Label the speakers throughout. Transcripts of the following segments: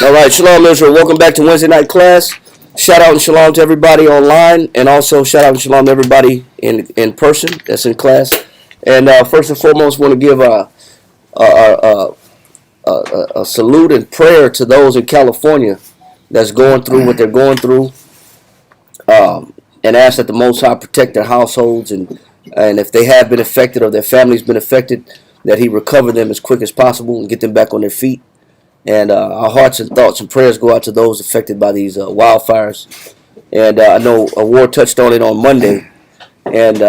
Speaker 1: All right, shalom, Israel. Welcome back to Wednesday night class. Shout out and shalom to everybody online, and also shout out and shalom to everybody in person that's in class. And first and foremost, want to give a salute and prayer to those in California that's going through what they're going through, and ask that the Most High protect their households, and if they have been affected or their family's been affected, that He recover them as quick as possible and get them back on their feet. And our hearts and thoughts and prayers go out to those affected by these wildfires. And I know Award touched on it on Monday, and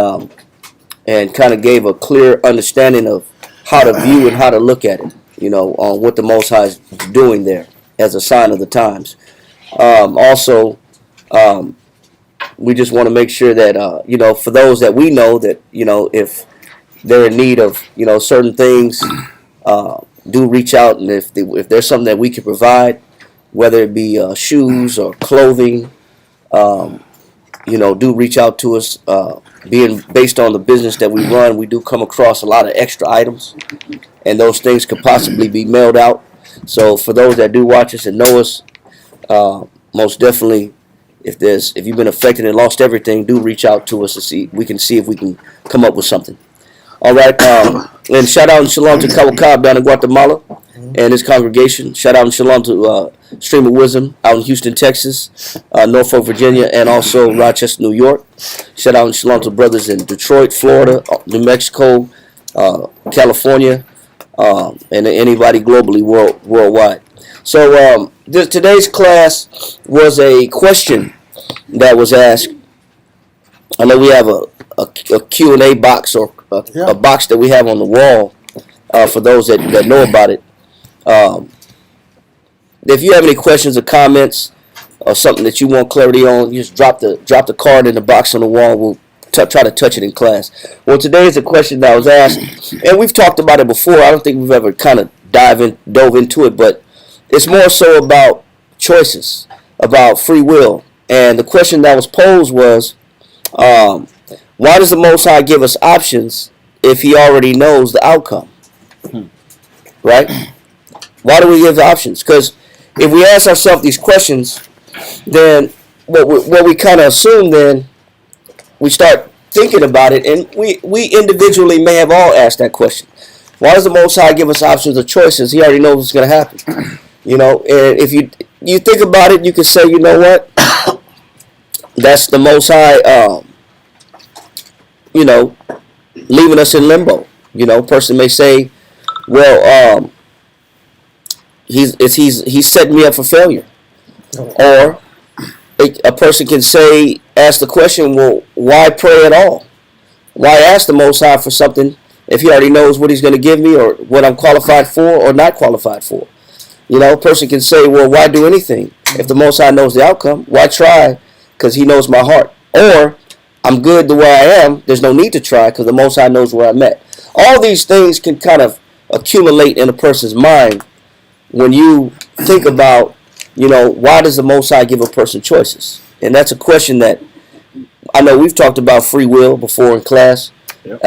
Speaker 1: kind of gave a clear understanding of how to view and how to look at it, on what the Most High is doing there as a sign of the times. Also, we just want to make sure that, for those that we know that, if they're in need of, certain things, do reach out, and if there's something that we can provide, whether it be shoes or clothing, do reach out to us. Being based on the business that we run, we do come across a lot of extra items, and those things could possibly be mailed out. So for those that do watch us and know us, most definitely, if you've been affected and lost everything, do reach out to us to see if we can come up with something. All right, and shout out and shalom to Kawakab down in Guatemala and his congregation. Shout out and shalom to Stream of Wisdom out in Houston, Texas, Norfolk, Virginia, and also Rochester, New York. Shout out and shalom to brothers in Detroit, Florida, New Mexico, California, and anybody globally worldwide. So today's class was a question that was asked. I know we have a Q&A box, or a box that we have on the wall for those that know about it. If you have any questions or comments or something that you want clarity on, you just drop the card in the box on the wall. We'll try to touch it in class. Well, today is a question that was asked, and we've talked about it before. I don't think we've ever kind of dove into it, but it's more so about choices, about free will. And the question that was posed was, why does the Most High give us options if He already knows the outcome? Right? Why do we give the options? Because if we ask ourselves these questions, then what we kind of assume, then we start thinking about it, and we individually may have all asked that question. Why does the Most High give us options or choices? He already knows what's going to happen. And if you think about it, you can say, you know what? That's the Most High, leaving us in limbo. Person may say, well, he's setting me up for failure. Or a person can ask the question, well, why pray at all? Why ask the Most High for something if He already knows what He's going to give me, or what I'm qualified for or not qualified for? A person can say, well, why do anything if the Most High knows the outcome? Why try? Because He knows my heart. Or, I'm good the way I am. There's no need to try because the Most High knows where I'm at. All these things can kind of accumulate in a person's mind when you think about, why does the Most High give a person choices? And that's a question that I know we've talked about free will before in class. Yep.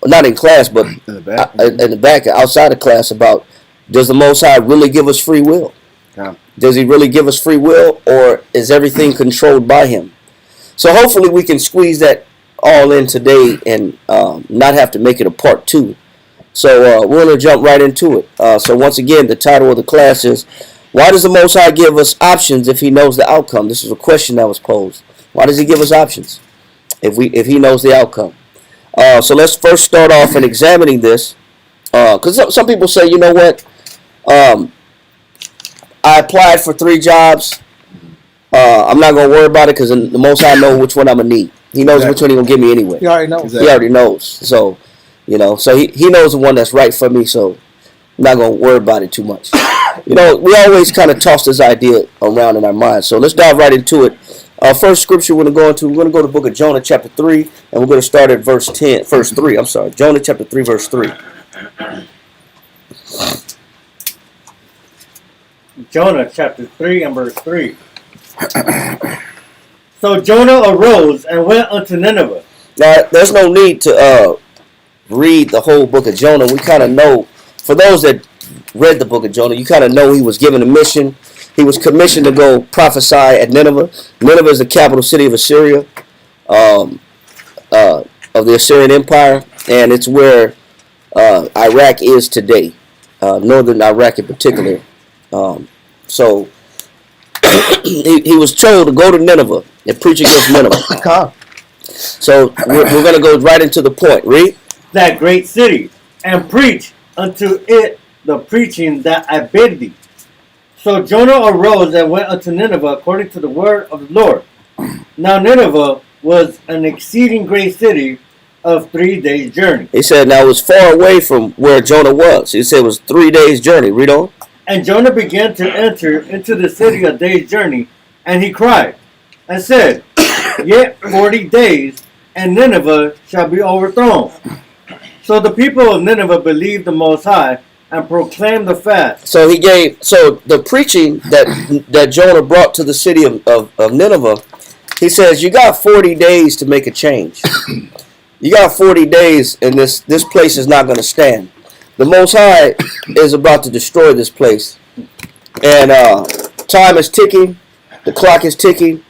Speaker 1: Not in class, but in the back, outside of class, about, does the Most High really give us free will? Yeah. Does He really give us free will, or is everything controlled by Him? So hopefully we can squeeze that all in today and not have to make it a part 2. So we're going to jump right into it. So once again, the title of the class is, why does the Most High give us options if He knows the outcome? This is a question that was posed. Why does He give us options if He knows the outcome? So let's first start off in examining this. Because some people say, you know what, I applied for 3 jobs. I'm not going to worry about it because the Most High knows which one I'm going to need. He knows which one He's going to give me anyway.
Speaker 2: He already knows.
Speaker 1: Exactly. He already knows. So, so he knows the one that's right for me, so I'm not going to worry about it too much. We always kind of toss this idea around in our minds. So let's dive right into it. First scripture we're going to go to the book of Jonah chapter 3, and we're going to start at verse 3. Jonah chapter 3, verse 3.
Speaker 3: Jonah chapter 3 and verse 3. So Jonah arose and went unto Nineveh.
Speaker 1: Now, there's no need to read the whole book of Jonah. We kind of know, for those that read the book of Jonah, you kind of know he was given a mission. he was commissioned to go prophesy at Nineveh. Nineveh is the capital city of Assyria, of the Assyrian Empire, and it's where Iraq is today, northern Iraq in particular. So he was told to go to Nineveh and preach against Nineveh. So we're going to go right into the point. Read.
Speaker 3: That great city, and preach unto it the preaching that I bid thee. So Jonah arose and went unto Nineveh according to the word of the Lord. Now Nineveh was an exceeding great city of 3 days' journey.
Speaker 1: He said, now it was far away from where Jonah was. He said it was 3 days' journey. Read on.
Speaker 3: And Jonah began to enter into the city a day's journey, and he cried, and said, Yet 40 days, and Nineveh shall be overthrown. So the people of Nineveh believed the Most High, and proclaimed the fast.
Speaker 1: So the preaching that Jonah brought to the city of Nineveh, he says, you got 40 days to make a change. You got 40 days, and this place is not going to stand. The Most High is about to destroy this place. And time is ticking. The clock is ticking.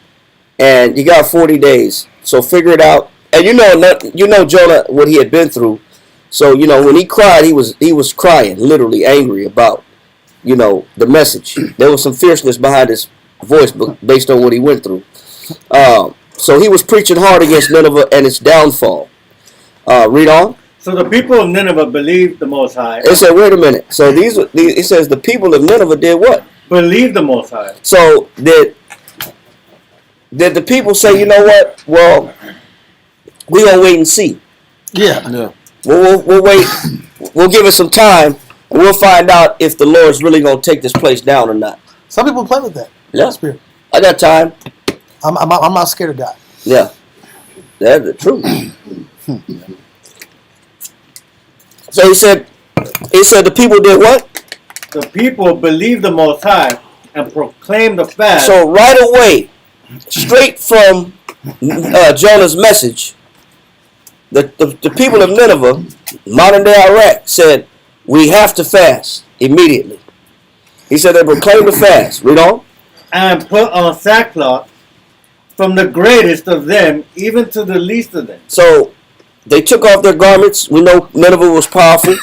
Speaker 1: And you got 40 days. So figure it out. And you know Jonah, what he had been through. So, when he cried, he was crying, literally angry about, the message. There was some fierceness behind his voice based on what he went through. So he was preaching hard against Nineveh and its downfall. Read on.
Speaker 3: So the people of Nineveh believed the Most High.
Speaker 1: It said, wait a minute. So it says the people of Nineveh did what?
Speaker 3: Believed the Most High.
Speaker 1: So did the people say, you know what? Well, we're going to wait and see.
Speaker 2: Yeah.
Speaker 1: We'll wait. We'll give it some time, and we'll find out if the Lord's really going to take this place down or not.
Speaker 2: Some people play with that.
Speaker 1: Yeah.
Speaker 2: Spirit.
Speaker 1: I got time.
Speaker 2: I'm not scared of God.
Speaker 1: Yeah. That's the truth. So he said the people did what?
Speaker 3: The people believed the Most High and proclaimed the fast.
Speaker 1: So right away, straight from Jonah's message, the people of Nineveh, modern day Iraq, said, we have to fast immediately. He said they proclaimed the fast. Read on.
Speaker 3: And put on sackcloth, from the greatest of them even to the least of them.
Speaker 1: So they took off their garments. We know Nineveh was powerful.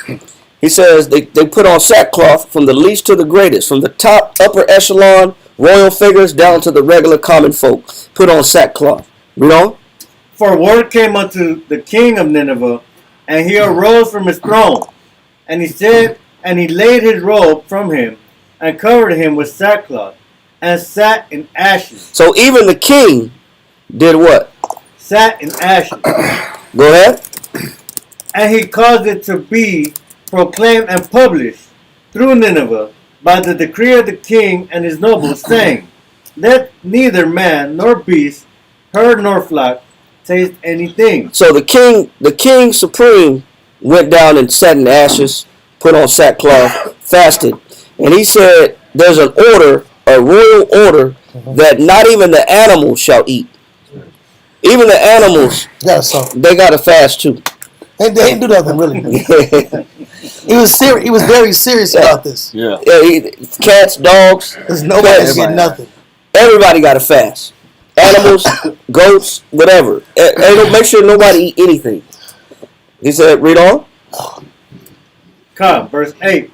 Speaker 1: He says they put on sackcloth from the least to the greatest, from the top upper echelon royal figures down to the regular common folk. Put on sackcloth. Read on.
Speaker 3: For word came unto the king of Nineveh, and he arose from his throne, and he said, and he laid his robe from him, and covered him with sackcloth, and sat in ashes.
Speaker 1: So even the king did what?
Speaker 3: Sat in ashes.
Speaker 1: Go ahead.
Speaker 3: And he caused it to be proclaimed and published through Nineveh by the decree of the king and his nobles, saying, Let neither man nor beast, herd nor flock, taste anything.
Speaker 1: So the king supreme went down and sat in ashes, put on sackcloth, fasted, and he said, "There's an order, a royal order, that not even the animals shall eat. Even the animals, they got to fast too."
Speaker 2: They didn't do nothing really. He was serious. He was very serious about this.
Speaker 1: Yeah. Cats, dogs.
Speaker 2: There's nobody getting nothing.
Speaker 1: Everybody got to fast. Animals, goats, whatever. And make sure nobody eat anything. He said, read on.
Speaker 3: Come, verse 8.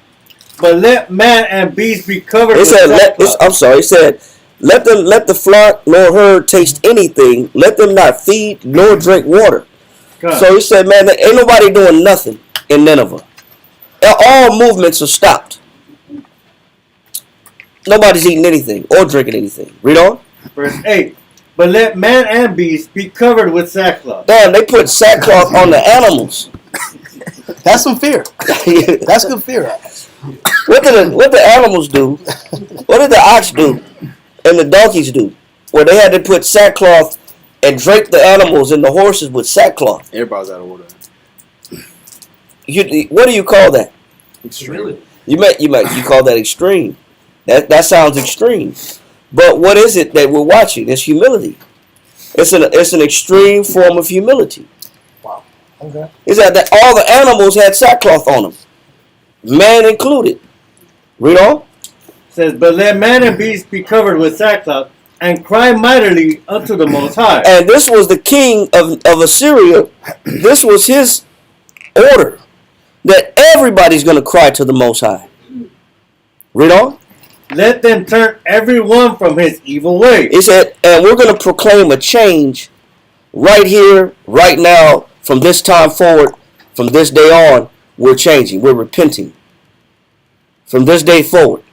Speaker 3: But let man and beast be covered
Speaker 1: with sackcloth. I'm sorry. He said, let the flock nor herd taste anything. Let them not feed nor drink water. Come. So he said, man, ain't nobody doing nothing in Nineveh. All movements are stopped. Nobody's eating anything or drinking anything. Read on.
Speaker 3: Verse 8. But let man and beast be covered with sackcloth.
Speaker 1: Damn, they put sackcloth on the animals.
Speaker 2: That's some fear. That's good fear.
Speaker 1: What the animals do? What did the ox do? And the donkeys do? Where they had to put sackcloth and drape the animals and the horses with sackcloth.
Speaker 4: Everybody's out of order.
Speaker 1: What do you call that?
Speaker 4: Extreme.
Speaker 1: You call that extreme. That sounds extreme. But what is it that we're watching? It's humility. It's an extreme form of humility.
Speaker 2: Wow. Okay.
Speaker 1: Is that all the animals had sackcloth on them, man included. Read on.
Speaker 3: says, "But let man and beast be covered with sackcloth, and cry mightily unto the Most High."
Speaker 1: And this was the king of Assyria. This was his order, that everybody's going to cry to the Most High. Read on.
Speaker 3: "Let them turn every one from his evil way."
Speaker 1: He said, and we're going to proclaim a change right here, right now, from this time forward, from this day on, we're changing. We're repenting. From this day forward.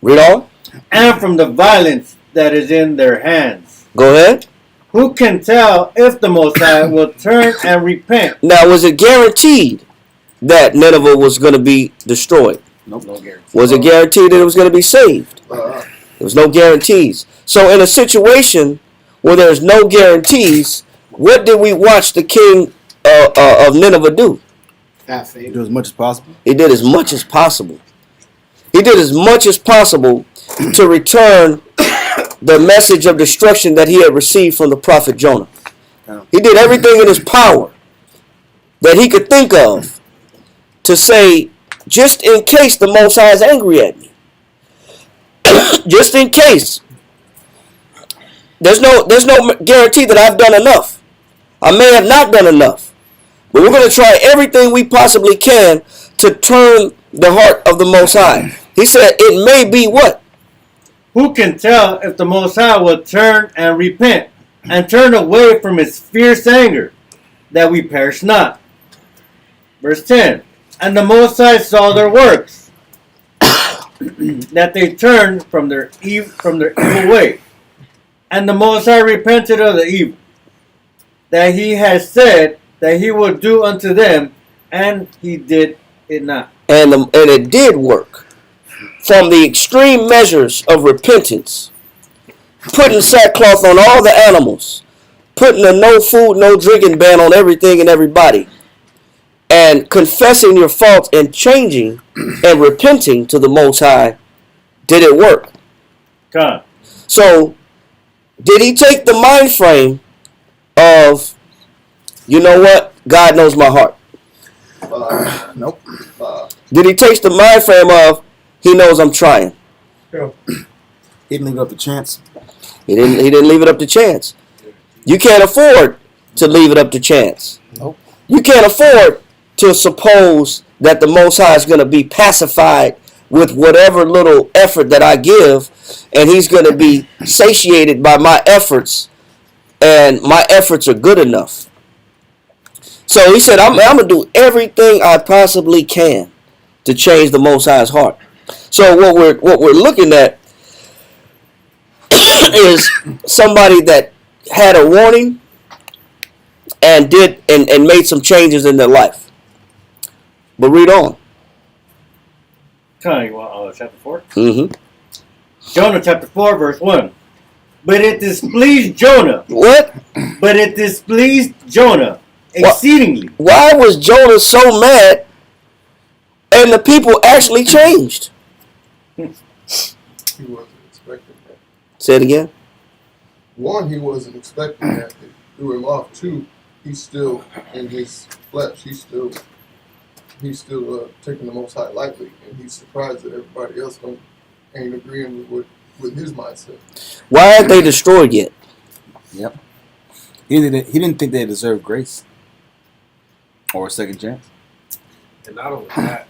Speaker 1: Read on.
Speaker 3: "And from the violence that is in their hands."
Speaker 1: Go ahead.
Speaker 3: Who can tell if the Most High will turn and repent?
Speaker 1: Now, was it guaranteed that Nineveh was going to be destroyed?
Speaker 4: Nope, no guarantee.
Speaker 1: Was it guaranteed that it was going to be saved? There was no guarantees. So in a situation where there's no guarantees, what did we watch the king of Nineveh do?
Speaker 4: Have faith. Do as much as possible.
Speaker 1: He did as much as possible. He did as much as possible to return the message of destruction that he had received from the prophet Jonah. He did everything in his power that he could think of to say, just in case the Most High is angry at me. Just in case. There's no guarantee that I've done enough. I may have not done enough. But we're going to try everything we possibly can to turn the heart of the Most High. He said it may be what?
Speaker 3: Who can tell if the Most High will turn and repent and turn away from his fierce anger, that we perish not? Verse 10. "And the Most High saw their works, that they turned from their evil way. And the Most High repented of the evil that he has said that he would do unto them, and he did it not."
Speaker 1: And it did work. From the extreme measures of repentance, putting sackcloth on all the animals, putting a no food, no drinking ban on everything and everybody, and confessing your faults and changing and repenting to the Most High, did it work?
Speaker 3: God.
Speaker 1: So, did he take the mind frame of, you know what, God knows my heart?
Speaker 4: Nope.
Speaker 1: Did he take the mind frame of, he knows I'm trying?
Speaker 4: He didn't leave it up to chance.
Speaker 1: He didn't leave it up to chance. You can't afford to leave it up to chance.
Speaker 4: Nope.
Speaker 1: You can't afford to suppose that the Most High is going to be pacified with whatever little effort that I give, and he's going to be satiated by my efforts, and my efforts are good enough. So he said, I'm going to do everything I possibly can to change the Most High's heart. So what we're looking at is somebody that had a warning and did and made some changes in their life. But read on.
Speaker 3: You want chapter 4?
Speaker 1: Mm-hmm.
Speaker 3: Jonah chapter 4, verse 1. But it displeased Jonah.
Speaker 1: What?
Speaker 3: But it displeased Jonah exceedingly.
Speaker 1: Why was Jonah so mad and the people actually changed?
Speaker 5: He wasn't expecting that.
Speaker 1: Say it again.
Speaker 5: One, he wasn't expecting that. They threw him off. Two, he's still in his flesh. He's still taking the Most High lightly, and he's surprised that everybody else ain't agreeing with his mindset.
Speaker 1: Why aren't they destroyed yet?
Speaker 4: Yep. He didn't think they deserved grace or a second chance.
Speaker 6: And not only that,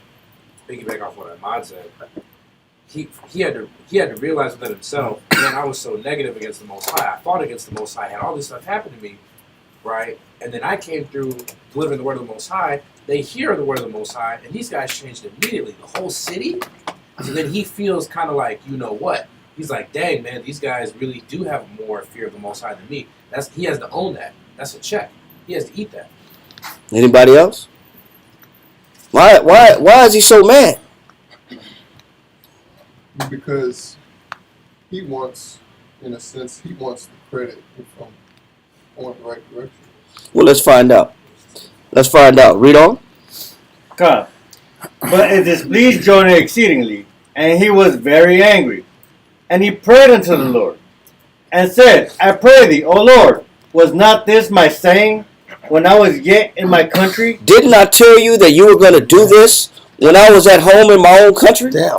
Speaker 6: piggyback off what Ahmad said, he had to realize within himself, man, I was so negative against the Most High. I fought against the Most High. I had all this stuff happen to me, right? And then I came through delivering the word of the Most High. They hear the word of the Most High, and these guys changed immediately. The whole city. So then he feels kind of like, you know what? He's like, dang, man, these guys really do have more fear of the Most High than me. He has to own that. That's a check. He has to eat that.
Speaker 1: Anybody else? Why is he so mad?
Speaker 5: Because he wants, in a sense, the credit if I'm going the right direction.
Speaker 1: Well, let's find out. Read on.
Speaker 3: God. But it displeased Jonah exceedingly, and he was very angry. And he prayed unto the Lord, and said, I pray thee, O Lord, was not this my saying when I was yet in my country?
Speaker 1: Didn't I tell you that you were going to do this when I was at home in my own country?
Speaker 2: Damn.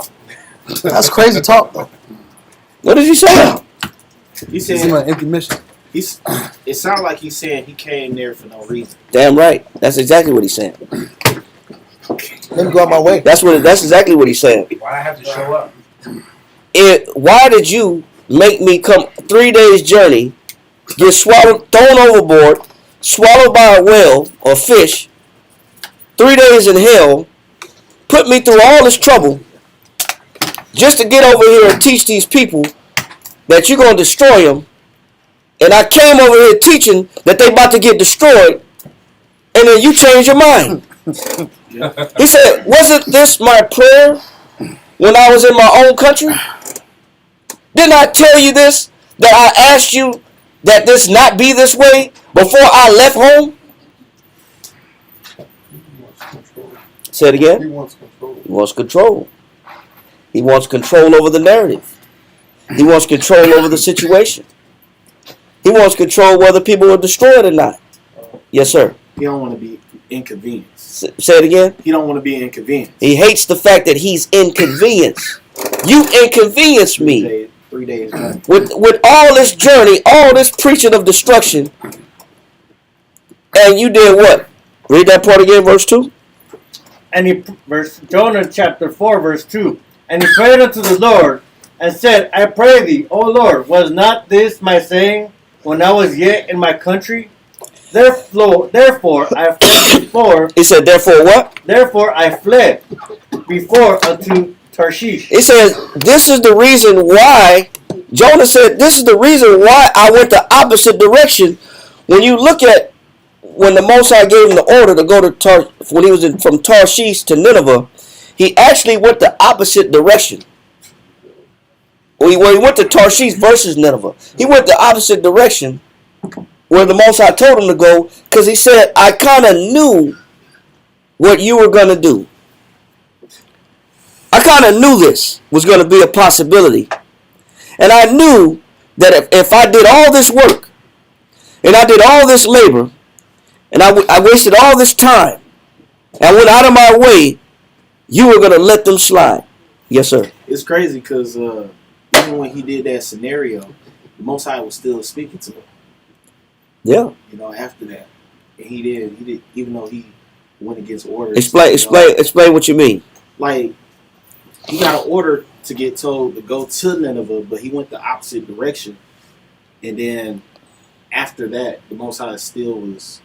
Speaker 2: That's crazy talk, though.
Speaker 1: What did you say?
Speaker 7: He
Speaker 4: It's an
Speaker 7: said
Speaker 4: empty mission.
Speaker 7: he's. It sounds like he's saying he came there for no reason.
Speaker 1: Damn right. That's exactly what he's saying.
Speaker 2: Let me go out my way.
Speaker 1: That's exactly what he's saying.
Speaker 6: Why I have to show up?
Speaker 1: Why did you make me come 3 days journey, get swallowed, thrown overboard, swallowed by a whale or fish, 3 days in hell, put me through all this trouble, just to get over here and teach these people that you're going to destroy them, and I came over here teaching that they about to get destroyed, and then you change your mind. He said, wasn't this my prayer when I was in my own country? Didn't I tell you this? That I asked you that this not be this way before I left home?
Speaker 5: He wants control.
Speaker 1: Say it again.
Speaker 5: He wants control.
Speaker 1: He wants control. He wants control over the narrative. He wants control over the situation. He wants control whether people are destroyed or not. Yes, sir.
Speaker 7: He don't want to be inconvenienced.
Speaker 1: Say it again.
Speaker 7: He don't want to be inconvenienced.
Speaker 1: He hates the fact that he's inconvenienced. You inconvenienced me.
Speaker 7: 3 days. Journey.
Speaker 1: With all this journey, all this preaching of destruction, and you did what? Read that part again, verse 2.
Speaker 3: And Jonah chapter 4, verse 2. And he prayed unto the Lord, and said, I pray thee, O Lord, was not this my saying when I was yet in my country? Therefore I fled before.
Speaker 1: He said, therefore what?
Speaker 3: Therefore I fled before unto Tarshish.
Speaker 1: He says, this is the reason why, Jonah said, this is the reason why I went the opposite direction. When you look at, when the Most High gave him the order to go to when he was from Tarshish to Nineveh, he actually went the opposite direction. When he went to Tarshish versus Nineveh, he went the opposite direction where the Most High told him to go, because he said, I kind of knew what you were going to do. I kind of knew this was going to be a possibility. And I knew that if I did all this work, and I did all this labor, and I wasted all this time, and I went out of my way, you were going to let them slide. Yes, sir.
Speaker 7: It's crazy because even when he did that scenario, the Most High was still speaking to him.
Speaker 1: Yeah.
Speaker 7: You know, after that, and he did, even though he went against orders.
Speaker 1: Explain what you mean.
Speaker 7: Like, he got an order to get told to go to Nineveh, but he went the opposite direction, and then after that, the Most High was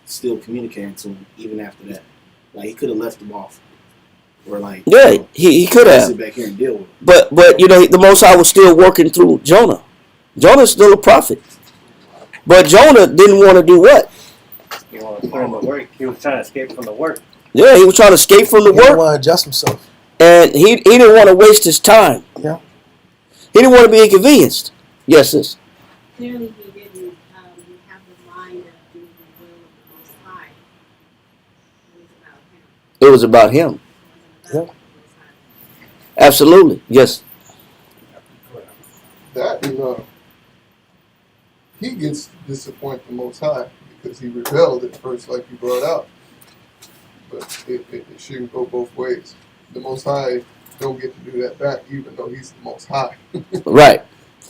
Speaker 7: still communicating to him even after that. Like, he could have left him off, or like,
Speaker 1: Yeah,
Speaker 7: you know,
Speaker 1: he could have.
Speaker 7: sit back here and deal with him.
Speaker 1: But you know, the Most High was still working through Jonah. Jonah's still a prophet. But Jonah didn't want to do what?
Speaker 3: He wanted to put him to work. He was trying to escape from the work.
Speaker 1: Yeah, he was trying to escape from the
Speaker 2: He didn't
Speaker 1: work,
Speaker 2: want to adjust himself.
Speaker 1: and he didn't want to waste his time.
Speaker 2: Yeah.
Speaker 1: He didn't want to be inconvenienced. Yes, sis.
Speaker 8: Clearly, he didn't have the mind of doing the will of the Most High. It was about him.
Speaker 1: It was about him.
Speaker 8: It wasn't about the Most High.
Speaker 1: Absolutely. Yes.
Speaker 5: That and he gets to disappoint the Most High because he rebelled at first, like you brought out. But it shouldn't go both ways. The Most High don't get to do that back, even though he's the Most High.
Speaker 1: Right.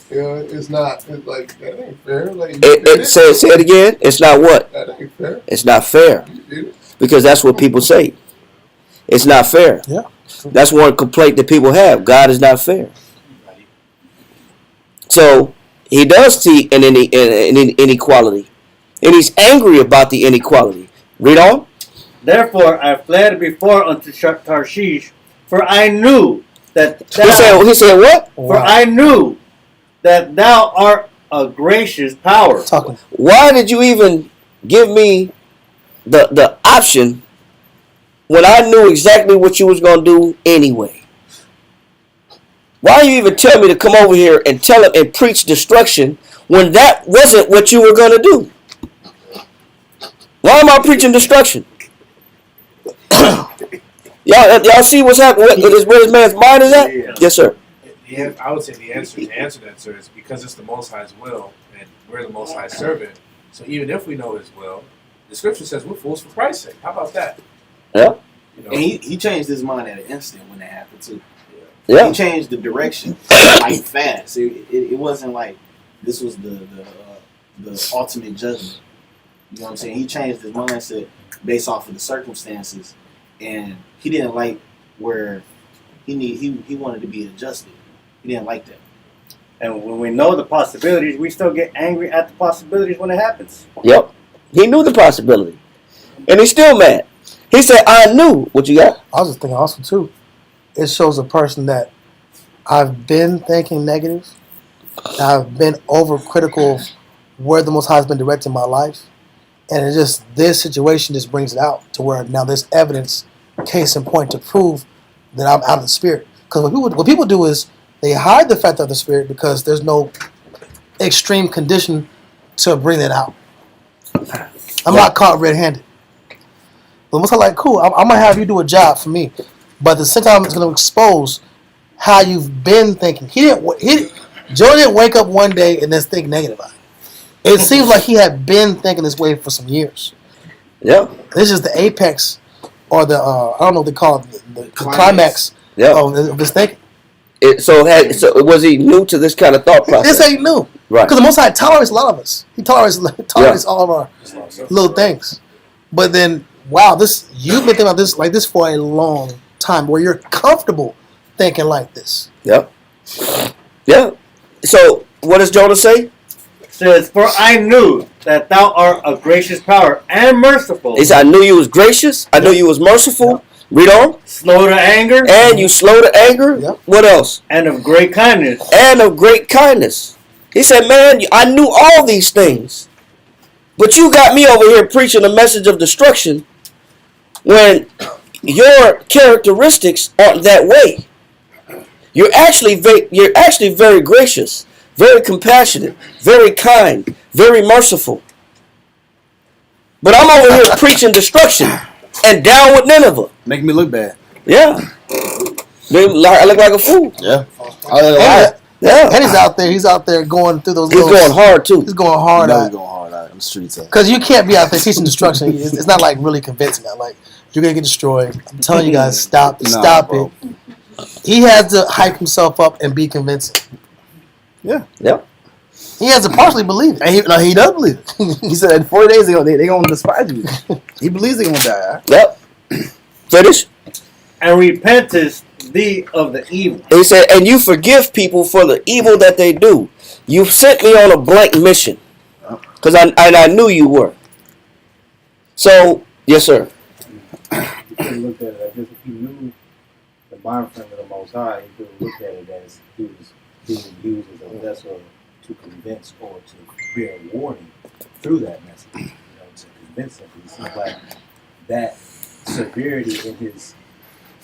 Speaker 5: You know, it's like that ain't fair. Like
Speaker 1: Say it again. It's not what?
Speaker 5: That ain't fair.
Speaker 1: It's not fair.
Speaker 5: You did it.
Speaker 1: Because that's what people say. It's not fair.
Speaker 2: Yeah.
Speaker 1: That's one complaint that people have. God is not fair. So he does see an inequality. And he's angry about the inequality. Read on.
Speaker 3: Therefore I fled before unto Tarshish, for I knew that
Speaker 1: He said what?
Speaker 3: For I knew that thou art a gracious power.
Speaker 2: Talking.
Speaker 1: Why did you even give me the option when I knew exactly what you was going to do anyway? Why you even tell me to come over here and tell him and preach destruction when that wasn't what you were going to do? Why am I preaching destruction? Y'all see what's happening? Where this man's mind is at?
Speaker 6: Yeah.
Speaker 1: Yes, sir.
Speaker 6: I would say the answer to that, sir, is because it's the Most High's will, and we're the Most High's servant. So even if we know His will, the Scripture says we're fools for Christ's sake. How about that?
Speaker 1: Yeah.
Speaker 6: You know,
Speaker 7: And he changed his mind at an instant when that happened too.
Speaker 1: Yeah.
Speaker 7: He changed the direction like fast. It wasn't like this was the ultimate judgment. You know what I'm saying? He changed his mindset based off of the circumstances, and he didn't like where he wanted to be adjusted. He didn't like that.
Speaker 3: And when we know the possibilities, we still get angry at the possibilities when it happens.
Speaker 1: Yep. He knew the possibility. And he's still mad. He said, I knew. What you got?
Speaker 2: I was just thinking also too, it shows a person that I've been thinking negative. I've been overcritical of where the Most High has been directing my life. And it's just, this situation just brings it out to where now there's evidence, case in point, to prove that I'm out of the spirit. Because what people do is they hide the fact of the spirit because there's no extreme condition to bring it out. I'm not caught red-handed. But Most High like, cool, I'm going to have you do a job for me. But at the same time, it's going to expose how you've been thinking. Joe didn't wake up one day and then think negative about it. It seems like he had been thinking this way for some years.
Speaker 1: Yeah.
Speaker 2: This is the apex, or the I don't know what they call it, the climax of his thinking.
Speaker 1: So was he new to this kind of thought process?
Speaker 2: This ain't new,
Speaker 1: Right.
Speaker 2: Because the Most High tolerates a lot of us. He tolerates all of our little things. But then, wow, you've been thinking about this like this for a long time, where you're comfortable thinking like this.
Speaker 1: Yep. Yeah. So what does Jonah say?
Speaker 3: Says, for I knew that thou art a gracious power and merciful.
Speaker 1: He said, I knew you was gracious. I knew you was merciful. Read on.
Speaker 3: Slow to anger.
Speaker 1: And you slow to anger.
Speaker 2: Yep.
Speaker 1: What else?
Speaker 3: And of great kindness.
Speaker 1: And of great kindness. He said, man, I knew all these things. But you got me over here preaching a message of destruction when your characteristics aren't that way. You're actually very gracious, very compassionate, very kind, very merciful. But I'm over here preaching destruction and down with Nineveh.
Speaker 4: Making me look bad.
Speaker 1: Yeah. I look like a fool.
Speaker 4: Yeah.
Speaker 1: Yeah.
Speaker 2: And he's out there going through those.
Speaker 1: He's going hard too.
Speaker 2: He's going hard.
Speaker 4: He's going hard out in the streets.
Speaker 2: Because you can't be out there teaching destruction. It's not like really convincing. Like, you're gonna get destroyed. I'm telling you guys, stop
Speaker 4: bro.
Speaker 2: it. He has to hype himself up and be convincing.
Speaker 4: Yeah.
Speaker 2: He has to partially believe it.
Speaker 4: And he does believe it. He said in 40 days they gonna despise you. He believes they're gonna die.
Speaker 1: Yep. Finish.
Speaker 3: And repentest thee of the evil.
Speaker 1: He said, and you forgive people for the evil that they do. You sent me on a blank mission. Because I knew you were. So, yes, sir.
Speaker 9: You could have looked at it as if he knew the mind frame of the Most High. He could have looked at it as he was being used as a vessel to convince or to bear warning through that message. You know, to convince him. It seems like that severity in his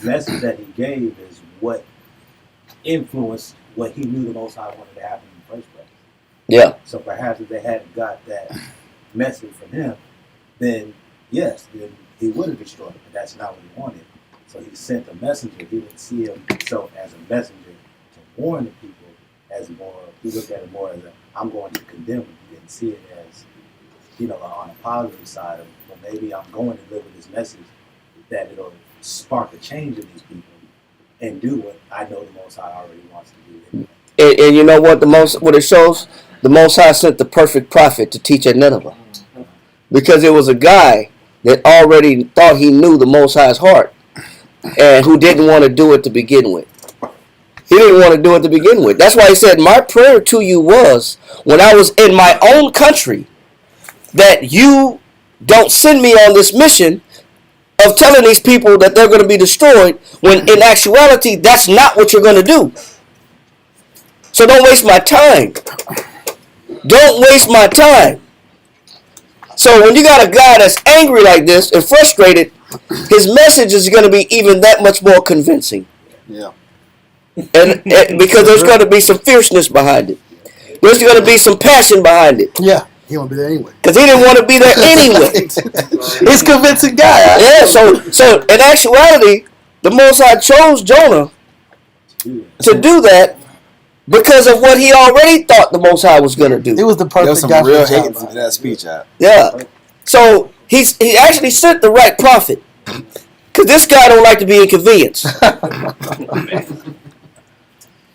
Speaker 9: message that he gave is what influenced what he knew the Most High wanted to happen in the first place.
Speaker 1: Yeah.
Speaker 9: So perhaps if they hadn't got that message from him, then yes, then he would have destroyed it, but that's not what he wanted. So he sent a messenger. He didn't see himself as a messenger to warn the people, as more, he looked at it more as I'm going to condemn them. He didn't see it as, on a positive side of, well, maybe I'm going to deliver this message that it'll spark a change in these people and do what I know the Most High already wants to do.
Speaker 1: And you know what what it shows? The Most High sent the perfect prophet to teach at Nineveh. Because it was a guy that already thought he knew the Most High's heart and who didn't want to do it to begin with. He didn't want to do it to begin with. That's why he said, my prayer to you was, when I was in my own country, that you don't send me on this mission of telling these people that they're going to be destroyed, when in actuality, that's not what you're going to do. So don't waste my time. Don't waste my time. So when you got a guy that's angry like this and frustrated, his message is going to be even that much more convincing.
Speaker 4: Yeah.
Speaker 1: And because there's going to be some fierceness behind it. There's going to be some passion behind it.
Speaker 2: Yeah. He won't be there anyway.
Speaker 1: Because he didn't want to be there anyway.
Speaker 2: He's a convincing guy.
Speaker 1: Yeah, so in actuality, the Most High chose Jonah to do that because of what he already thought the Most High was going to do.
Speaker 2: It was the
Speaker 4: There was
Speaker 2: perfect
Speaker 4: some
Speaker 2: guy
Speaker 4: real
Speaker 2: for the
Speaker 4: hate
Speaker 2: job.
Speaker 4: in that speech.
Speaker 1: Yeah. So he actually sent the right prophet. Because this guy don't like to be inconvenienced.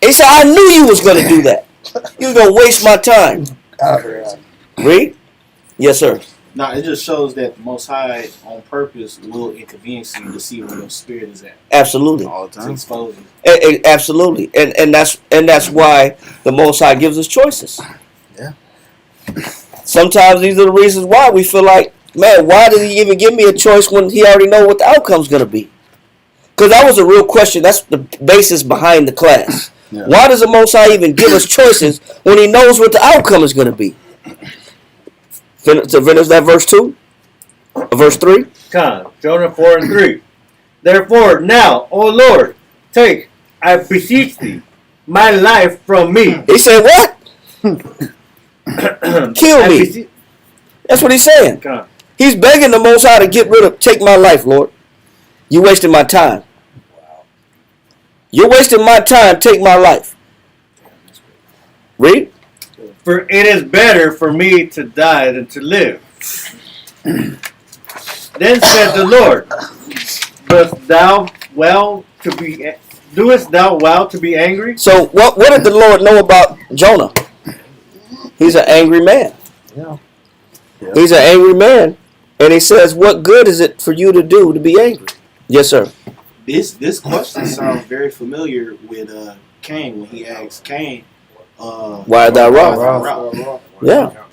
Speaker 1: He said, I knew you was going to do that. You was going to waste my time. Read. Yes, sir.
Speaker 7: Now it just shows that the Most High, on purpose, will inconvenience you to see where your spirit is at.
Speaker 1: Absolutely.
Speaker 4: All the
Speaker 7: To
Speaker 4: time.
Speaker 7: expose you.
Speaker 1: Absolutely. And that's why the Most High gives us choices.
Speaker 4: Yeah.
Speaker 1: Sometimes these are the reasons why we feel like, man, why did he even give me a choice when he already know what the outcome's going to be? Because that was a real question. That's the basis behind the class.
Speaker 4: Yeah.
Speaker 1: Why does the Most High even give us choices when he knows what the outcome is going to be? To finish that verse 2? Verse 3?
Speaker 3: Con, Jonah 4 and 3. Therefore, now, O Lord, take, I beseech thee, my life from me.
Speaker 1: He said, what? Kill
Speaker 3: I
Speaker 1: me.
Speaker 3: beseech-
Speaker 1: That's what he's saying.
Speaker 3: Con.
Speaker 1: He's begging the Most High to take my life, Lord. You wasting my time. You're wasting my time. Take my life. Read.
Speaker 3: For it is better for me to die than to live. Then said the Lord, doest thou well to be angry?
Speaker 1: So what did the Lord know about Jonah? He's an angry man.
Speaker 2: Yeah.
Speaker 1: He's an angry man. And he says, what good is it for you to do to be angry? Yes, sir.
Speaker 7: This question sounds very familiar with Cain when he asked Cain,
Speaker 1: Why art thou wroth? Yeah.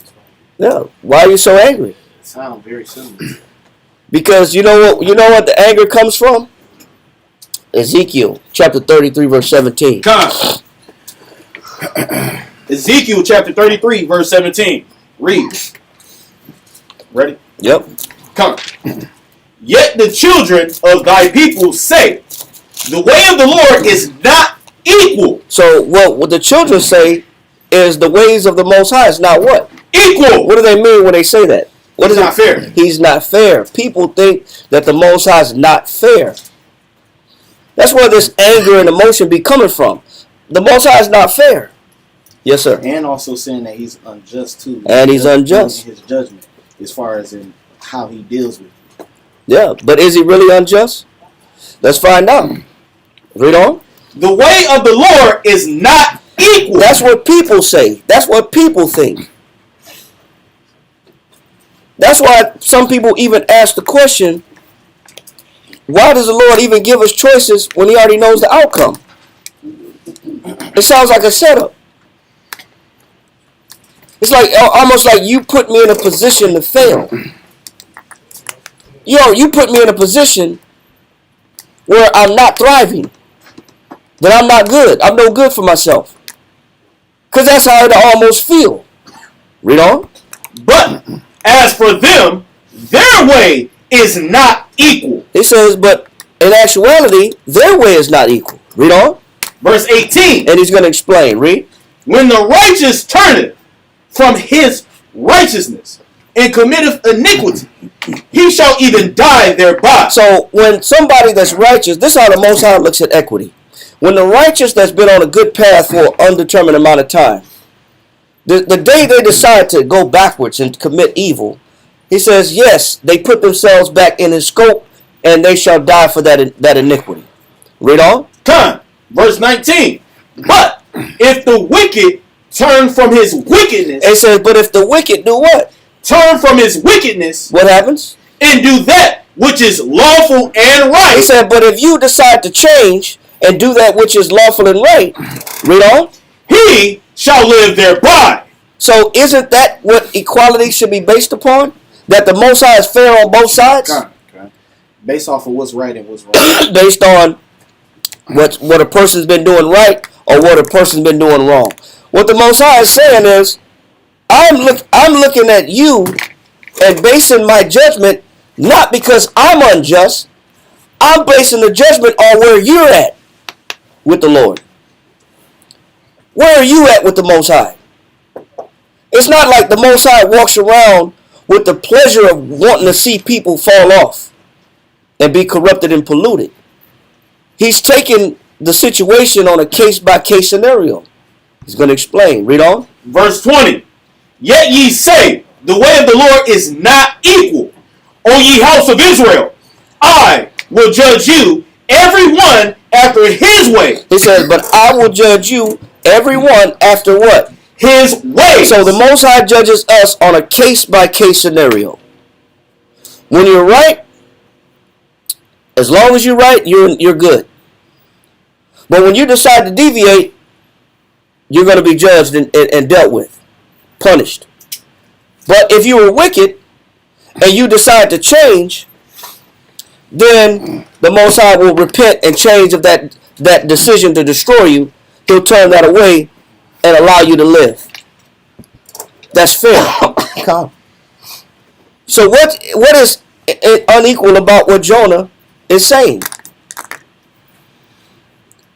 Speaker 1: Yeah. Why are you so angry?
Speaker 7: It sounds very similar.
Speaker 1: Because you know what the anger comes from? Ezekiel chapter 33 verse 17.
Speaker 7: Come. Ezekiel chapter 33 verse 17. Read. Ready?
Speaker 1: Yep.
Speaker 7: Come. Yet the children of thy people say, the way of the Lord is not equal.
Speaker 1: So what the children say is the ways of the Most High is not what?
Speaker 7: Equal.
Speaker 1: What do they mean when they say that? What
Speaker 7: It's
Speaker 1: is
Speaker 7: not fair.
Speaker 1: He's not fair. People think that the Most High is not fair. That's where this anger and emotion be coming from. The Most High is not fair. Yes, sir.
Speaker 7: And also saying that he's unjust too.
Speaker 1: And he's unjust.
Speaker 7: In his judgment, as far as in how he deals with it.
Speaker 1: Yeah, but is he really unjust? Let's find out. Read on.
Speaker 7: The way of the Lord is not equal.
Speaker 1: That's what people say. That's what people think. That's why some people even ask the question, why does the Lord even give us choices when he already knows the outcome? It sounds like a setup. It's like almost like you put me in a position to fail. You put me in a position where I'm not thriving. That I'm not good. I'm no good for myself. Because that's how it almost feel. Read on.
Speaker 7: But as for them, their way is not equal.
Speaker 1: It says, but in actuality, their way is not equal. Read on.
Speaker 7: Verse 18.
Speaker 1: And he's going to explain. Read.
Speaker 7: When the righteous turneth from his righteousness and committeth iniquity, he shall even die thereby.
Speaker 1: So when somebody that's righteous, this is how the Most High looks at equity. When the righteous that's been on a good path for an undetermined amount of time, the day they decide to go backwards and commit evil, he says, yes, they put themselves back in his scope and they shall die for that iniquity. Read on.
Speaker 7: Come. Verse 19. But if the wicked turn from his wickedness.
Speaker 1: It says, but if the wicked do what?
Speaker 7: Turn from his wickedness.
Speaker 1: What happens?
Speaker 7: And do that which is lawful and right.
Speaker 1: He said, but if you decide to change and do that which is lawful and right, read on.
Speaker 7: He shall live thereby.
Speaker 1: So isn't that what equality should be based upon? That the Most High is fair on both sides?
Speaker 7: Okay. Based off of what's right and what's wrong.
Speaker 1: Based on what a person's been doing right or what a person's been doing wrong. What the Most High is saying is, I'm looking at you and basing my judgment not because I'm unjust. I'm basing the judgment on where you're at with the Lord. Where are you at with the Most High? It's not like the Most High walks around with the pleasure of wanting to see people fall off and be corrupted and polluted. He's taking the situation on a case-by-case scenario. He's going to explain. Read on.
Speaker 7: Verse 20. Yet ye say, the way of the Lord is not equal. O ye house of Israel, I will judge you, every one
Speaker 6: after his way.
Speaker 1: He says, but I will judge you, everyone, after what?
Speaker 6: His way.
Speaker 1: So the Most High judges us on a case-by-case scenario. When you're right, as long as you're right, you're good. But when you decide to deviate, you're going to be judged and dealt with, punished. But if you were wicked and you decide to change, then the Most High will repent and change of that decision to destroy you. He'll turn that away and allow you to live. That's fair.
Speaker 2: Come.
Speaker 1: So what is unequal about what Jonah is saying?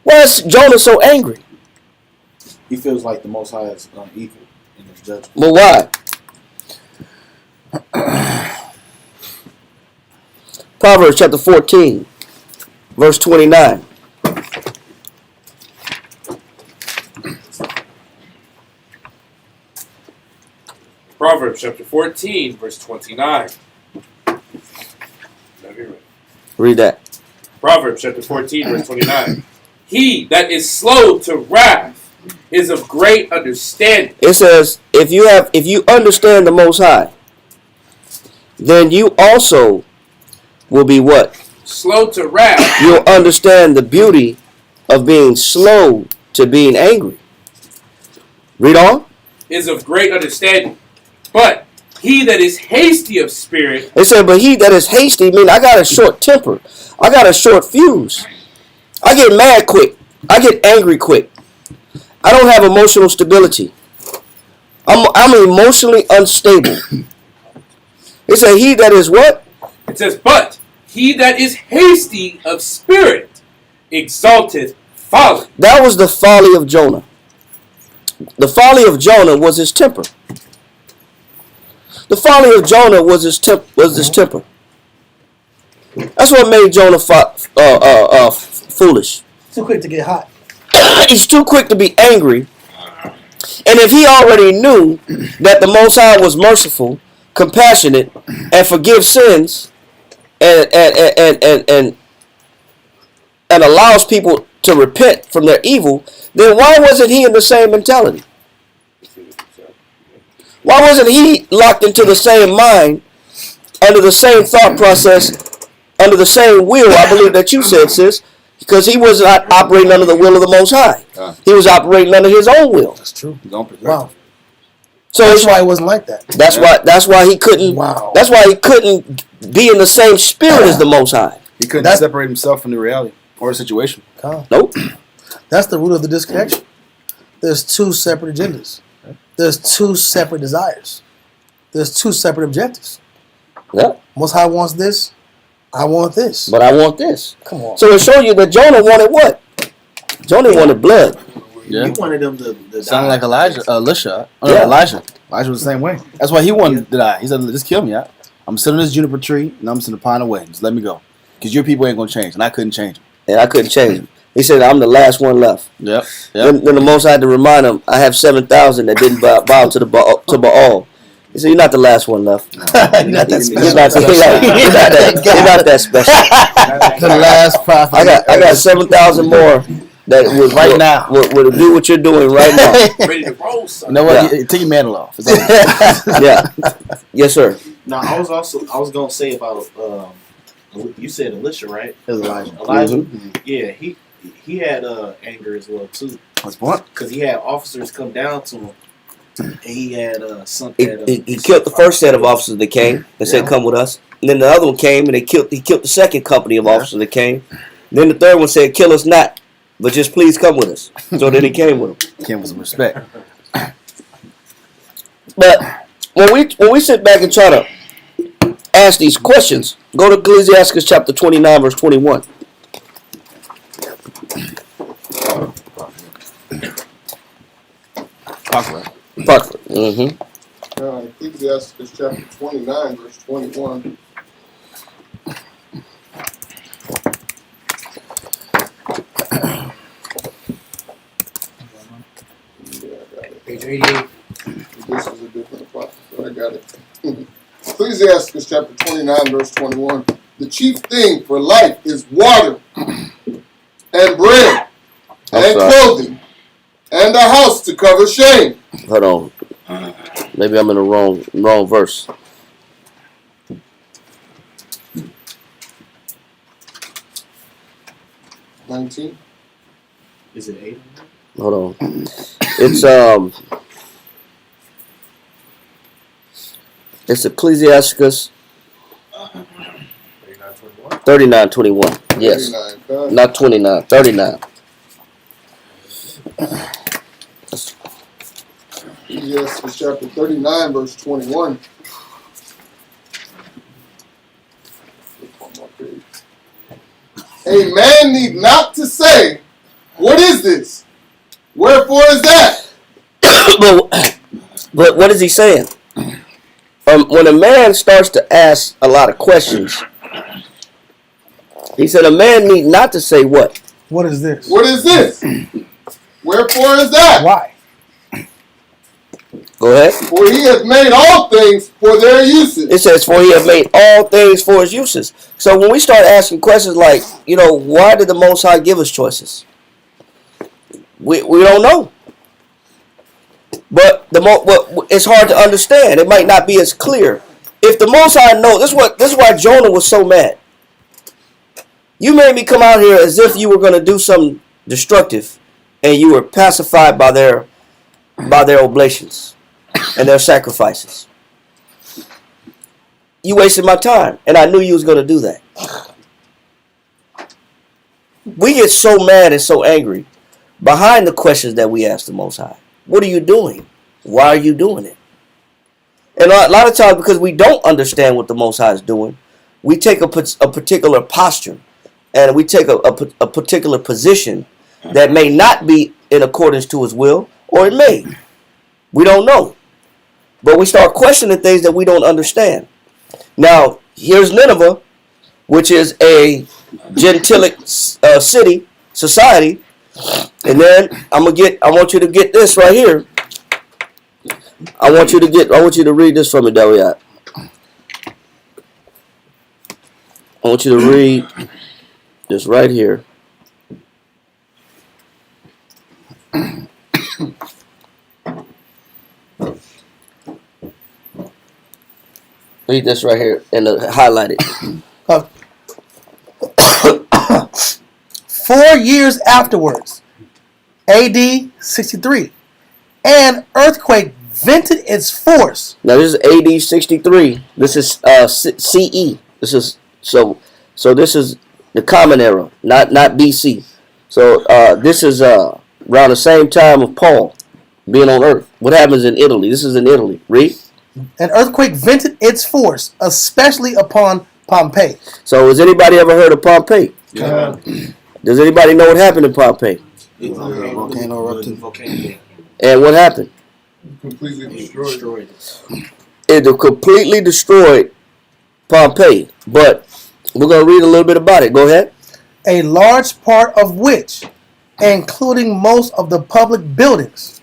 Speaker 1: Why is Jonah so angry?
Speaker 7: He feels like the Most High is unequal in his judgment.
Speaker 1: Well, why? Proverbs chapter 14, verse 29.
Speaker 6: Proverbs chapter 14, verse 29.
Speaker 1: Read that.
Speaker 6: Proverbs chapter 14, verse 29. He that is slow to wrath is of great understanding.
Speaker 1: It says, if you understand the Most High, then you also will be what?
Speaker 6: Slow to wrath.
Speaker 1: You'll understand the beauty of being slow to being angry. Read on.
Speaker 6: Is of great understanding. But he that is hasty of spirit.
Speaker 1: They said, but he that is hasty, mean I got a short temper. I got a short fuse. I get mad quick. I get angry quick. I don't have emotional stability. I'm emotionally unstable. It said, he that is what?
Speaker 6: It says, but he that is hasty of spirit exalteth folly.
Speaker 1: That was the folly of Jonah. The folly of Jonah was his temper. The folly of Jonah was his temper. That's what made Jonah foolish.
Speaker 2: Too quick to get hot.
Speaker 1: He's too quick to be angry. And if he already knew that the Most High was merciful, compassionate, and forgives sins, and allows people to repent from their evil, then why wasn't he in the same mentality? Why wasn't he locked into the same mind, under the same thought process, under the same will, I believe that you said, sis, because he was not operating under the will of the Most High. He was operating under his own will.
Speaker 2: That's true.
Speaker 4: Wow.
Speaker 1: So
Speaker 2: that's why it wasn't like that.
Speaker 1: That's why he couldn't.
Speaker 2: Wow.
Speaker 1: That's why he couldn't be in the same spirit as the Most High.
Speaker 4: He couldn't separate himself from the reality or the situation.
Speaker 1: Nope.
Speaker 2: That's the root of the disconnection. There's two separate agendas. There's two separate desires. There's two separate objectives.
Speaker 1: Yeah.
Speaker 2: Most High wants this. I want this.
Speaker 1: But I want this.
Speaker 2: Come on.
Speaker 1: So it showed you that Jonah wanted what? Jonah wanted blood.
Speaker 7: Yeah. He wanted them to
Speaker 4: sound like Elijah. Elijah was the same way. That's why he wanted to die. He said, just kill me. I'm sitting on this juniper tree, and I'm sitting pine away. Just let me go. Because your people ain't going to change. And I couldn't change them.
Speaker 1: And I couldn't change him. He said, I'm the last one left.
Speaker 4: Yep.
Speaker 1: Then the Most High had to remind him, I have 7,000 that didn't bow to Baal. He said, you're not the last one left. You're not that special. You're not that special.
Speaker 4: The last prophet.
Speaker 1: I got 7,000 more that would
Speaker 4: right now
Speaker 1: would do what you're doing right now.
Speaker 6: Ready to roll, son.
Speaker 4: You know what? Yeah. Take your mantle off.
Speaker 1: Yeah. Yes, sir.
Speaker 7: Now I was gonna say about you said Elisha, right?
Speaker 4: Elijah.
Speaker 7: Mm-hmm. Yeah, he had anger as well too.
Speaker 4: What's what?
Speaker 7: Because he had officers come down to him, and he had
Speaker 1: He killed the first set of officers that came. They said, "Come with us." And then the other one came, and he killed the second company of officers that came. Then the third one said, "Kill us not, but just please come with us." So then he came with him.
Speaker 4: Came with some respect.
Speaker 1: But when we sit back and try to ask these questions, go to Ecclesiastes chapter 29, verse 21. Parkland. Mm-hmm.
Speaker 5: Ecclesiastes chapter 29, verse 21.
Speaker 3: Page 88.
Speaker 5: This is a different plot, but I got it. Ecclesiastes chapter 29, verse 21. The chief thing for life is water, and bread,
Speaker 1: I'm
Speaker 5: and
Speaker 1: sorry.
Speaker 5: clothing, and a house to cover shame.
Speaker 1: Hold on. Maybe I'm in the wrong verse.
Speaker 5: $19.
Speaker 7: Is it 8?
Speaker 1: Hold on. It's Ecclesiasticus 39:21. Yes.
Speaker 5: 39.
Speaker 1: Not 29. 39.
Speaker 5: Ecclesiastes chapter 39, verse 21. A man need not to say, what is this? Wherefore is that?
Speaker 1: But what is he saying? When a man starts to ask a lot of questions, he said a man need not to say what?
Speaker 2: What is this?
Speaker 5: What is this? Wherefore is that?
Speaker 2: Why?
Speaker 1: Go ahead.
Speaker 5: For he hath made all things for their uses.
Speaker 1: It says, for he hath made all things for his uses. So when we start asking questions like, why did the Most High give us choices? We don't know. But it's hard to understand. It might not be as clear. If the Most High knows, this is why Jonah was so mad. You made me come out here as if you were going to do something destructive, and you were pacified by their oblations and their sacrifices. You wasted my time, and I knew you was going to do that. We get so mad and so angry behind the questions that we ask the Most High. What are you doing? Why are you doing it? And a lot of times, because we don't understand what the Most High is doing, we take a particular posture, and we take a particular position that may not be in accordance to His will, or it may. We don't know. But we start questioning things that we don't understand. Now, here's Nineveh, which is a gentilic society. And then I want you to get this right here. I want you to read this for me, Dariat. I want you to read this right here. Read this right here and highlight it.
Speaker 2: 4 years afterwards, AD 63, an earthquake vented its force.
Speaker 1: Now this is AD 63. This is CE. This is so this is the Common Era, not BC. So this is around the same time of Paul being on Earth. What happens in Italy? This is in Italy. Read.
Speaker 2: An earthquake vented its force, especially upon Pompeii.
Speaker 1: So has anybody ever heard of Pompeii?
Speaker 7: Yeah.
Speaker 1: Does anybody know what happened in Pompeii?
Speaker 4: Volcano erupted.
Speaker 1: And what happened?
Speaker 5: Completely destroyed.
Speaker 1: It completely destroyed Pompeii. But we're going to read a little bit about it. Go ahead.
Speaker 2: A large part of which, including most of the public buildings,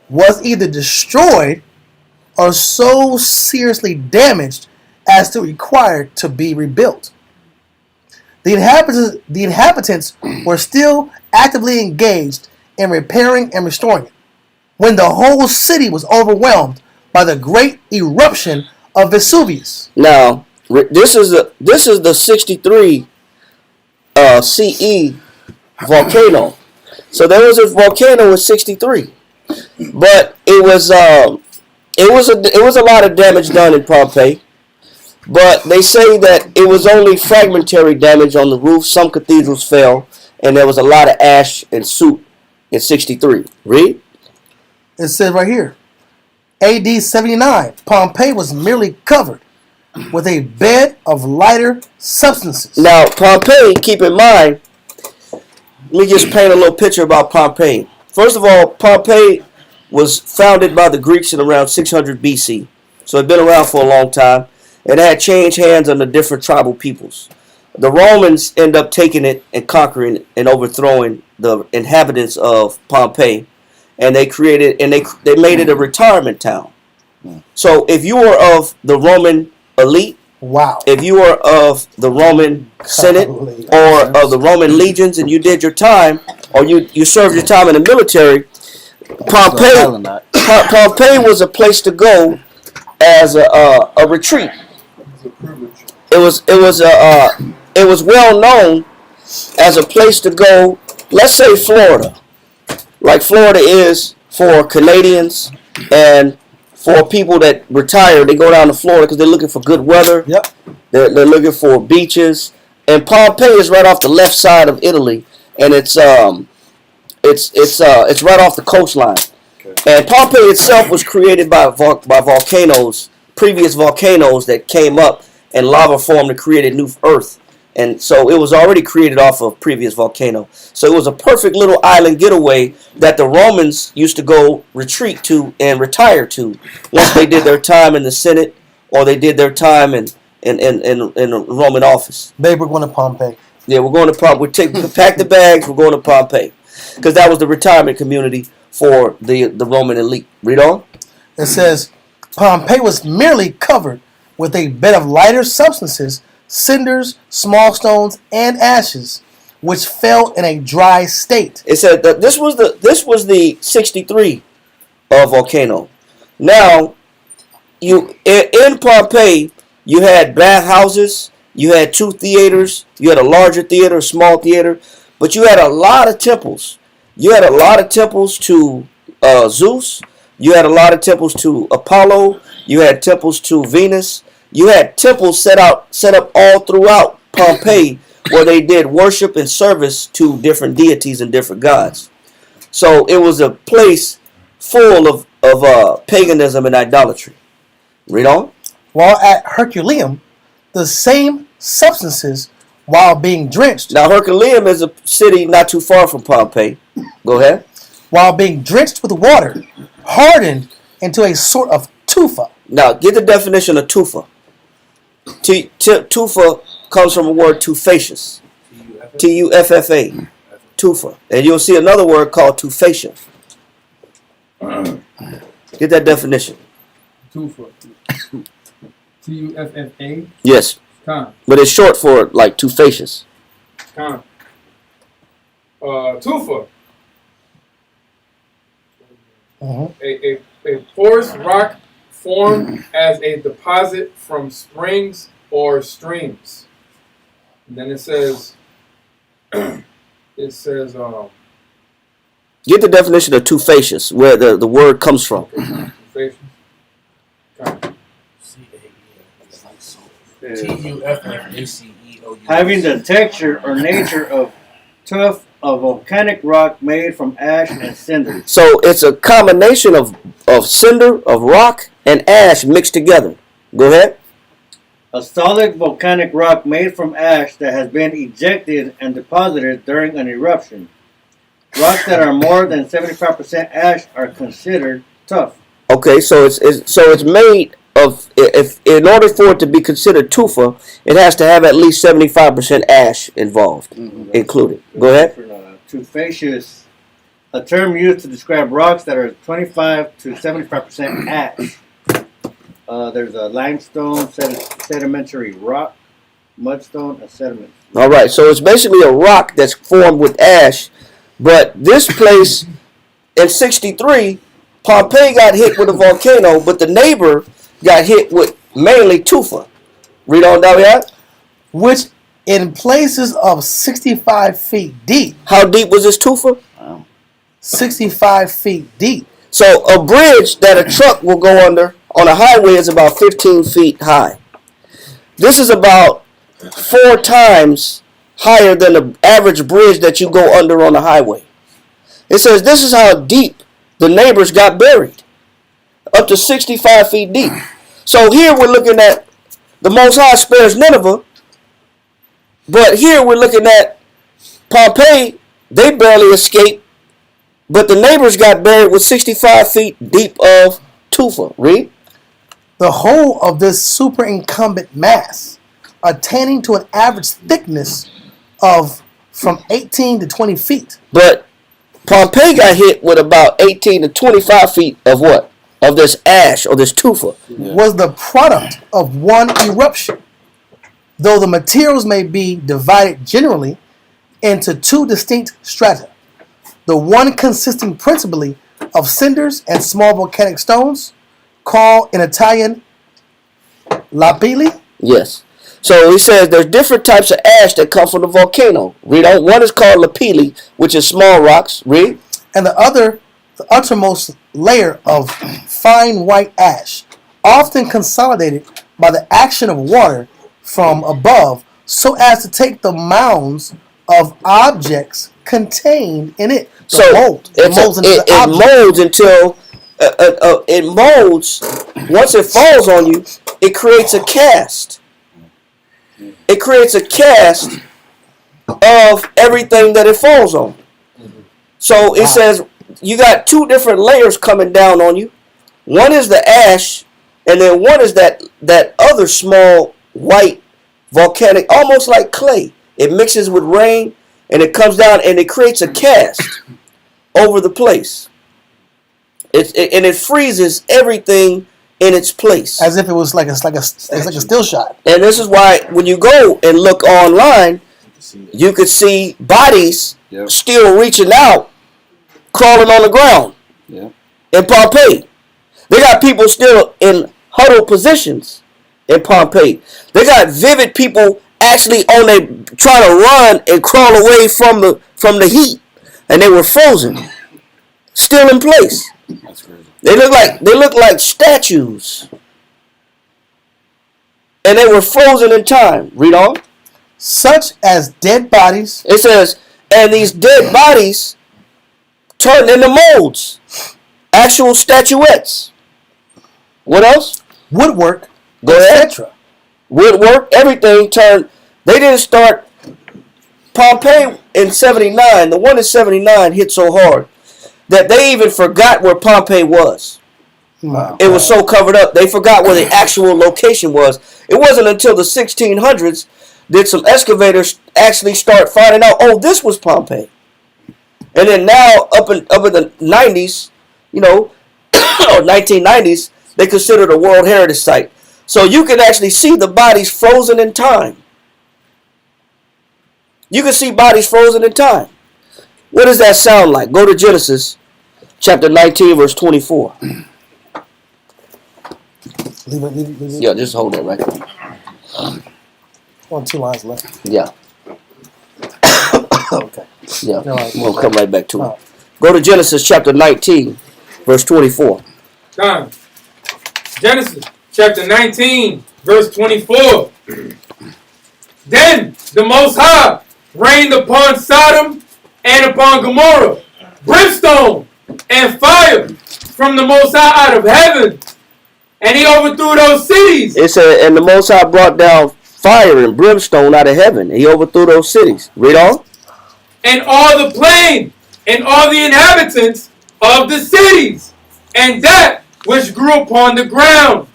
Speaker 2: was either destroyed or so seriously damaged as to require to be rebuilt. The inhabitants were still actively engaged in repairing and restoring it when the whole city was overwhelmed by the great eruption of Vesuvius.
Speaker 1: Now, this is the 63 CE volcano. So there was a volcano in 63, but it was a lot of damage done in Pompeii. But they say that it was only fragmentary damage on the roof. Some cathedrals fell, and there was a lot of ash and soot in 63. Read.
Speaker 2: It says right here, AD 79, Pompeii was merely covered with a bed of lighter substances.
Speaker 1: Now, Pompeii, keep in mind, let me just paint a little picture about Pompeii. First of all, Pompeii was founded by the Greeks in around 600 BC. So it had been around for a long time. It had changed hands under different tribal peoples. The Romans end up taking it and conquering and overthrowing the inhabitants of Pompeii. And they created, and they made it a retirement town. So if you were of the Roman elite,
Speaker 2: Wow.
Speaker 1: If you were of the Roman Senate
Speaker 2: Holy
Speaker 1: or of the Roman legions and you did your time, or you served your time in the military, Pompeii was a place to go as a retreat.
Speaker 5: It's a privilege.
Speaker 1: It was well known as a place to go. Let's say Florida, like Florida is for Canadians and for people that retire. They go down to Florida because they're looking for good weather.
Speaker 2: Yep.
Speaker 1: They're looking for beaches. And Pompeii is right off the left side of Italy, and it's right off the coastline. Okay. And Pompeii itself was created by volcanoes, previous volcanoes that came up and lava formed to create a new Earth. And so it was already created off of previous volcano. So it was a perfect little island getaway that the Romans used to go retreat to and retire to once they did their time in the Senate or they did their time in the Roman office.
Speaker 2: Babe, we're going to Pompeii.
Speaker 1: Yeah, we're going to Pompeii. We pack the bags. We're going to Pompeii because that was the retirement community for the Roman elite. Read on.
Speaker 2: It says, Pompeii was merely covered with a bed of lighter substances, cinders, small stones, and ashes, which fell in a dry state.
Speaker 1: It said that this was the 63 volcano. Now, in Pompeii, you had bathhouses, you had 2 theaters, you had a larger theater, a small theater, but you had a lot of temples. You had a lot of temples to Zeus. You had a lot of temples to Apollo. You had temples to Venus. You had temples set up all throughout Pompeii where they did worship and service to different deities and different gods. So it was a place full of paganism and idolatry. Read on.
Speaker 2: While at Herculaneum, the same substances, while being drenched.
Speaker 1: Now Herculaneum is a city not too far from Pompeii. Go ahead.
Speaker 2: While being drenched with water, hardened into a sort of tufa.
Speaker 1: Now get the definition of tufa. Tufa comes from a word tufacious. Tuffa. Tufa. And you'll see another word called tufacia. Get that definition.
Speaker 10: Tufa. Tuffa.
Speaker 1: Yes.
Speaker 10: Con.
Speaker 1: But it's short for like tufacious.
Speaker 10: Con. Tufa. A porous rock formed as a deposit from springs or streams. And then it says,
Speaker 1: Get the definition of tufacious, where the word comes from.
Speaker 10: Tufacious.
Speaker 3: Having the texture or nature of tuff of volcanic rock made from ash and cinder.
Speaker 1: So it's a combination of cinder, of rock, and ash mixed together. Go ahead.
Speaker 3: A solid volcanic rock made from ash that has been ejected and deposited during an eruption. Rocks that are more than 75% ash are considered tuff.
Speaker 1: Okay, so it's made of, if in order for it to be considered tufa, it has to have at least 75% ash involved, included. Go ahead.
Speaker 3: Tufacious, a term used to describe rocks that are 25 to 75% ash. There's a limestone, sedimentary rock, mudstone, and sediment.
Speaker 1: All right, so it's basically a rock that's formed with ash, but this place in 63, Pompeii got hit with a volcano, but the neighbor got hit with mainly tufa. Read on down here.
Speaker 2: Which in places of 65 feet deep.
Speaker 1: How deep was this tufa?
Speaker 2: 65 feet deep.
Speaker 1: So a bridge that a truck will go under on a highway is about 15 feet high. This is about 4 times higher than the average bridge that you go under on a highway. It says this is how deep the neighbors got buried. Up to 65 feet deep. So here we're looking at the Most High spares Nineveh. But here we're looking at Pompeii. They barely escaped. But the neighbors got buried with 65 feet deep of tufa. Read.
Speaker 2: The whole of this superincumbent mass, attaining to an average thickness of from 18 to 20 feet.
Speaker 1: But Pompeii got hit with about 18 to 25 feet of what? Of this ash or this tufa.
Speaker 2: Was the product of one eruption. though the materials may be divided generally into two distinct strata, the one consisting principally of cinders and small volcanic stones, called in Italian lapilli.
Speaker 1: Yes. So he says there's different types of ash that come from the volcano. Read on. One is called lapilli, which is small rocks. Read.
Speaker 2: And the other, the uttermost layer of fine white ash, often consolidated by the action of water from above, so as to take the mounds of objects contained in it.
Speaker 1: So it molds until it molds. Once it falls on you, it creates a cast. It creates a cast of everything that it falls on. So it says you got two different layers coming down on you. One is the ash, and then one is that other small white volcanic, almost like clay. It mixes with rain, and it comes down, and it creates a cast over the place. And it freezes everything in its place,
Speaker 2: as if it was like a still shot.
Speaker 1: And this is why when you go and look online, you could see bodies still reaching out, crawling on the ground in Pompeii. They got people still in huddled positions in Pompeii. They got vivid people actually on their trying to run and crawl away from the heat, and they were frozen, still in place.
Speaker 4: That's crazy.
Speaker 1: They look like statues, and they were frozen in time. Read on.
Speaker 2: Such as dead bodies.
Speaker 1: It says, and these dead bodies turned into molds, actual statuettes. What else?
Speaker 2: Woodwork,
Speaker 1: etc. Woodwork, everything turned. They didn't start Pompeii in 79. The one in 79 hit so hard that they even forgot where Pompeii was.
Speaker 2: Wow.
Speaker 1: It was so covered up, they forgot where the actual location was. It wasn't until the 1600s did some excavators actually start finding out, oh, this was Pompeii. And then now, up in the 90s, or 1990s, they considered a World Heritage Site. So you can actually see the bodies frozen in time. You can see bodies frozen in time. What does that sound like? Go to Genesis chapter 19, verse 24.
Speaker 2: Leave it.
Speaker 1: Yeah, just hold that right there.
Speaker 2: One, 2 lines left.
Speaker 1: Yeah.
Speaker 2: Okay.
Speaker 1: Yeah.
Speaker 2: Right.
Speaker 1: We'll come right back to it. Go to Genesis chapter 19, verse 24.
Speaker 10: Done. Genesis chapter 19, verse 24. Then the Most High rained upon Sodom and upon Gomorrah brimstone and fire from the Most High out of heaven, and he overthrew those cities.
Speaker 1: It said, and the Most High brought down fire and brimstone out of heaven. He overthrew those cities. Read on.
Speaker 10: And all the plain and all the inhabitants of the cities, and that which grew upon the ground.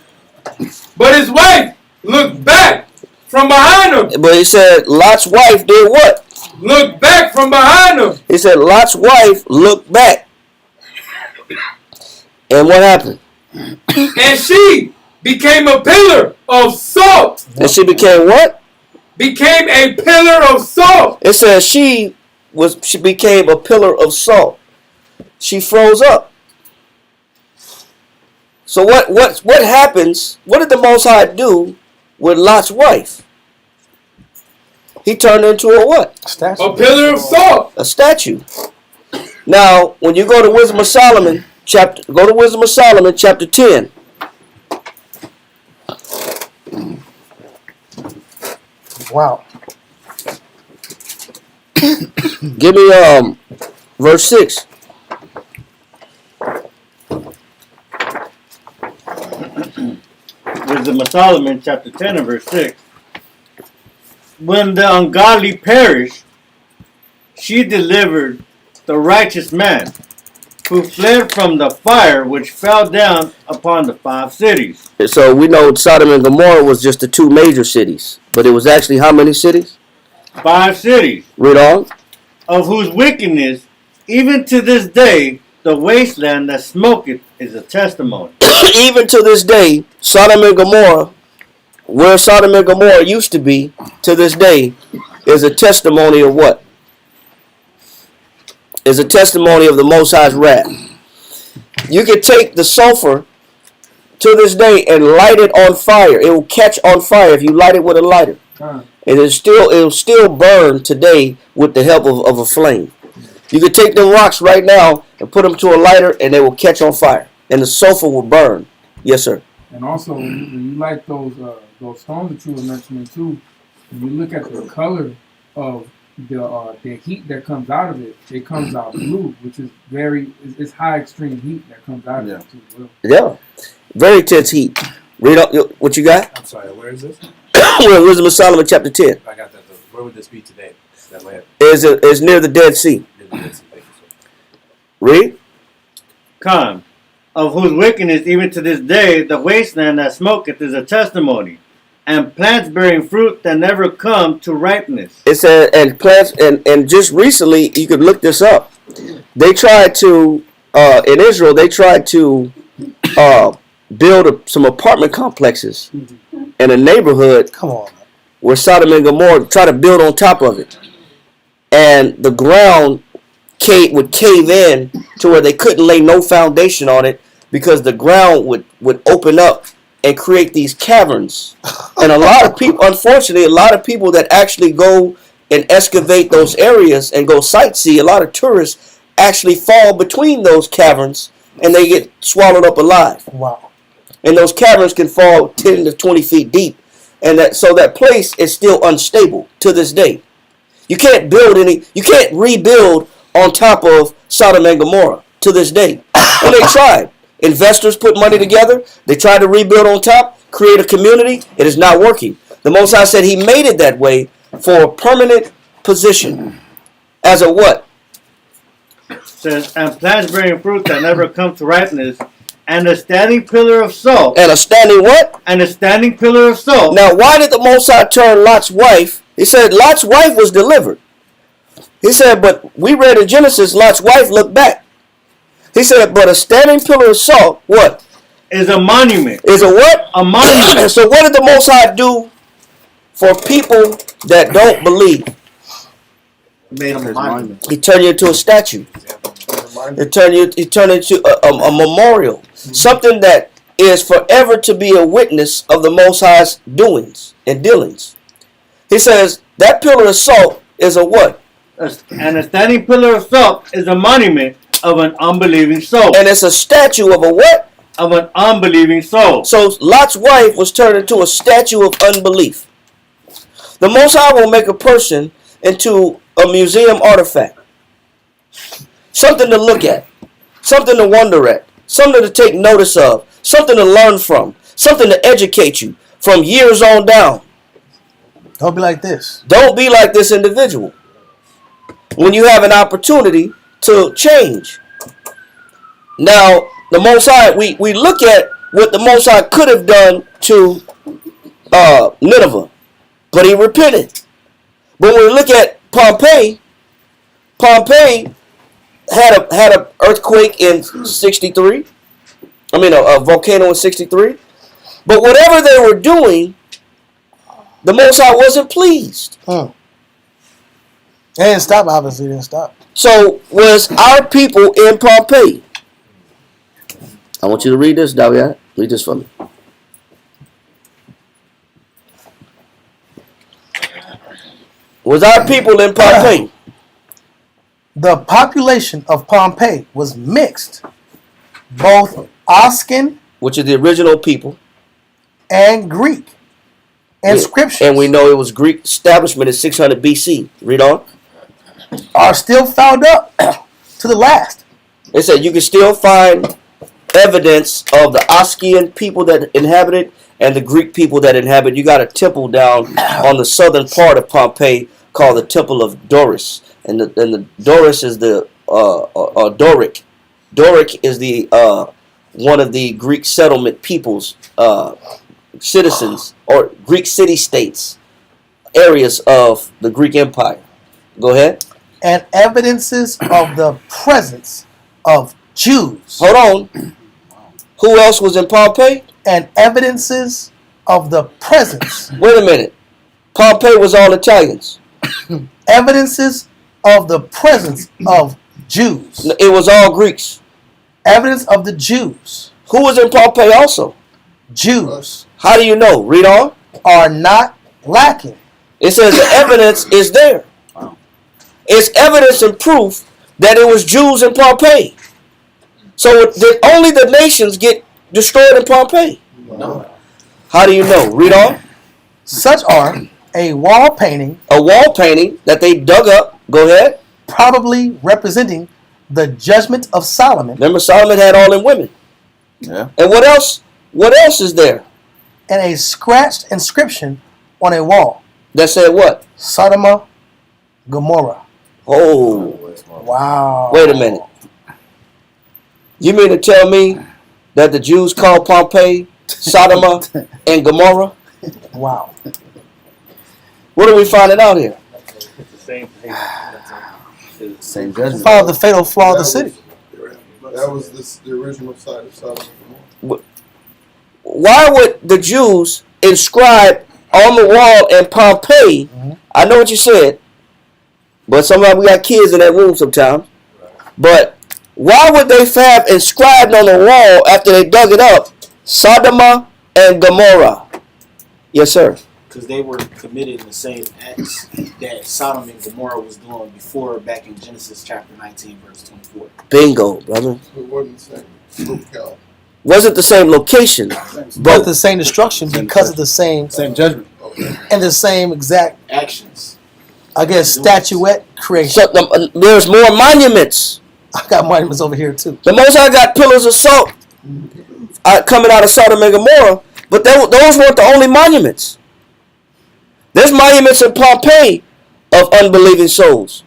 Speaker 10: But his wife looked back from behind him.
Speaker 1: But he said Lot's wife did what?
Speaker 10: Looked back from behind him.
Speaker 1: He said Lot's wife looked back. And what happened?
Speaker 10: And she became a pillar of salt.
Speaker 1: And she became what?
Speaker 10: Became a pillar of salt.
Speaker 1: It says she became a pillar of salt. She froze up. So what happens? What did the Most High do with Lot's wife? He turned her into a what?
Speaker 10: A pillar of salt.
Speaker 1: A statue. Now, when you go to Wisdom of Solomon, chapter 10.
Speaker 2: Wow.
Speaker 1: Give me verse 6.
Speaker 3: Wisdom of Solomon, chapter 10 and verse 6. When the ungodly perished, she delivered the righteous man, who fled from the fire which fell down upon the 5 cities.
Speaker 1: So we know Sodom and Gomorrah was just the 2 major cities. But it was actually how many cities?
Speaker 3: 5 cities.
Speaker 1: Read on.
Speaker 3: Of whose wickedness, even to this day, the wasteland that smoketh is a testimony.
Speaker 1: Even to this day, Sodom and Gomorrah where Sodom and Gomorrah used to be to this day is a testimony of what? Is a testimony of the Most High's wrath. You can take the sulfur to this day and light it on fire. It will catch on fire if you light it with a lighter. And it'll still burn today with the help of a flame. You can take them rocks right now and put them to a lighter and they will catch on fire. And the sulfur will burn. Yes, sir.
Speaker 10: And also, when you like those stones that you were mentioning too, when you look at the color of the heat that comes out of it, it comes out blue, which is it's high extreme heat that comes out of it too. Well.
Speaker 1: Yeah, very intense heat. Read up what you got.
Speaker 6: I'm sorry, where is this?
Speaker 1: We're in Wisdom of Solomon, chapter 10.
Speaker 6: I got that. Where would this be today? That land?
Speaker 1: Is near the Dead Sea.
Speaker 6: Near the Dead Sea. Thank you, sir.
Speaker 1: Read.
Speaker 3: Khan, of whose wickedness even to this day the wasteland that smoketh is a testimony, and plants bearing fruit that never come to ripeness.
Speaker 1: It said, and plants, and just recently, you could look this up. They tried to, in Israel, they tried to build some apartment complexes in a neighborhood.
Speaker 2: Come on.
Speaker 1: Where Sodom and Gomorrah try to build on top of it. And the ground would cave in to where they couldn't lay no foundation on it because the ground would open up and create these caverns. And a lot of people, unfortunately, a lot of people that actually go and excavate those areas and go sightsee, a lot of tourists actually fall between those caverns and they get swallowed up alive.
Speaker 2: Wow.
Speaker 1: And those caverns can fall 10 to 20 feet deep. And that place is still unstable to this day. You can't rebuild on top of Sodom and Gomorrah to this day. And they tried. Investors put money together. They tried to rebuild on top, create a community. It is not working. The Most High said he made it that way for a permanent position. As a what?
Speaker 3: Says, and plants bearing fruit that never come to ripeness, and a standing pillar of salt.
Speaker 1: And a standing what?
Speaker 3: And a standing pillar of salt.
Speaker 1: Now, why did the Most High turn Lot's wife? He said Lot's wife was delivered. He said, but we read in Genesis, Lot's wife looked back. He said, but a standing pillar of salt, what?
Speaker 3: Is a monument.
Speaker 1: Is a what?
Speaker 3: A monument.
Speaker 1: So what did the Most High do for people that don't believe?
Speaker 7: Made him a monument.
Speaker 1: He turned you into a statue. He turned into a memorial. Something that is forever to be a witness of the Most High's doings and dealings. He says that pillar of salt is a what?
Speaker 3: And a standing pillar of salt is a monument of an unbelieving soul.
Speaker 1: And it's a statue of a what?
Speaker 3: Of an unbelieving soul.
Speaker 1: So Lot's wife was turned into a statue of unbelief. The Most High will make a person into a museum artifact. Something to look at. Something to wonder at. Something to take notice of. Something to learn from. Something to educate you from years on down.
Speaker 2: Don't be like this.
Speaker 1: Don't be like this individual. When you have an opportunity to change. Now, the Most High, we look at what the Most High could have done to Nineveh. But he repented. But when we look at Pompeii had an earthquake in 63. I mean, a volcano in 63. But whatever they were doing, the Most High wasn't pleased.
Speaker 2: They didn't stop, obviously. They didn't stop.
Speaker 1: So, was our people in Pompeii? I want you to read this, Daviad. Read this for me. Was our people in Pompeii?
Speaker 2: The population of Pompeii was mixed, both Oscan,
Speaker 1: which is the original people,
Speaker 2: and Greek inscriptions.
Speaker 1: And we know it was Greek establishment in 600 BC. Read on.
Speaker 2: Are still found up to the last.
Speaker 1: They said you can still find evidence of the Oscan people that inhabited and the Greek people that inhabited. You got a temple down on the southern part of Pompeii called the Temple of Doris. And the Doris is the Doric. Doric is the one of the Greek settlement peoples, citizens, or Greek city-states, areas of the Greek Empire. Go ahead.
Speaker 2: And evidences of the presence of Jews.
Speaker 1: Hold on. Who else was in Pompeii?
Speaker 2: And evidences of the presence.
Speaker 1: Wait a minute. Pompeii was all Italians.
Speaker 2: Evidences of the presence of Jews.
Speaker 1: It was all Greeks.
Speaker 2: Evidence of the Jews.
Speaker 1: Who was in Pompeii also?
Speaker 2: Jews
Speaker 1: How do you know? Read on.
Speaker 2: are not lacking.
Speaker 1: It says the evidence is there. It's evidence and proof that it was Jews in Pompeii. So did only the nations get destroyed in Pompeii?
Speaker 7: No.
Speaker 1: How do you know? Read on.
Speaker 2: Such are a wall painting,
Speaker 1: A wall painting that they dug up. Go ahead.
Speaker 2: probably representing the judgment of Solomon,
Speaker 1: Remember, Solomon had all them women.
Speaker 4: Yeah.
Speaker 1: And what else? What else is there?
Speaker 2: and a scratched inscription on a wall.
Speaker 1: That said what?
Speaker 2: Sodoma, Gomorrah.
Speaker 1: Oh,
Speaker 2: Wow.
Speaker 1: wait a minute. You mean to tell me that the Jews called Pompeii Sodoma and Gomorrah?
Speaker 2: Wow.
Speaker 1: What are we finding out here?
Speaker 3: It's the same thing.
Speaker 4: Same judgment.
Speaker 2: Found the fatal flaw of the city.
Speaker 5: That was the original site of Sodom and Gomorrah.
Speaker 1: Why would the Jews inscribe on the wall in Pompeii? I know what you said, but sometimes we got kids in that room sometimes. But why would they have inscribed on the wall after they dug it up, Sodoma and Gomorrah? Yes, sir.
Speaker 7: Because they were committed in the same acts that Sodom and Gomorrah was doing before, back in Genesis chapter 19, verse 24.
Speaker 1: Bingo, brother.
Speaker 5: It wasn't the same locale.
Speaker 1: Wasn't the same location,
Speaker 2: But
Speaker 1: but
Speaker 2: the same destruction because of the same
Speaker 4: Same judgment.
Speaker 2: and the same exact,
Speaker 7: Actions.
Speaker 2: I guess, statuette creation.
Speaker 1: so, there's more monuments.
Speaker 2: I got monuments over here too.
Speaker 1: The Most High got pillars of salt coming out of Sodom and Gomorrah, but those weren't the only monuments. There's monuments in Pompeii of unbelieving souls.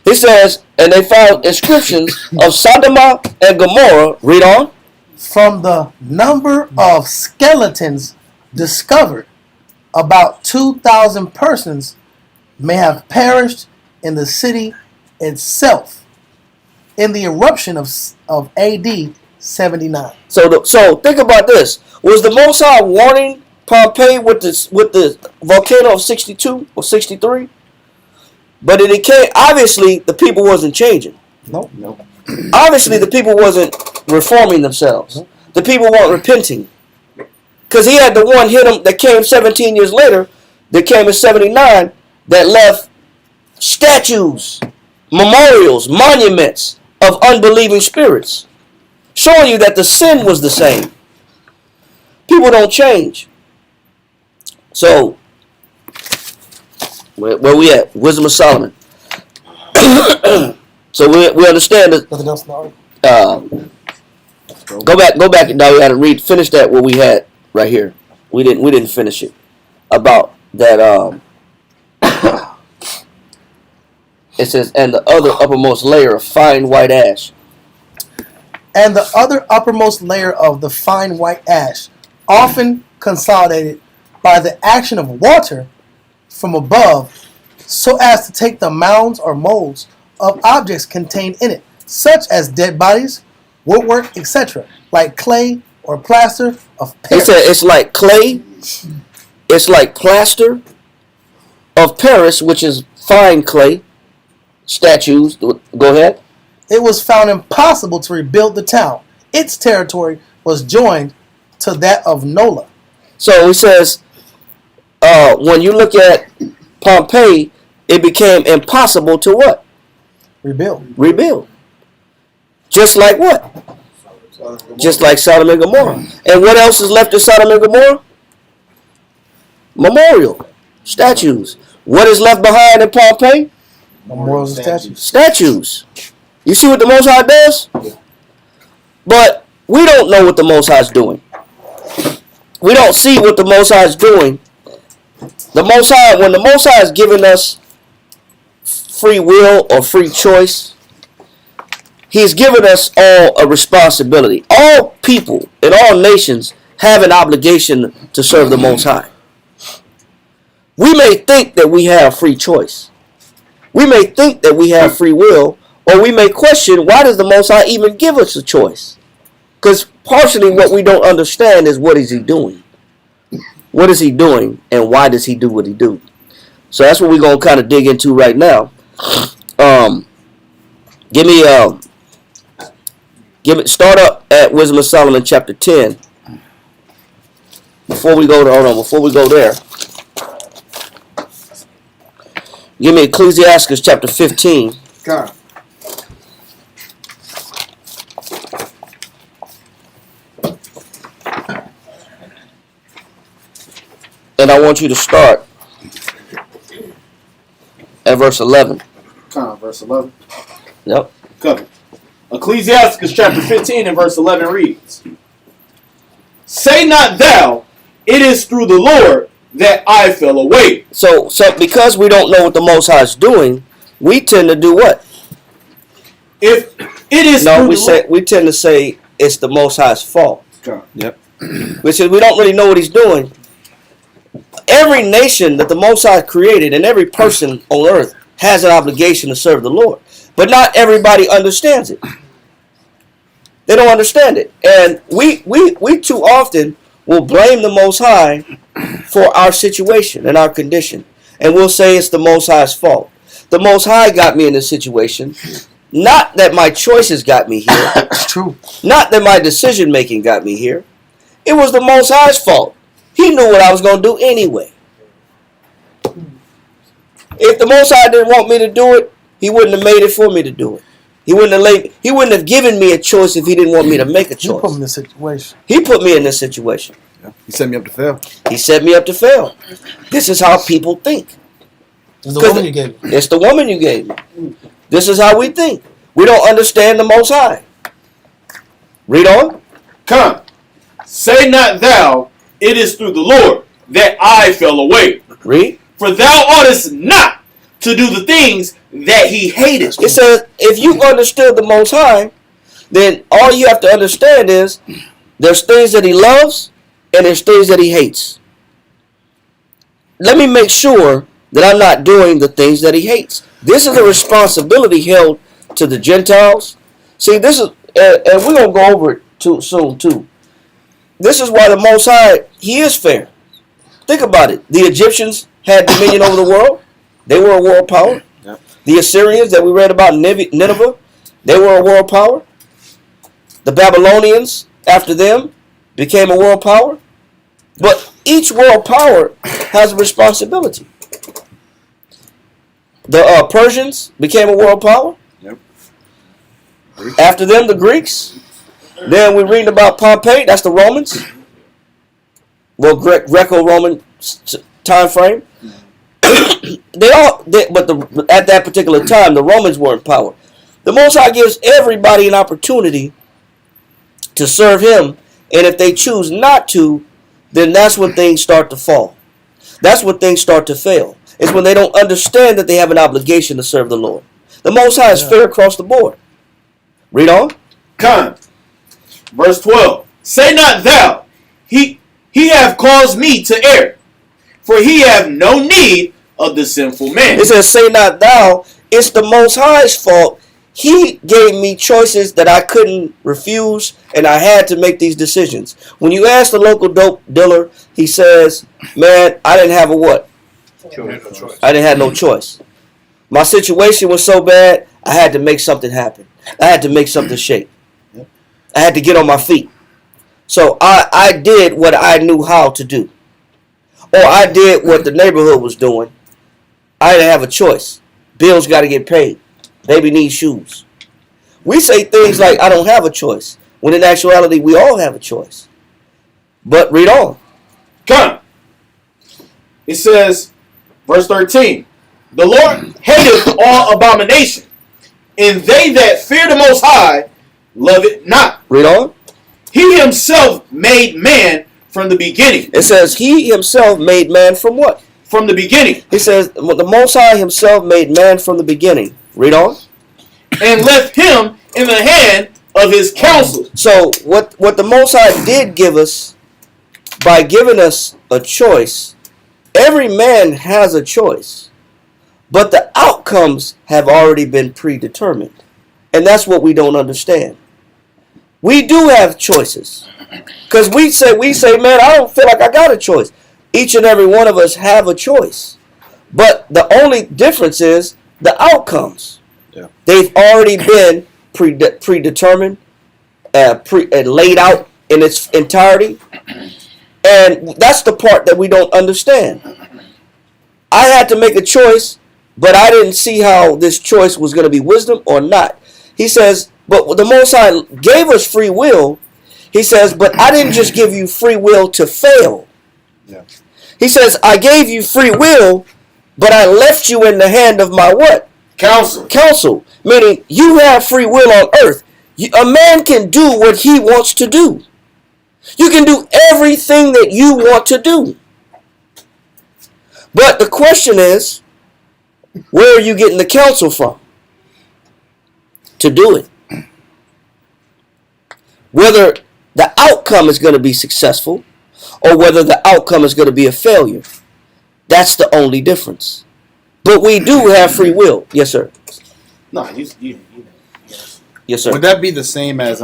Speaker 1: He says, and they found inscriptions of Sodoma and Gomorrah. Read on.
Speaker 2: From the number of skeletons discovered, about 2,000 persons may have perished in the city itself in the eruption of AD 79.
Speaker 1: So think about this. Was the Most High warning Pompeii with the volcano of 62 or 63? But it came, obviously the people wasn't changing.
Speaker 2: Nope.
Speaker 1: Obviously the people wasn't reforming themselves. The people weren't repenting. Because he had the one hit him that came 17 years later, that came in 79, that left statues, memorials, monuments of unbelieving spirits, showing you that the sin was the same. People don't change. So, where we at? Wisdom of Solomon. So we understand that.
Speaker 2: Nothing else in the article?
Speaker 1: Go back. Now we got to finish that what we had right here. We didn't finish it about that. It says, and the other uppermost layer of fine white ash.
Speaker 2: And the other uppermost layer of the fine white ash, often consolidated by the action of water from above, so as to take the mounds or molds of objects contained in it, such as dead bodies, woodwork, etc., like clay or plaster of
Speaker 1: He
Speaker 2: Paris.
Speaker 1: said it's like clay. It's like plaster of Paris, which is fine clay. Statues. Go ahead.
Speaker 2: It was found impossible to rebuild the town. Its territory was joined to that of Nola.
Speaker 1: So he says, when you look at Pompeii, it became impossible to what? Rebuild. Just like what?
Speaker 5: Sodom and Gomorrah.
Speaker 1: Just like Sodom and Gomorrah. And what else is left of Sodom and Gomorrah? Memorial. Statues. What is left behind in Pompeii?
Speaker 2: Memorials and statues.
Speaker 1: Statues. You see what the Most High does? But we don't know what the Most High is doing. We don't see what the Most High is doing. The Most High, when the Most High is giving us free will or free choice, He's given us all a responsibility. All people in all nations have an obligation to serve the Most High. We may think that we have free choice. We may think that we have free will, or we may question, why does the Most High even give us a choice? Because partially what we don't understand is what is He doing. What is he doing, and why does he do what he do? So that's what we're gonna kind of dig into right now. Give me start up at Wisdom of Solomon chapter 10. Before we go there, give me Ecclesiastes chapter 15.
Speaker 7: God.
Speaker 1: And I want you to start at verse 11.
Speaker 7: Verse 11.
Speaker 1: Yep.
Speaker 7: Cover. Ecclesiastes chapter 15 and verse 11 reads, Say not thou, it is through the Lord that I fell away.
Speaker 1: So because we don't know what the Most High is doing, we tend to do what?
Speaker 7: If it is
Speaker 1: we tend to say it's the Most High's fault.
Speaker 7: God.
Speaker 4: Yep.
Speaker 1: Which is we don't really know what he's doing. Every nation that the Most High created and every person on earth has an obligation to serve the Lord. But not everybody understands it. They don't understand it. And we too often will blame the Most High for our situation and our condition. And we'll say it's the Most High's fault. The Most High got me in this situation. Not that my choices got me here.
Speaker 2: It's true.
Speaker 1: Not that my decision making got me here. It was the Most High's fault. He knew what I was going to do anyway. If the Most High didn't want me to do it, he wouldn't have made it for me to do it. He wouldn't have given me a choice if he didn't want me to make a choice.
Speaker 2: You put me in this situation.
Speaker 1: He put me in this situation.
Speaker 4: Yeah. He set me up to fail.
Speaker 1: He set me up to fail. This is how people think.
Speaker 2: It's the woman you gave me.
Speaker 1: It's the woman you gave me. This is how we think. We don't understand the Most High. Read on.
Speaker 7: Come. Say not thou, it is through the Lord that I fell away.
Speaker 1: Read.
Speaker 7: For thou oughtest not to do the things that he hated.
Speaker 1: It says, if you understood the Most High, then all you have to understand is there's things that he loves and there's things that he hates. Let me make sure that I'm not doing the things that he hates. This is a responsibility held to the Gentiles. See, this is, and we're going to go over it soon too. This is why the Most High, he is fair. Think about it. The Egyptians had dominion over the world. They were a world power.
Speaker 4: Yep.
Speaker 1: The Assyrians that we read about in Nineveh, they were a world power. The Babylonians, after them, became a world power. But each world power has a responsibility. The Persians became a world power.
Speaker 4: Yep.
Speaker 1: After them, the Greeks. Then we read about Pompey. That's the Romans. Well, Greco-Roman time frame. At that particular time, the Romans were in power. The Most High gives everybody an opportunity to serve him, and if they choose not to, then that's when things start to fall. That's when things start to fail. It's when they don't understand that they have an obligation to serve the Lord. The Most High is fair across the board. Read on.
Speaker 7: Come. Verse 12. Say not thou, he hath caused me to err, for he hath no need of the sinful man.
Speaker 1: It says, say not thou, it's the Most High's fault. He gave me choices that I couldn't refuse, and I had to make these decisions. When you ask the local dope dealer, he says, man, I didn't have a what? I didn't have no choice. My situation was so bad, I had to make something happen. I had to make something shake. I had to get on my feet. So I did what I knew how to do. Or I did what the neighborhood was doing. I didn't have a choice. Bills got to get paid. Baby needs shoes. We say things like, I don't have a choice, when in actuality, we all have a choice. But read on.
Speaker 7: Come. It says, verse 13, the Lord hateth all abomination, and they that fear the Most High love it not.
Speaker 1: Read on.
Speaker 7: He himself made man from the beginning.
Speaker 1: It says, he himself made man from what?
Speaker 7: From the beginning.
Speaker 1: He says, the Most High himself made man from the beginning. Read on.
Speaker 7: And left him in the hand of his counsel.
Speaker 1: So what the Most High did give us, by giving us a choice, every man has a choice. But the outcomes have already been predetermined. And that's what we don't understand. We do have choices. Because we say, man, I don't feel like I got a choice. Each and every one of us have a choice. But the only difference is the outcomes.
Speaker 4: Yeah.
Speaker 1: They've already been predetermined, laid out in its entirety. And that's the part that we don't understand. I had to make a choice, but I didn't see how this choice was going to be wisdom or not. He says, but the Most High gave us free will. He says, but I didn't just give you free will to fail.
Speaker 4: Yeah.
Speaker 1: He says, I gave you free will, but I left you in the hand of my what?
Speaker 7: Counsel.
Speaker 1: Counsel. Meaning, you have free will on earth. A man can do what he wants to do. You can do everything that you want to do. But the question is, where are you getting the counsel from to do it? Whether the outcome is going to be successful or whether the outcome is going to be a failure. That's the only difference. But we do have free will. Yes, sir.
Speaker 7: No, you yes.
Speaker 1: Yes, sir.
Speaker 4: Would that be the same as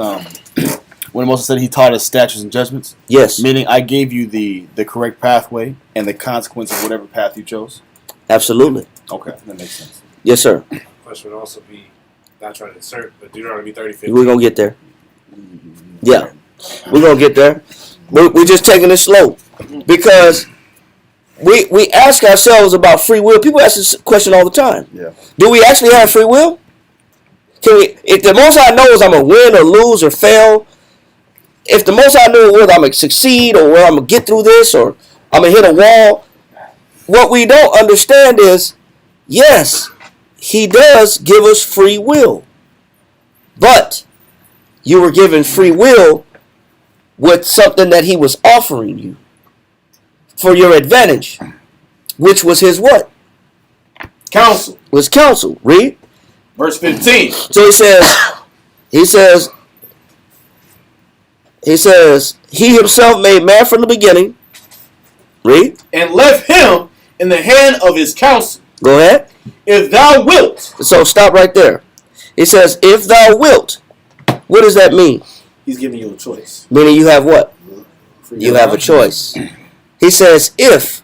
Speaker 4: when Moses said he taught us statutes and judgments?
Speaker 1: Yes.
Speaker 4: Meaning I gave you the correct pathway and the consequence of whatever path you chose?
Speaker 1: Absolutely.
Speaker 4: Okay, that makes sense.
Speaker 1: Yes, sir.
Speaker 6: Question would also be, not trying to insert, but Deuteronomy 30:15.
Speaker 1: We're going to get there. Yeah. We're going to get there. We're just taking it slow. Because we ask ourselves about free will. People ask this question all the time.
Speaker 4: Yeah.
Speaker 1: Do we actually have free will? Can we? If the Most High knows I'm going to win or lose or fail, if the Most High knows whether I'm going to succeed or whether I'm going to get through this or I'm going to hit a wall, what we don't understand is, yes, He does give us free will. But you were given free will with something that He was offering you for your advantage, which was His what?
Speaker 7: Counsel.
Speaker 1: Was counsel. Read.
Speaker 7: Verse 15.
Speaker 1: So he says, He Himself made man from the beginning. Read.
Speaker 7: And left him in the hand of his counsel.
Speaker 1: Go ahead.
Speaker 7: If thou wilt.
Speaker 1: So stop right there. He says, if thou wilt. What does that mean?
Speaker 7: He's giving you a choice.
Speaker 1: Meaning you have what?
Speaker 7: Free
Speaker 1: You
Speaker 7: will.
Speaker 1: have a choice. He says, if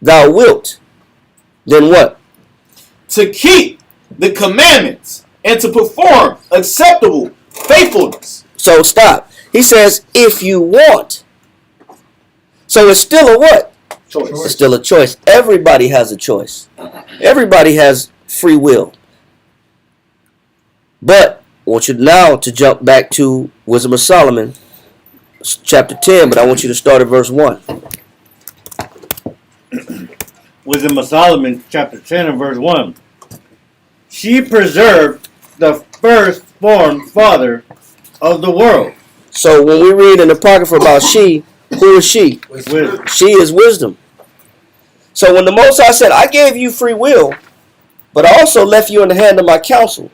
Speaker 1: thou wilt, then what?
Speaker 7: To keep the commandments and to perform acceptable faithfulness.
Speaker 1: So stop. He says, if you want. So it's still a what?
Speaker 7: Choice.
Speaker 1: It's still a choice. Everybody has a choice. Everybody has free will. But I want you now to jump back to Wisdom of Solomon, chapter 10, but I want you to start at verse 1.
Speaker 3: Wisdom of Solomon, chapter 10 and verse 1. She preserved the firstborn father of the world.
Speaker 1: So when we read in the Apocrypha about she, who is she?
Speaker 3: Wisdom.
Speaker 1: She is wisdom. So when the Most High said, I gave you free will, but I also left you in the hand of my counsel.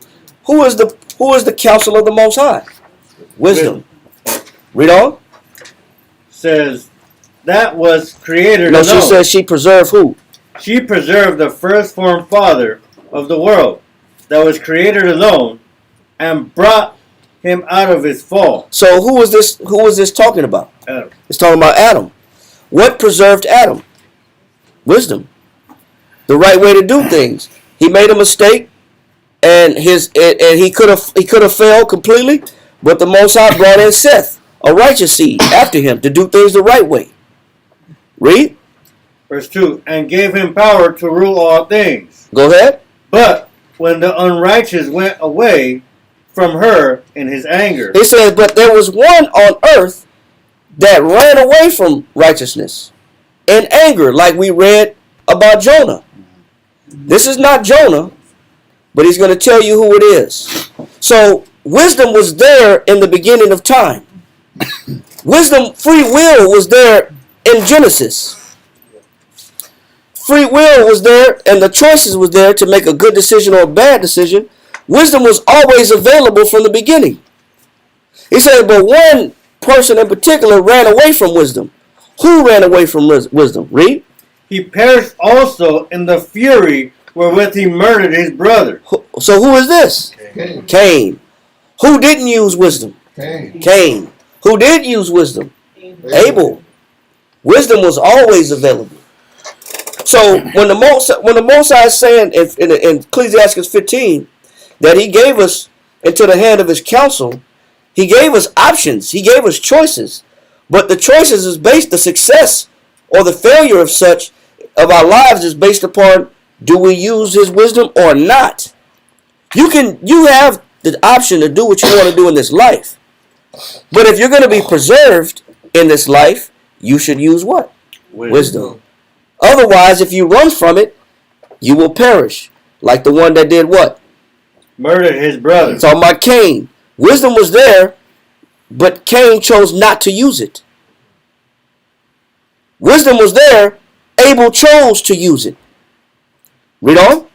Speaker 1: Who is the counsel of the Most High? Wisdom. Read on.
Speaker 3: Says that was created
Speaker 1: No,
Speaker 3: alone.
Speaker 1: she says she preserved who?
Speaker 3: She preserved the firstborn father of the world that was created alone and brought him out of his fall.
Speaker 1: So who was this talking about?
Speaker 3: Adam.
Speaker 1: It's talking about Adam. What preserved Adam? Wisdom. The right way to do things. He made a mistake and he could have failed completely, but the Most High brought in Seth, a righteous seed, after him to do things the right way. Read.
Speaker 3: Verse 2. And gave him power to rule all things.
Speaker 1: Go ahead.
Speaker 3: But when the unrighteous went away from her in his anger.
Speaker 1: He says, but there was one on earth that ran away from righteousness in anger, like we read about Jonah. This is not Jonah, but he's going to tell you who it is. So wisdom was there in the beginning of time. Wisdom, free will was there in Genesis. Free will was there and the choices was there to make a good decision or a bad decision. Wisdom was always available from the beginning. He said, but one person in particular ran away from wisdom. Who ran away from wisdom? Read.
Speaker 3: He perished also in the fury wherewith he murdered his brother.
Speaker 1: So who is this?
Speaker 5: Cain.
Speaker 1: Cain. Who didn't use wisdom?
Speaker 5: Cain.
Speaker 1: Cain. Who did use wisdom? Abel. Wisdom was always available. So when the Most High is saying in Ecclesiastes 15 that He gave us into the hand of His counsel, He gave us options. He gave us choices. But the choices is based, the success or the failure of such of our lives is based upon, do we use His wisdom or not? You have the option to do what you want to do in this life. But if you're going to be preserved in this life, you should use what? Wisdom. Otherwise, if you run from it, you will perish. Like the one that did what?
Speaker 3: Murdered his brother.
Speaker 1: Talking about Cain. Wisdom was there, but Cain chose not to use it. Wisdom was there, Abel chose to use it. Read on.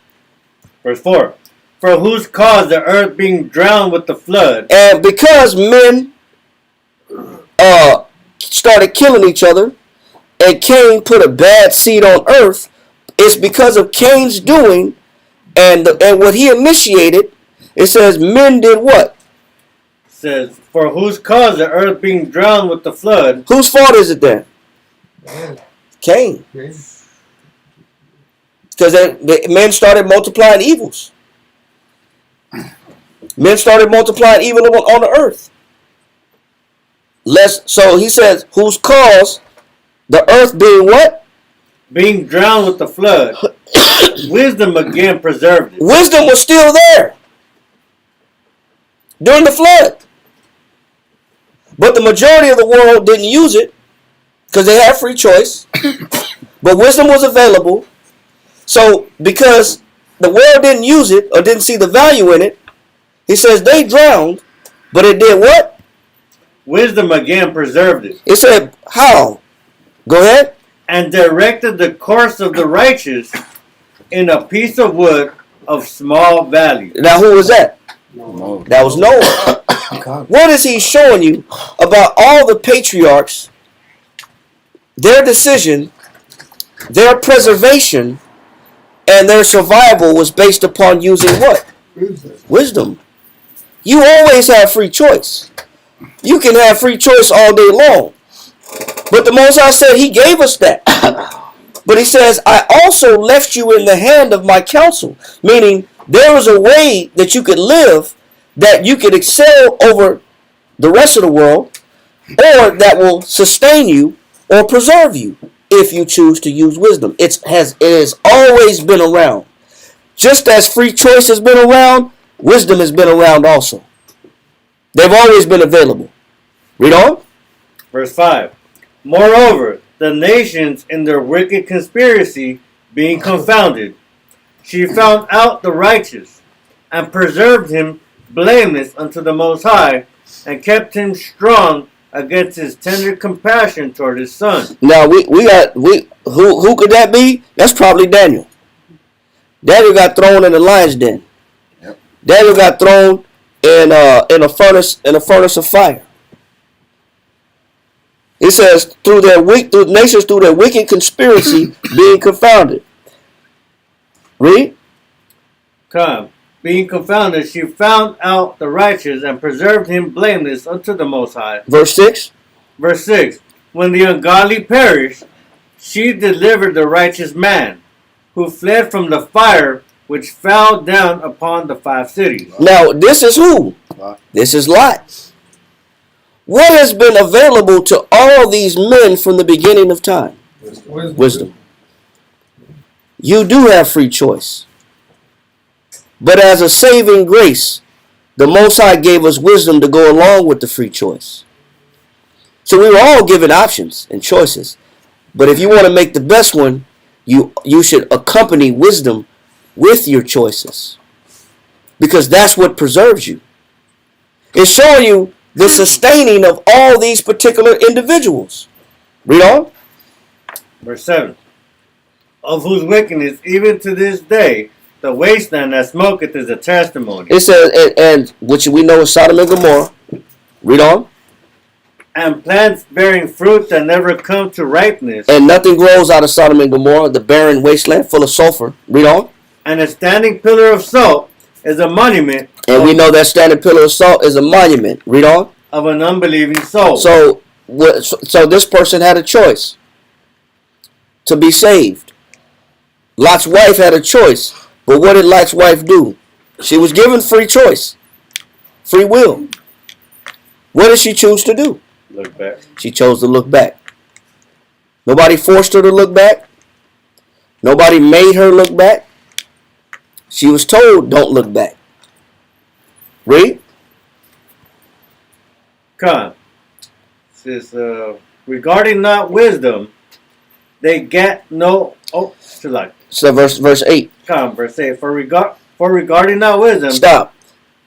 Speaker 3: Verse 4. For whose cause the earth being drowned with the flood.
Speaker 1: And because men started killing each other, and Cain put a bad seed on earth, it's because of Cain's doing and what he initiated. It says men did what?
Speaker 3: It says, for whose cause the earth being drowned with the flood.
Speaker 1: Whose fault is it then? Cain. Because the men started multiplying evils. Men started multiplying evil on the earth. So he says, whose cause the earth being what?
Speaker 3: Being drowned with the flood. Wisdom again preserved it.
Speaker 1: Wisdom was still there during the flood. But the majority of the world didn't use it because they had free choice. But wisdom was available. So because the world didn't use it or didn't see the value in it, he says they drowned, but it did what?
Speaker 3: Wisdom again preserved it.
Speaker 1: It said, how? Go ahead.
Speaker 3: And directed the course of the righteous in a piece of wood of small value.
Speaker 1: Now who was that?
Speaker 4: No.
Speaker 1: That was Noah. What is he showing you about all the patriarchs? Their decision, their preservation, and their survival was based upon using what? Wisdom. You always have free choice. You can have free choice all day long. But the Most High said He gave us that. But He says, I also left you in the hand of my counsel. Meaning, there was a way that you could live, that you could excel over the rest of the world, or that will sustain you or preserve you if you choose to use wisdom. It has always been around. Just as free choice has been around, wisdom has been around also. They've always been available. Read on.
Speaker 3: Verse 5. Moreover, the nations in their wicked conspiracy being confounded, she found out the righteous, and preserved him blameless unto the Most High, and kept him strong against his tender compassion toward his son.
Speaker 1: Now who could that be? That's probably Daniel. Daniel got thrown in the lion's den. Yep. Daniel got thrown in a furnace of fire. It says through their wicked conspiracy being confounded. Read.
Speaker 3: Come. Being confounded, she found out the righteous and preserved him blameless unto the Most High.
Speaker 1: Verse 6.
Speaker 3: Verse 6. When the ungodly perished, she delivered the righteous man, who fled from the fire which fell down upon the 5 cities.
Speaker 1: Now, this is who? This is Lot. What has been available to all these men from the beginning of time? Wisdom. You do have free choice. But as a saving grace, the Most High gave us wisdom to go along with the free choice. So we were all given options and choices. But if you want to make the best one, you should accompany wisdom with your choices. Because that's what preserves you. It's showing you the sustaining of all these particular individuals. Read on.
Speaker 3: Verse 7. Of whose wickedness even to this day the wasteland that smoketh is a testimony.
Speaker 1: It says, and which we know is Sodom and Gomorrah. Read on.
Speaker 3: And plants bearing fruit that never come to ripeness.
Speaker 1: And nothing grows out of Sodom and Gomorrah, the barren wasteland full of sulfur. Read on.
Speaker 3: And a standing pillar of salt is a monument.
Speaker 1: And we know that standing pillar of salt is a monument. Read on.
Speaker 3: Of an unbelieving soul.
Speaker 1: So this person had a choice. to be saved. Lot's wife had a choice, but what did Lot's wife do? She was given free choice, free will. What did she choose to do?
Speaker 3: Look back.
Speaker 1: She chose to look back. Nobody forced her to look back. Nobody made her look back. She was told, don't look back. Read.
Speaker 3: Come. Says, regarding not wisdom, they get no. Oh, select.
Speaker 1: So verse 8.
Speaker 3: Come, verse 8. For regarding not wisdom.
Speaker 1: Stop.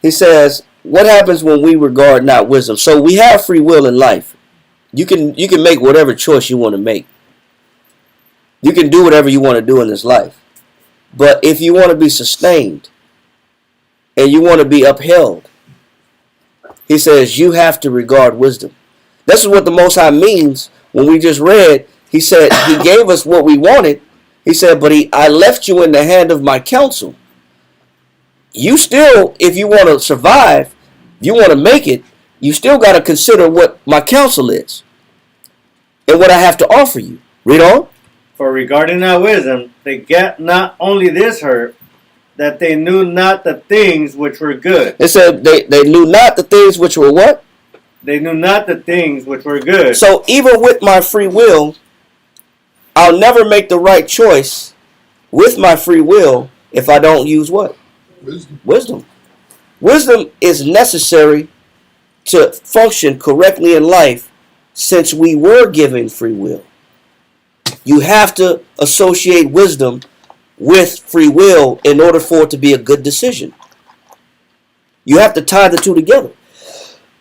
Speaker 1: He says, what happens when we regard not wisdom? So we have free will in life. You can make whatever choice you want to make. You can do whatever you want to do in this life. But if you want to be sustained and you want to be upheld, he says you have to regard wisdom. This is what the Most High means when we just read. He said he gave us what we wanted. He said, but I left you in the hand of my counsel. You still, if you want to survive, if you want to make it, you still got to consider what my counsel is and what I have to offer you. Read on.
Speaker 3: For regarding not wisdom, they get not only this hurt, that they knew not the things which were good.
Speaker 1: It said they knew not the things which were what?
Speaker 3: They knew not the things which were good.
Speaker 1: So even with my free will, I'll never make the right choice with my free will if I don't use what? Wisdom. Wisdom is necessary to function correctly in life since we were given free will. You have to associate wisdom with free will in order for it to be a good decision. You have to tie the two together.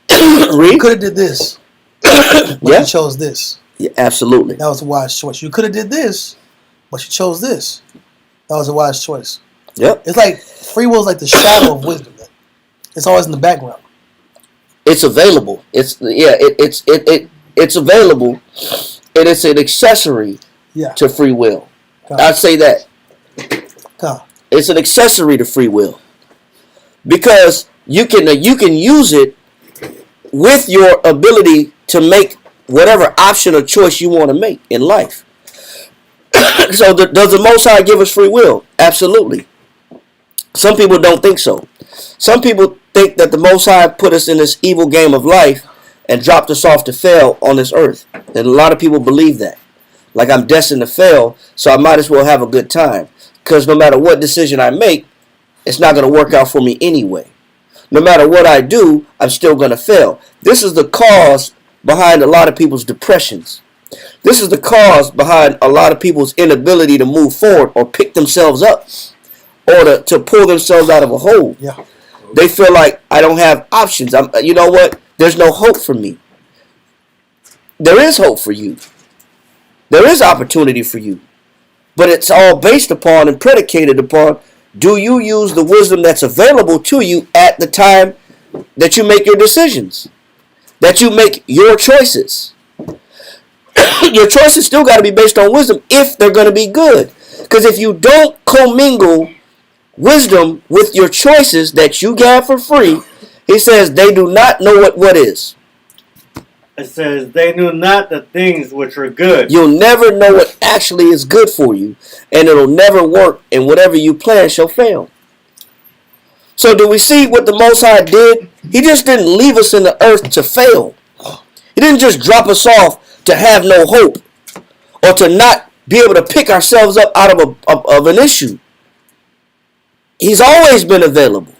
Speaker 2: You could have did this, but
Speaker 1: Yeah.
Speaker 2: you chose this.
Speaker 1: Yeah, absolutely.
Speaker 2: That was a wise choice. You could have did this, but you chose this. That was a wise choice.
Speaker 1: Yep.
Speaker 2: It's like free will is like the shadow of wisdom. It's always in the background.
Speaker 1: It's available. It's available, and it's an accessory to free will. I'd say that. It's an accessory to free will because you can use it with your ability to make whatever option or choice you want to make in life. So does the Most High give us free will? Absolutely. Some people don't think so. Some people think that the Most High put us in this evil game of life and dropped us off to fail on this earth. And a lot of people believe that. Like I'm destined to fail, so I might as well have a good time. Because no matter what decision I make, it's not going to work out for me anyway. No matter what I do, I'm still going to fail. This is the cause behind a lot of people's depressions. This is the cause behind a lot of people's inability to move forward or pick themselves up or to pull themselves out of a hole.
Speaker 2: Yeah.
Speaker 1: They feel like I don't have options. You know what? There's no hope for me. There is hope for you. There is opportunity for you. But it's all based upon and predicated upon, do you use the wisdom that's available to you at the time that you make your decisions? That you make your choices. Your choices still got to be based on wisdom if they're going to be good. Because if you don't commingle wisdom with your choices that you get for free, he says they do not know what is.
Speaker 3: It says they knew not the things which were good.
Speaker 1: You'll never know what actually is good for you, and it'll never work, and whatever you plan shall fail. So do we see what the Most High did? He just didn't leave us in the earth to fail. He didn't just drop us off to have no hope or to not be able to pick ourselves up out of an issue. He's always been available.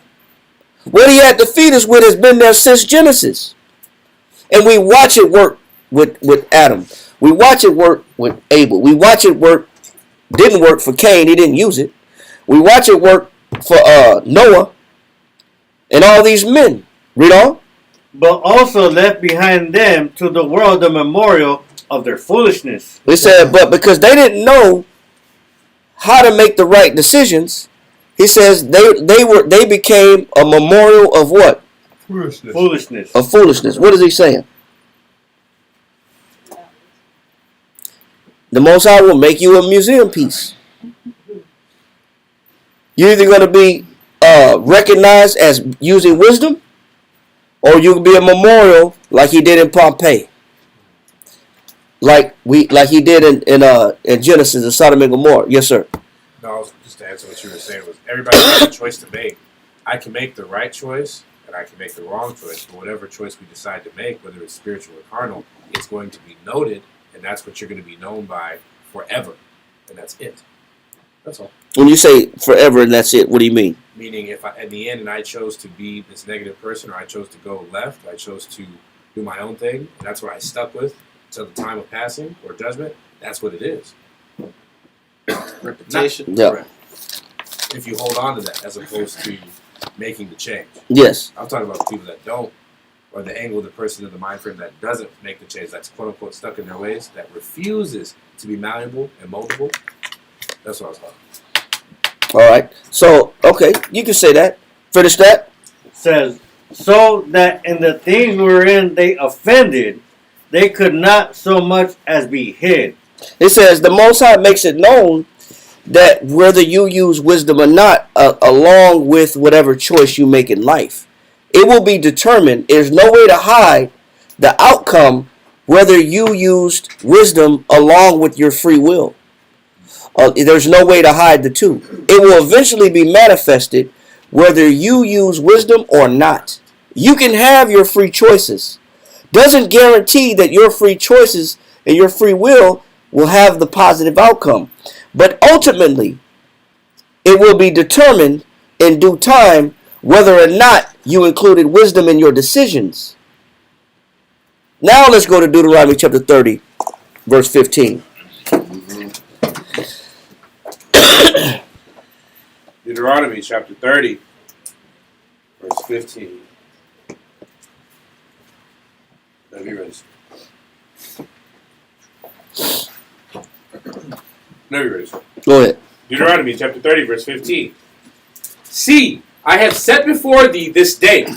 Speaker 1: What he had to feed us with has been there since Genesis. And we watch it work with Adam. We watch it work with Abel. We watch it work. Didn't work for Cain. He didn't use it. We watch it work for Noah and all these men. Read on.
Speaker 3: But also left behind them to the world the memorial of their foolishness.
Speaker 1: He said, but because they didn't know how to make the right decisions, he says they became a memorial of what?
Speaker 3: Foolishness.
Speaker 1: Of foolishness. What is he saying? The Most High will make you a museum piece. You're either going to be recognized as using wisdom, or you can be a memorial like he did in Pompeii. like he did in Genesis and Sodom and Gomorrah. Yes, sir.
Speaker 6: No, just to answer what you were saying was everybody has a choice to make. I can make the right choice and I can make the wrong choice. But whatever choice we decide to make, whether it's spiritual or carnal, it's going to be noted, and that's what you're going to be known by forever, and that's it. That's all.
Speaker 1: When you say forever and that's it, what do you mean?
Speaker 6: Meaning, if I, in the end, and I chose to be this negative person, or I chose to go left, I chose to do my own thing, and that's what I stuck with till the time of passing or judgment. That's what it is.
Speaker 7: Reputation.
Speaker 1: Yeah.
Speaker 6: Correct. If you hold on to that, as opposed to making the change.
Speaker 1: Yes.
Speaker 6: I'm talking about the people that don't, or the angle of the person in the mind frame that doesn't make the change, that's quote unquote stuck in their ways, that refuses to be malleable and moldable. That's what I was talking about.
Speaker 1: All right. So, okay, you can say that. Finish that.
Speaker 3: Says, so that in the things wherein they offended, they could not so much as be hid.
Speaker 1: It says the Most High makes it known that whether you use wisdom or not, along with whatever choice you make in life, it will be determined. There's no way to hide the outcome whether you used wisdom along with your free will. There's no way to hide the two. It will eventually be manifested whether you use wisdom or not. You can have your free choices. Doesn't guarantee that your free choices and your free will have the positive outcome. But ultimately, it will be determined in due time whether or not you included wisdom in your decisions. Now let's go to Deuteronomy chapter 30, verse 15.
Speaker 6: Deuteronomy chapter 30, verse 15. Have you ready? No, you're ready.
Speaker 1: Go ahead.
Speaker 6: Deuteronomy chapter 30, verse 15. See, I have set before thee this day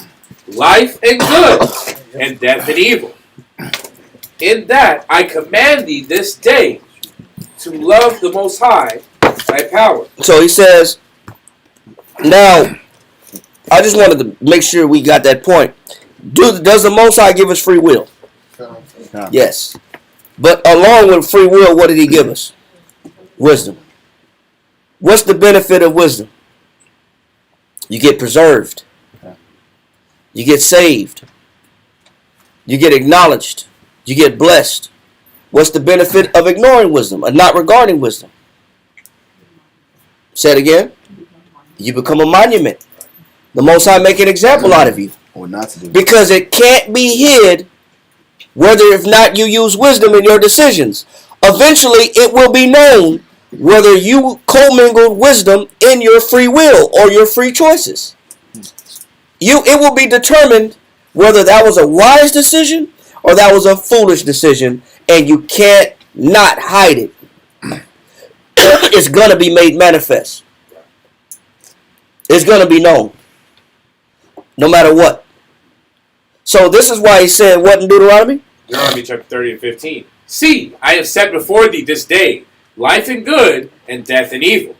Speaker 6: life and good, and death and evil. In that I command thee this day to love the Most High, thy power.
Speaker 1: So he says, now, I just wanted to make sure we got that point. Does the Most High give us free will? Yes. But along with free will, what did he give us? Wisdom. What's the benefit of wisdom? You get preserved. You get saved. You get acknowledged. You get blessed. What's the benefit of ignoring wisdom, of not regarding wisdom? Say it again. You become a monument. The Most High make an example out of you.
Speaker 4: Or not to do.
Speaker 1: Because it can't be hid whether if not you use wisdom in your decisions. Eventually it will be known whether you commingled wisdom in your free will or your free choices. It will be determined whether that was a wise decision or that was a foolish decision, and you can't not hide it. It's going to be made manifest. It's going to be known. No matter what. So this is why he said what in Deuteronomy?
Speaker 6: Deuteronomy chapter 30 and 15. See, I have set before thee this day life and good, and death and evil.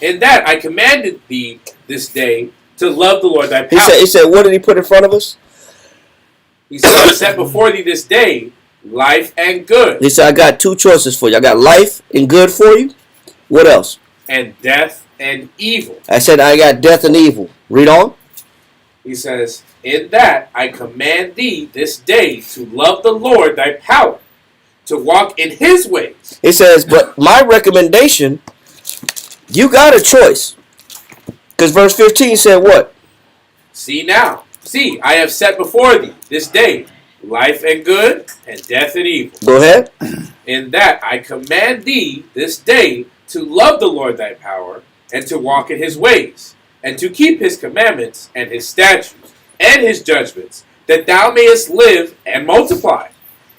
Speaker 6: In that I commanded thee this day to love the Lord thy power.
Speaker 1: He said, what did he put in front of us?
Speaker 6: He said, I set before thee this day life and good.
Speaker 1: He said, I got two choices for you. I got life and good for you. What else?
Speaker 6: And death and evil.
Speaker 1: I said, I got death and evil. Read on.
Speaker 6: He says, in that I command thee this day to love the Lord thy power, to walk in his ways.
Speaker 1: He says, but my recommendation, you got a choice. Because verse 15 said what?
Speaker 6: See now, see, I have set before thee this day life and good, and death and evil.
Speaker 1: Go ahead.
Speaker 6: In that I command thee this day to love the Lord thy power, and to walk in his ways, and to keep his commandments, and his statutes, and his judgments, that thou mayest live and multiply.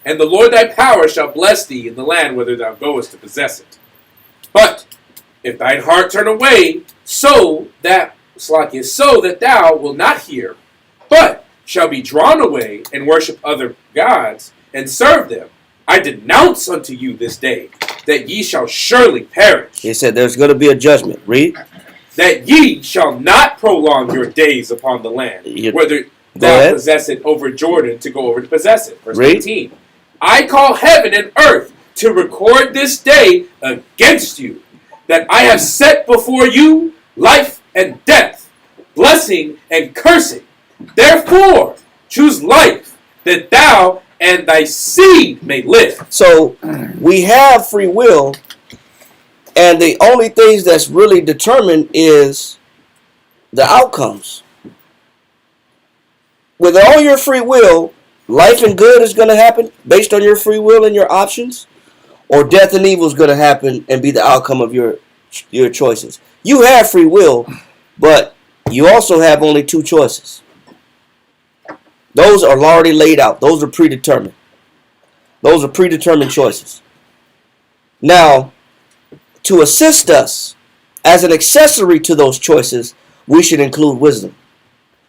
Speaker 6: And the Lord thy power shall bless thee in the land whither thou goest to possess it. But if thine heart turn away, so that thou wilt not hear, but shall be drawn away and worship other gods, and serve them, I denounce unto you this day that ye shall surely perish.
Speaker 1: He said there's going to be a judgment. Read.
Speaker 6: That ye shall not prolong your days upon the land, whether thou possess it over Jordan to go over to possess it. Verse 18.
Speaker 10: I call heaven and earth to record this day against you, that I have set before you life and death, blessing and cursing. Therefore, choose life, that thou and thy seed may live.
Speaker 1: So we have free will, and the only things that's really determined is the outcomes. With all your free will, life and good is going to happen based on your free will and your options, or death and evil is going to happen and be the outcome of your choices. You have free will, but you also have only two choices. Those are already laid out. Those are predetermined. Those are predetermined choices. Now, to assist us as an accessory to those choices, we should include wisdom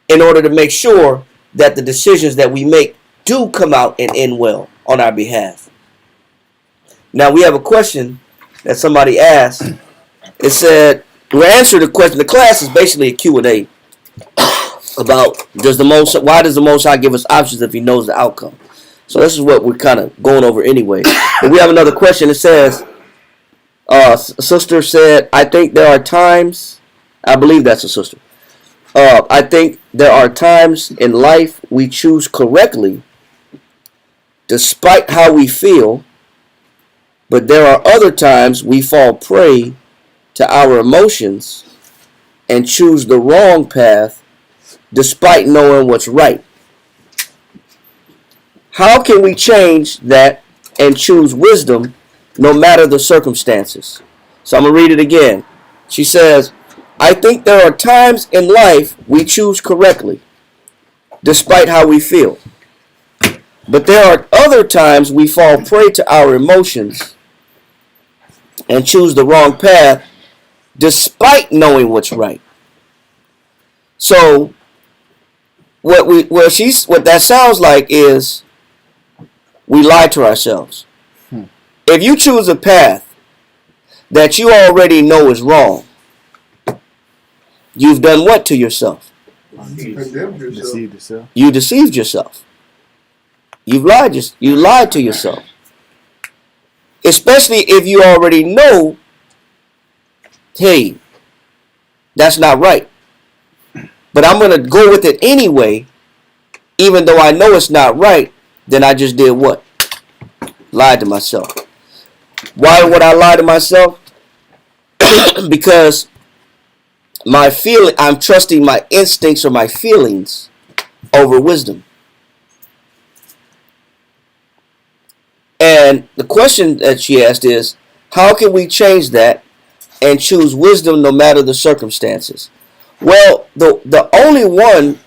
Speaker 1: in order to make sure that the decisions that we make do come out and end well on our behalf. Now, we have a question that somebody asked. It said, we answered the question. The class is basically a Q&A about why does the Most High give us options if he knows the outcome? So this is what we're kind of going over anyway. But we have another question. It says, a sister said, I think there are times, I believe that's a sister. I think there are times in life we choose correctly despite how we feel, but there are other times we fall prey to our emotions and choose the wrong path despite knowing what's right. How can we change that and choose wisdom no matter the circumstances? So I'm going to read it again. She says, I think there are times in life we choose correctly, despite how we feel. But there are other times we fall prey to our emotions and choose the wrong path, despite knowing what's right. So, what that sounds like is we lie to ourselves. If you choose a path that you already know is wrong, you've done what to yourself?
Speaker 5: You condemned yourself.
Speaker 4: Deceived yourself.
Speaker 1: You deceived yourself. You lied to yourself. Especially if you already know, hey, that's not right. But I'm going to go with it anyway, even though I know it's not right. Then I just did what? Lied to myself. Why would I lie to myself? Because I'm trusting my instincts or my feelings over wisdom. And the question that she asked is, how can we change that and choose wisdom no matter the circumstances? Well, the only one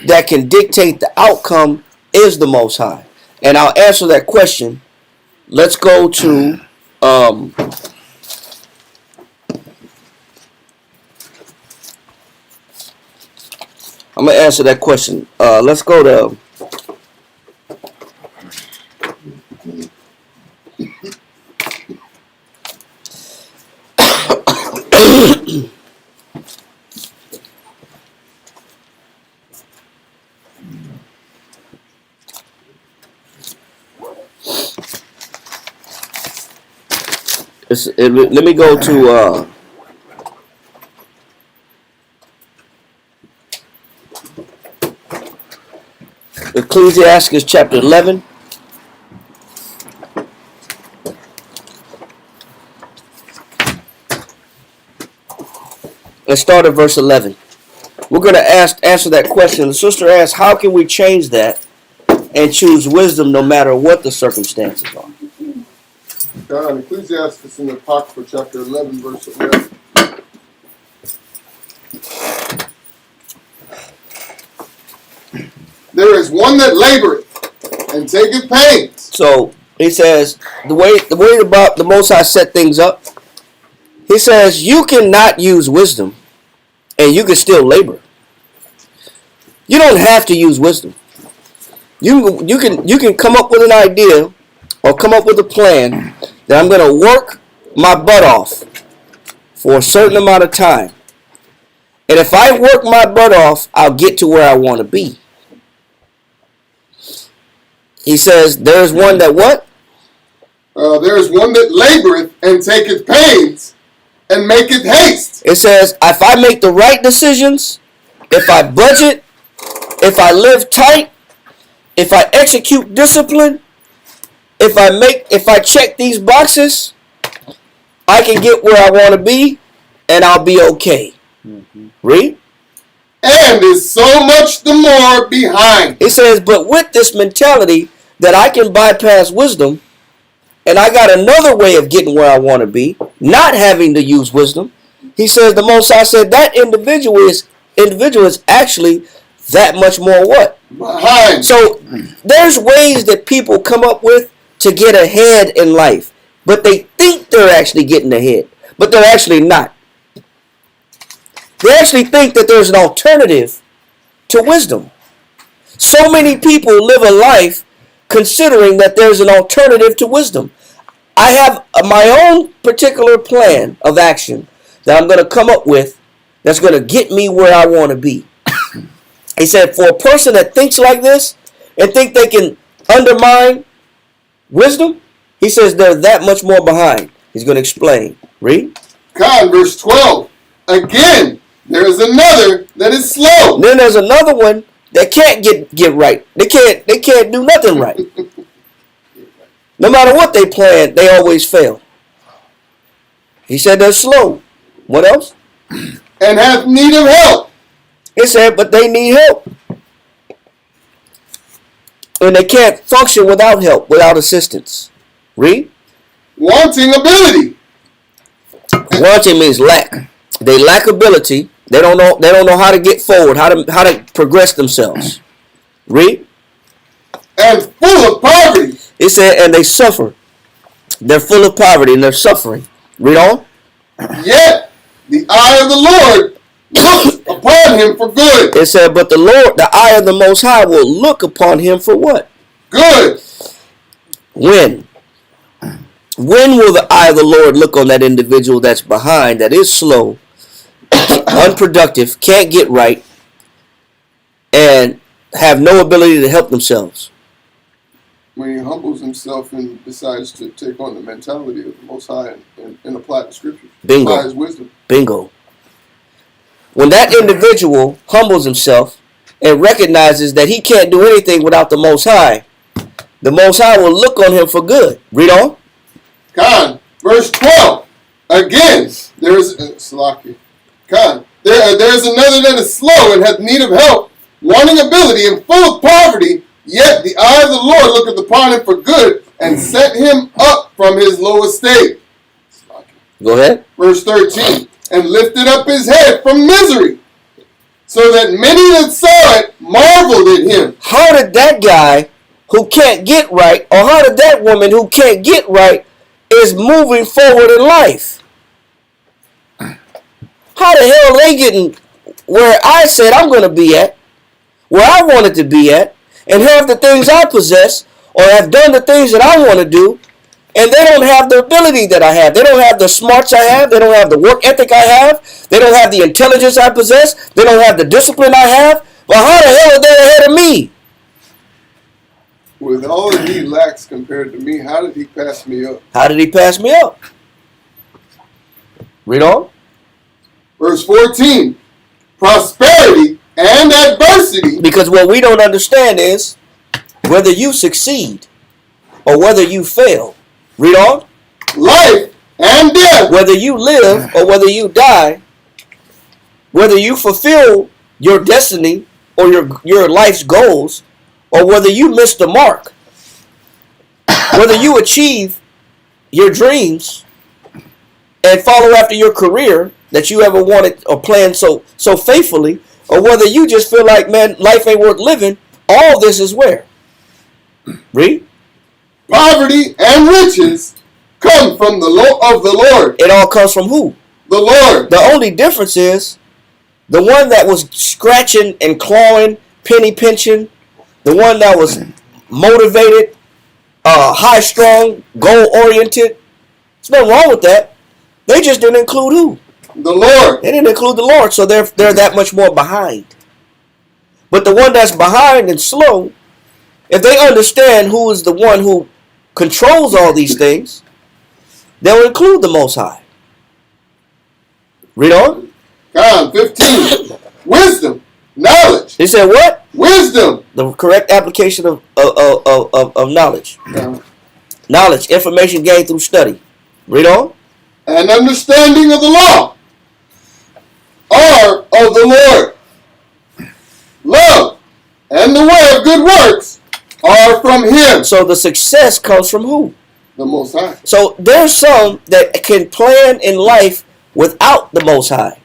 Speaker 1: that can dictate the outcome is the Most High. And I'll answer that question. Let's go to I'm going to answer that question. Let's go to let me go to Ecclesiastes chapter 11. Let's start at verse 11. We're going to answer that question. The sister asked, how can we change that and choose wisdom no matter what the circumstances are?
Speaker 5: God, Ecclesiastes in the Apocrypha, chapter 11, verse 11. There is one that laboreth and taketh pains.
Speaker 1: So he says the way about the Most High set things up. He says you cannot use wisdom, and you can still labor. You don't have to use wisdom. You can come up with an idea or come up with a plan that I'm going to work my butt off for a certain amount of time. And if I work my butt off, I'll get to where I want to be. He says, there is one that what?
Speaker 5: There is one that laboreth and taketh pains and maketh haste.
Speaker 1: It says, if I make the right decisions, if I budget, if I live tight, if I execute discipline, if I check these boxes, I can get where I want to be, and I'll be okay. Read.
Speaker 5: And is so much the more behind.
Speaker 1: It says, but with this mentality that I can bypass wisdom, and I got another way of getting where I want to be, not having to use wisdom. He says, the Most High said that individual is actually that much more what?
Speaker 5: Behind.
Speaker 1: So there's ways that people come up with to get ahead in life, but they think they're actually getting ahead, but they're actually not. They actually think that there's an alternative to wisdom. So many people live a life considering that there's an alternative to wisdom. I have my own particular plan of action that I'm going to come up with that's going to get me where I want to be. He said, for a person that thinks like this and think they can undermine wisdom, he says they're that much more behind. He's going to explain. Read.
Speaker 5: Verse 12. Again, there is another that is slow.
Speaker 1: Then there's another one that can't get right. They can't do nothing right. No matter what they plan, they always fail. He said they're slow. What else?
Speaker 5: And have need of help.
Speaker 1: He said, but they need help. And they can't function without help, without assistance. Read.
Speaker 5: Wanting ability.
Speaker 1: Wanting means lack. They lack ability. They don't know how to get forward, how to progress themselves. Read.
Speaker 5: And full of poverty.
Speaker 1: It said, and they suffer. They're full of poverty and they're suffering. Read on.
Speaker 5: Yet the eye of the Lord looks upon him for good.
Speaker 1: It said, but the Lord, the eye of the Most High, will look upon him for what?
Speaker 5: Good.
Speaker 1: When? When will the eye of the Lord look on that individual that's behind, that is slow, unproductive, can't get right, and have no ability to help themselves?
Speaker 5: When he humbles himself and decides to take on the mentality of the Most High and apply the scriptures.
Speaker 1: Bingo.
Speaker 5: Apply his wisdom.
Speaker 1: Bingo. When that individual humbles himself and recognizes that he can't do anything without the Most High, the Most High will look on him for good. Read on.
Speaker 5: Verse 12. Again, there is there is another that is slow and hath need of help, wanting ability and full of poverty. Yet the eye of the Lord looketh upon him for good, and set him up from his low estate.
Speaker 1: Go ahead.
Speaker 5: Verse 13. And lifted up his head from misery, so that many that saw it marveled at him.
Speaker 1: How did that guy who can't get right, or how did that woman who can't get right is moving forward in life? How the hell are they getting where I said I'm going to be at, where I wanted to be at, and have the things I possess, or have done the things that I want to do, and they don't have the ability that I have. They don't have the smarts I have. They don't have the work ethic I have. They don't have the intelligence I possess. They don't have the discipline I have. Well, how the hell are they ahead of me?
Speaker 5: With all that he lacks compared to me, how did he pass me up?
Speaker 1: How did he pass me up? Read on.
Speaker 5: Verse 14. Prosperity and adversity.
Speaker 1: Because what we don't understand is whether you succeed or whether you fail. Read on.
Speaker 5: Life and death.
Speaker 1: Whether you live or whether you die, whether you fulfill your destiny or your life's goals, or whether you miss the mark, whether you achieve your dreams and follow after your career that you ever wanted or planned so faithfully, or whether you just feel like, man, life ain't worth living, all this is where? Read.
Speaker 5: Poverty and riches come from the Lord.
Speaker 1: It all comes from who?
Speaker 5: The Lord.
Speaker 1: The only difference is the one that was scratching and clawing, penny pinching, the one that was motivated, high-strung, goal-oriented. There's nothing wrong with that. They just didn't include who?
Speaker 5: The Lord.
Speaker 1: They didn't include the Lord, so they're that much more behind. But the one that's behind and slow if they understand who is the one who controls all these things, they'll include the Most High. Read on.
Speaker 5: God, 15. Wisdom, knowledge.
Speaker 1: He said what?
Speaker 5: Wisdom.
Speaker 1: The correct application of knowledge. Knowledge, information gained through study. Read on.
Speaker 5: And understanding of the law are of the Lord. Love and the way of good works are from Him.
Speaker 1: So the success comes from who?
Speaker 5: The Most High.
Speaker 1: So there's some that can plan in life without the Most High.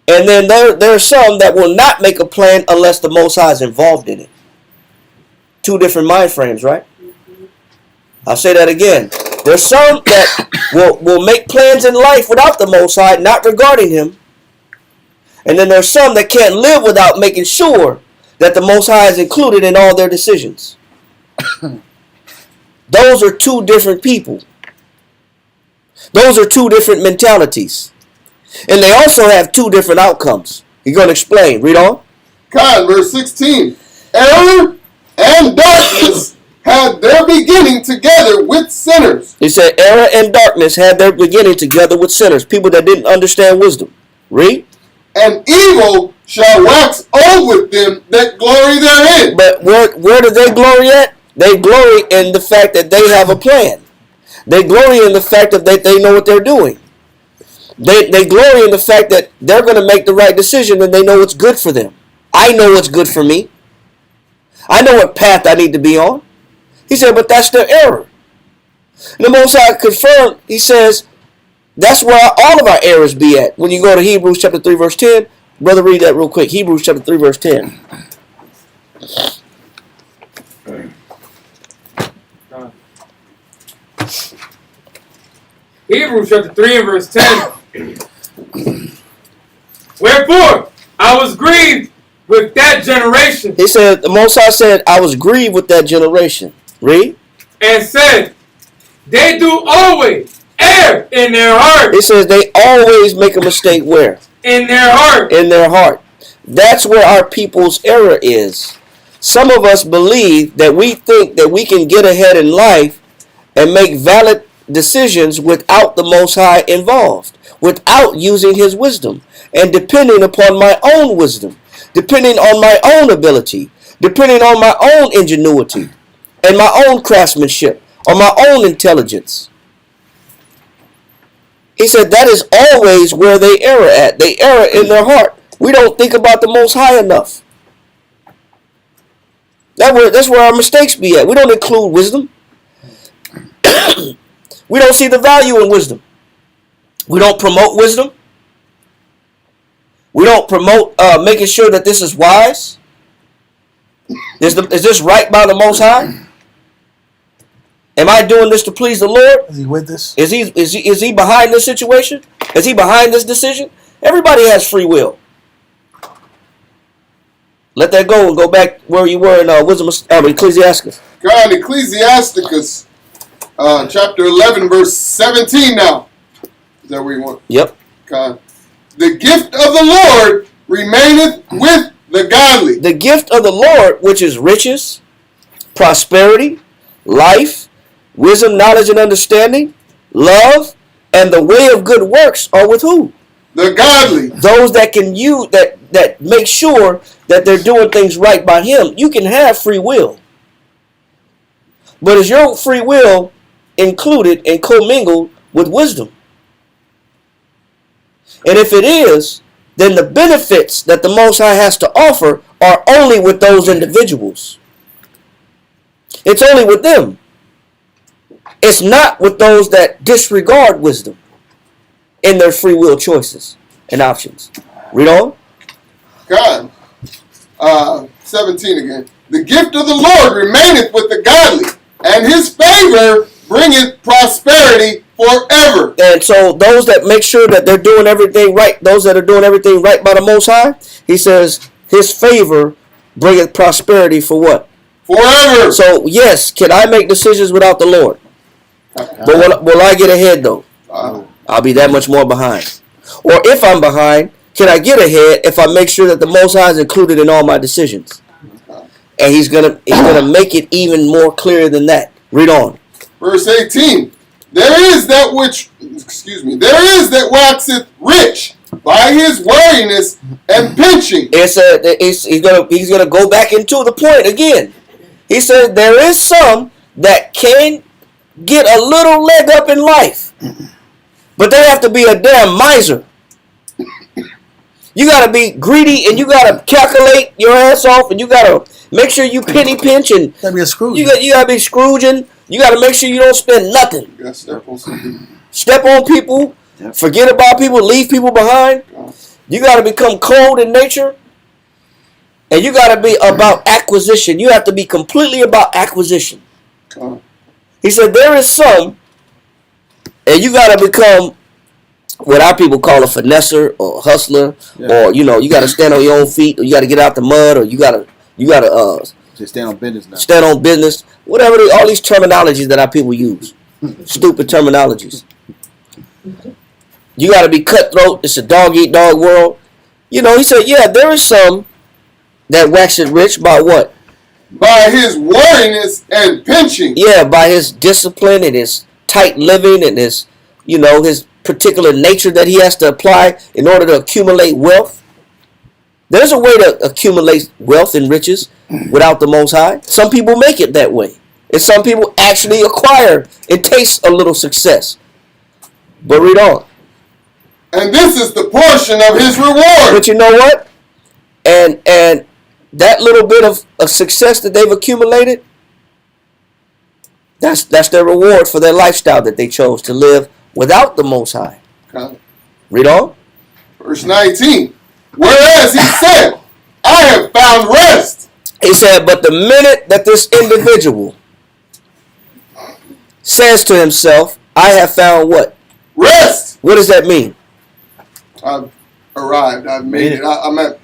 Speaker 1: And then there are some that will not make a plan unless the Most High is involved in it. Two different mind frames, right? I'll say that again. There's some that will make plans in life without the Most High, not regarding Him. And then there's some that can't live without making sure that the Most High is included in all their decisions. Those are two different people. Those are two different mentalities. And they also have two different outcomes. You're going to explain. Read on.
Speaker 5: God, verse 16. Error and darkness had their beginning together with sinners.
Speaker 1: He said error and darkness had their beginning together with sinners. People that didn't understand wisdom. Read.
Speaker 5: And evil shall wax old with them that glory therein.
Speaker 1: But where do they glory at? They glory in the fact that they have a plan. They glory in the fact that they know what they're doing. They glory in the fact that they're going to make the right decision and they know what's good for them. I know what's good for me. I know what path I need to be on. He said, but that's their error. And the Most High confirmed, he says, that's where all of our errors be at. When you go to Hebrews chapter 3, verse 10, brother, read that real quick. Hebrews chapter 3, verse 10.
Speaker 10: Hebrews chapter 3 and verse 10. Wherefore, I was grieved with that generation.
Speaker 1: He said, the Most High said, I was grieved with that generation. Read.
Speaker 10: And said, they do always err in their heart.
Speaker 1: He says they always make a mistake where?
Speaker 10: In their heart.
Speaker 1: In their heart. That's where our people's error is. Some of us believe that we think that we can get ahead in life and make valid decisions without the Most High involved, without using His wisdom, and depending upon my own wisdom, depending on my own ability, depending on my own ingenuity, and my own craftsmanship, or my own intelligence. He said that is always where they err at. They err in their heart. We don't think about the Most High enough. That's where our mistakes be at. We don't include wisdom. We don't see the value in wisdom. We don't promote wisdom. We don't promote making sure that this is wise. Is this right by the Most High? Am I doing this to please the Lord?
Speaker 2: Is He with us?
Speaker 1: Is he behind this situation? Is He behind this decision? Everybody has free will. Let that go and go back where you were in Ecclesiasticus.
Speaker 5: God, Ecclesiasticus, chapter 11, verse 17 now. Is that where you want?
Speaker 1: Yep.
Speaker 5: God. The gift of the Lord remaineth with the godly.
Speaker 1: The gift of the Lord, which is riches, prosperity, life, wisdom, knowledge, and understanding, love, and the way of good works are with who?
Speaker 5: The godly.
Speaker 1: Those that can use that make sure that they're doing things right by Him. You can have free will. But is your free will included and commingled with wisdom? And if it is, then the benefits that the Most High has to offer are only with those individuals. It's only with them. It's not with those that disregard wisdom in their free will choices and options. Read on.
Speaker 5: God. 17 again. The gift of the Lord remaineth with the godly, and His favor bringeth prosperity forever.
Speaker 1: And so those that make sure that they're doing everything right, those that are doing everything right by the Most High, He says His favor bringeth prosperity for what?
Speaker 5: Forever.
Speaker 1: So yes, can I make decisions without the Lord? But will I get ahead though? I'll be that much more behind. Or if I'm behind, can I get ahead if I make sure that the Most High is included in all my decisions? and he's gonna make it even more clear than that. Read on.
Speaker 5: Verse 18. There is that waxeth rich by his weariness and pinching.
Speaker 1: He's gonna go back into the point again. He said there is some that can get a little leg up in life, but they have to be a damn miser. You gotta be greedy, and you gotta calculate your ass off, and you gotta make sure you penny pinch, and
Speaker 2: You gotta be a Scrooge.
Speaker 1: you gotta be Scrooging. You gotta make sure you don't spend nothing.
Speaker 5: You gotta step on some people.
Speaker 1: Step on people, forget about people, leave people behind. You gotta become cold in nature, and you gotta be about acquisition. You have to be completely about acquisition. He said there is some, and you gotta become what our people call a finesser or a hustler, or you gotta stand on your own feet, or you gotta get out the mud, or you gotta
Speaker 4: Just stand on business now.
Speaker 1: stand on business. Whatever all these terminologies that our people use, stupid terminologies. You gotta be cutthroat. It's a dog eat dog world. He said, yeah, there is some that waxeth rich by what?
Speaker 5: By his weariness and pinching.
Speaker 1: Yeah, by his discipline and his tight living and his particular nature that he has to apply in order to accumulate wealth. There's a way to accumulate wealth and riches without the Most High. Some people make it that way. And some people actually acquire and taste a little success. But read on.
Speaker 5: And this is the portion of his reward.
Speaker 1: But you know what? And that little bit of success that they've accumulated, that's their reward for their lifestyle that they chose to live without the Most High.
Speaker 5: Okay.
Speaker 1: Read on.
Speaker 5: Verse 19. Whereas he said, I have found rest.
Speaker 1: He said, but the minute that this individual says to himself, I have found what?
Speaker 5: Rest.
Speaker 1: What does that mean?
Speaker 5: I've arrived. I've made it. I'm at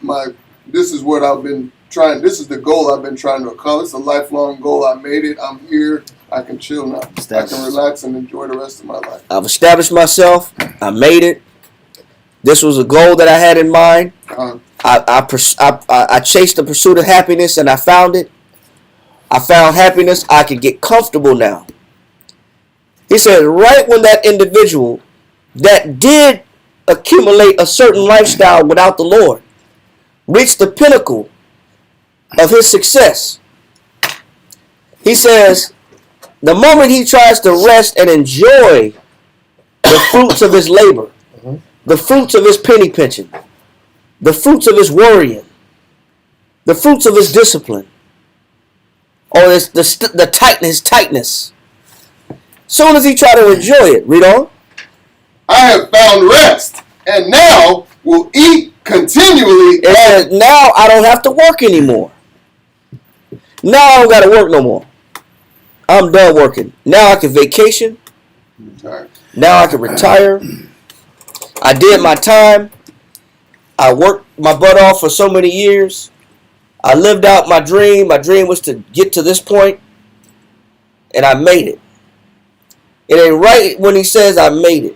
Speaker 5: this is what I've been trying. This is the goal I've been trying to accomplish. It's a lifelong goal. I made it. I'm here. I can chill now. I can relax and enjoy the rest of my life.
Speaker 1: I've established myself. I made it. This was a goal that I had in mind. I chased the pursuit of happiness, and I found it. I found happiness. I could get comfortable now. He said, right when that individual that did accumulate a certain lifestyle without the Lord reached the pinnacle of his success, he says, the moment he tries to rest and enjoy the fruits of his labor, the fruits of his penny pinching, the fruits of his worrying, the fruits of his discipline, or his tightness. Soon as he try to enjoy it, read on.
Speaker 5: I have found rest, and now will eat continually.
Speaker 1: And now I don't have to work anymore. Now I don't got to work no more. I'm done working. Now I can vacation. Now I can retire. I did my time. I worked my butt off for so many years. I lived out my dream. My dream was to get to this point, and I made it. It ain't right when he says I made it.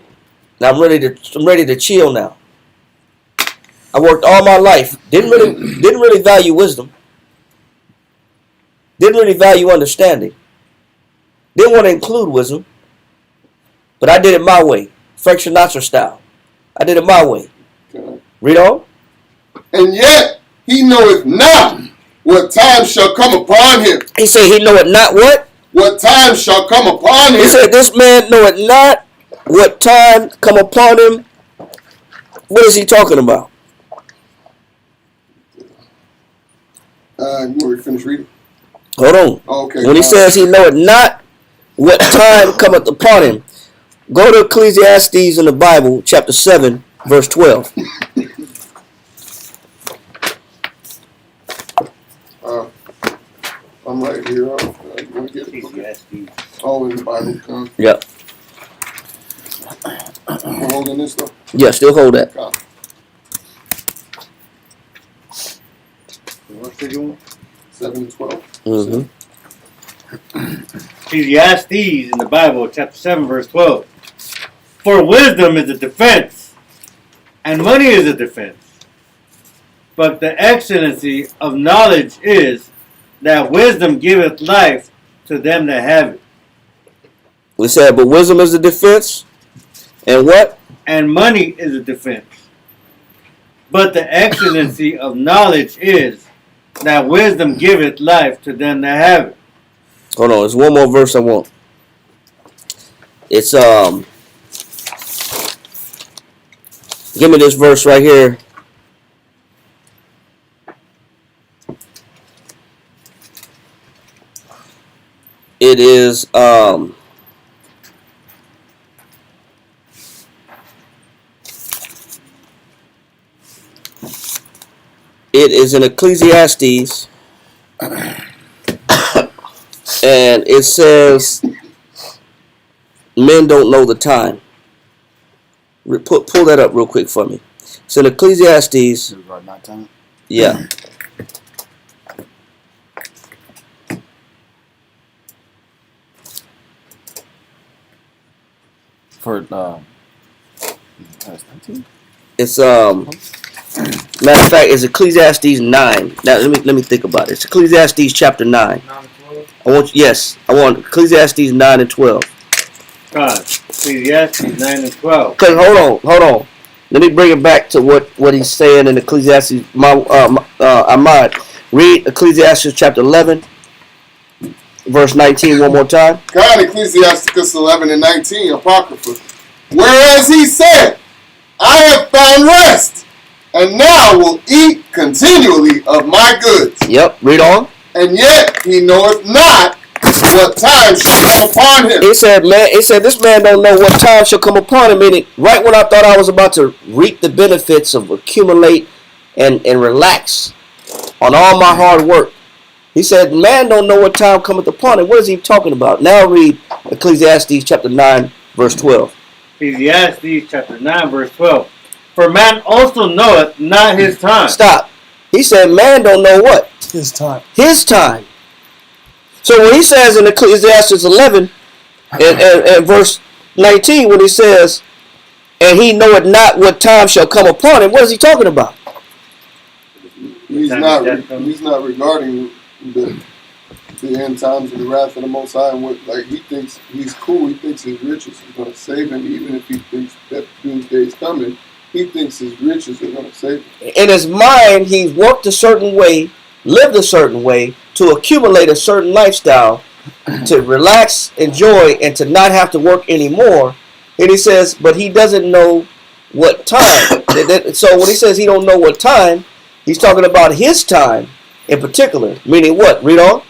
Speaker 1: And I'm ready to chill now. I worked all my life. Didn't really value wisdom. Didn't really value understanding. Didn't want to include wisdom. But I did it my way. Frank Sinatra style. I did it my way. Read on.
Speaker 5: And yet he knoweth not what time shall come upon him.
Speaker 1: He said he knoweth not what?
Speaker 5: What time shall come upon him.
Speaker 1: He said this man knoweth not what time come upon him. What is he talking about?
Speaker 5: You want to finish reading?
Speaker 1: Hold on.
Speaker 5: Okay.
Speaker 1: When he says he knoweth not what time cometh upon him, go to Ecclesiastes in the Bible, chapter 7, verse 12.
Speaker 5: I'm right here. You want to get it? Okay. Oh, in the Bible.
Speaker 1: Yep.
Speaker 5: We're holding this though?
Speaker 1: Yeah, still hold that.
Speaker 3: What did you want?
Speaker 5: 7 and 12.
Speaker 1: Mm-hmm.
Speaker 3: Ecclesiastes in the Bible, chapter 7, verse 12. For wisdom is a defense, and money is a defense. But the excellency of knowledge is that wisdom giveth life to them that have it.
Speaker 1: We said, but wisdom is the defense. And what?
Speaker 3: And money is a defense. But the excellency of knowledge is that wisdom giveth life to them that have it.
Speaker 1: Hold on, there's one more verse I want. It's give me this verse right here. It is it is in Ecclesiastes, and it says men don't know the time. Pull that up real quick for me. It's in Ecclesiastes.
Speaker 4: Not time.
Speaker 1: Yeah.
Speaker 4: For
Speaker 1: It's matter of fact, it's Ecclesiastes 9. Now let me think about it. It's Ecclesiastes chapter 9. I want Ecclesiastes 9 and 12.
Speaker 3: God, Ecclesiastes 9 and 12.
Speaker 1: Cause hold on. Let me bring it back to what he's saying in Ecclesiastes. Ahmad, read Ecclesiastes chapter 11, verse 19 one more time.
Speaker 5: God, Ecclesiasticus 11 and 19, Apocrypha. Whereas he said, I have found rest, and now will eat continually of my goods.
Speaker 1: Yep, read on.
Speaker 5: And yet he knoweth not what time shall come upon him.
Speaker 1: It said this man don't know what time shall come upon him. Meaning, right when I thought I was about to reap the benefits of accumulate and relax on all my hard work, he said, man don't know what time cometh upon him. What is he talking about? Now read Ecclesiastes chapter 9, verse 12.
Speaker 3: Ecclesiastes chapter 9, verse 12. For man also knoweth not his time.
Speaker 1: Stop. He said man don't know what?
Speaker 2: His time.
Speaker 1: His time. So when he says in Ecclesiastes 11 and verse 19, when he says, and he knoweth not what time shall come upon him, what is he talking about?
Speaker 5: He's not regarding the end times and the wrath of the Most High. And what, like, he thinks he's cool. He thinks his riches is going to save him, even if he thinks that doomsday is coming. He thinks his riches are going to save him.
Speaker 1: In his mind, he's worked a certain way, lived a certain way, to accumulate a certain lifestyle, to relax, enjoy, and to not have to work anymore. And he says, but he doesn't know what time. So when he says he don't know what time, he's talking about his time in particular. Meaning what? Read on.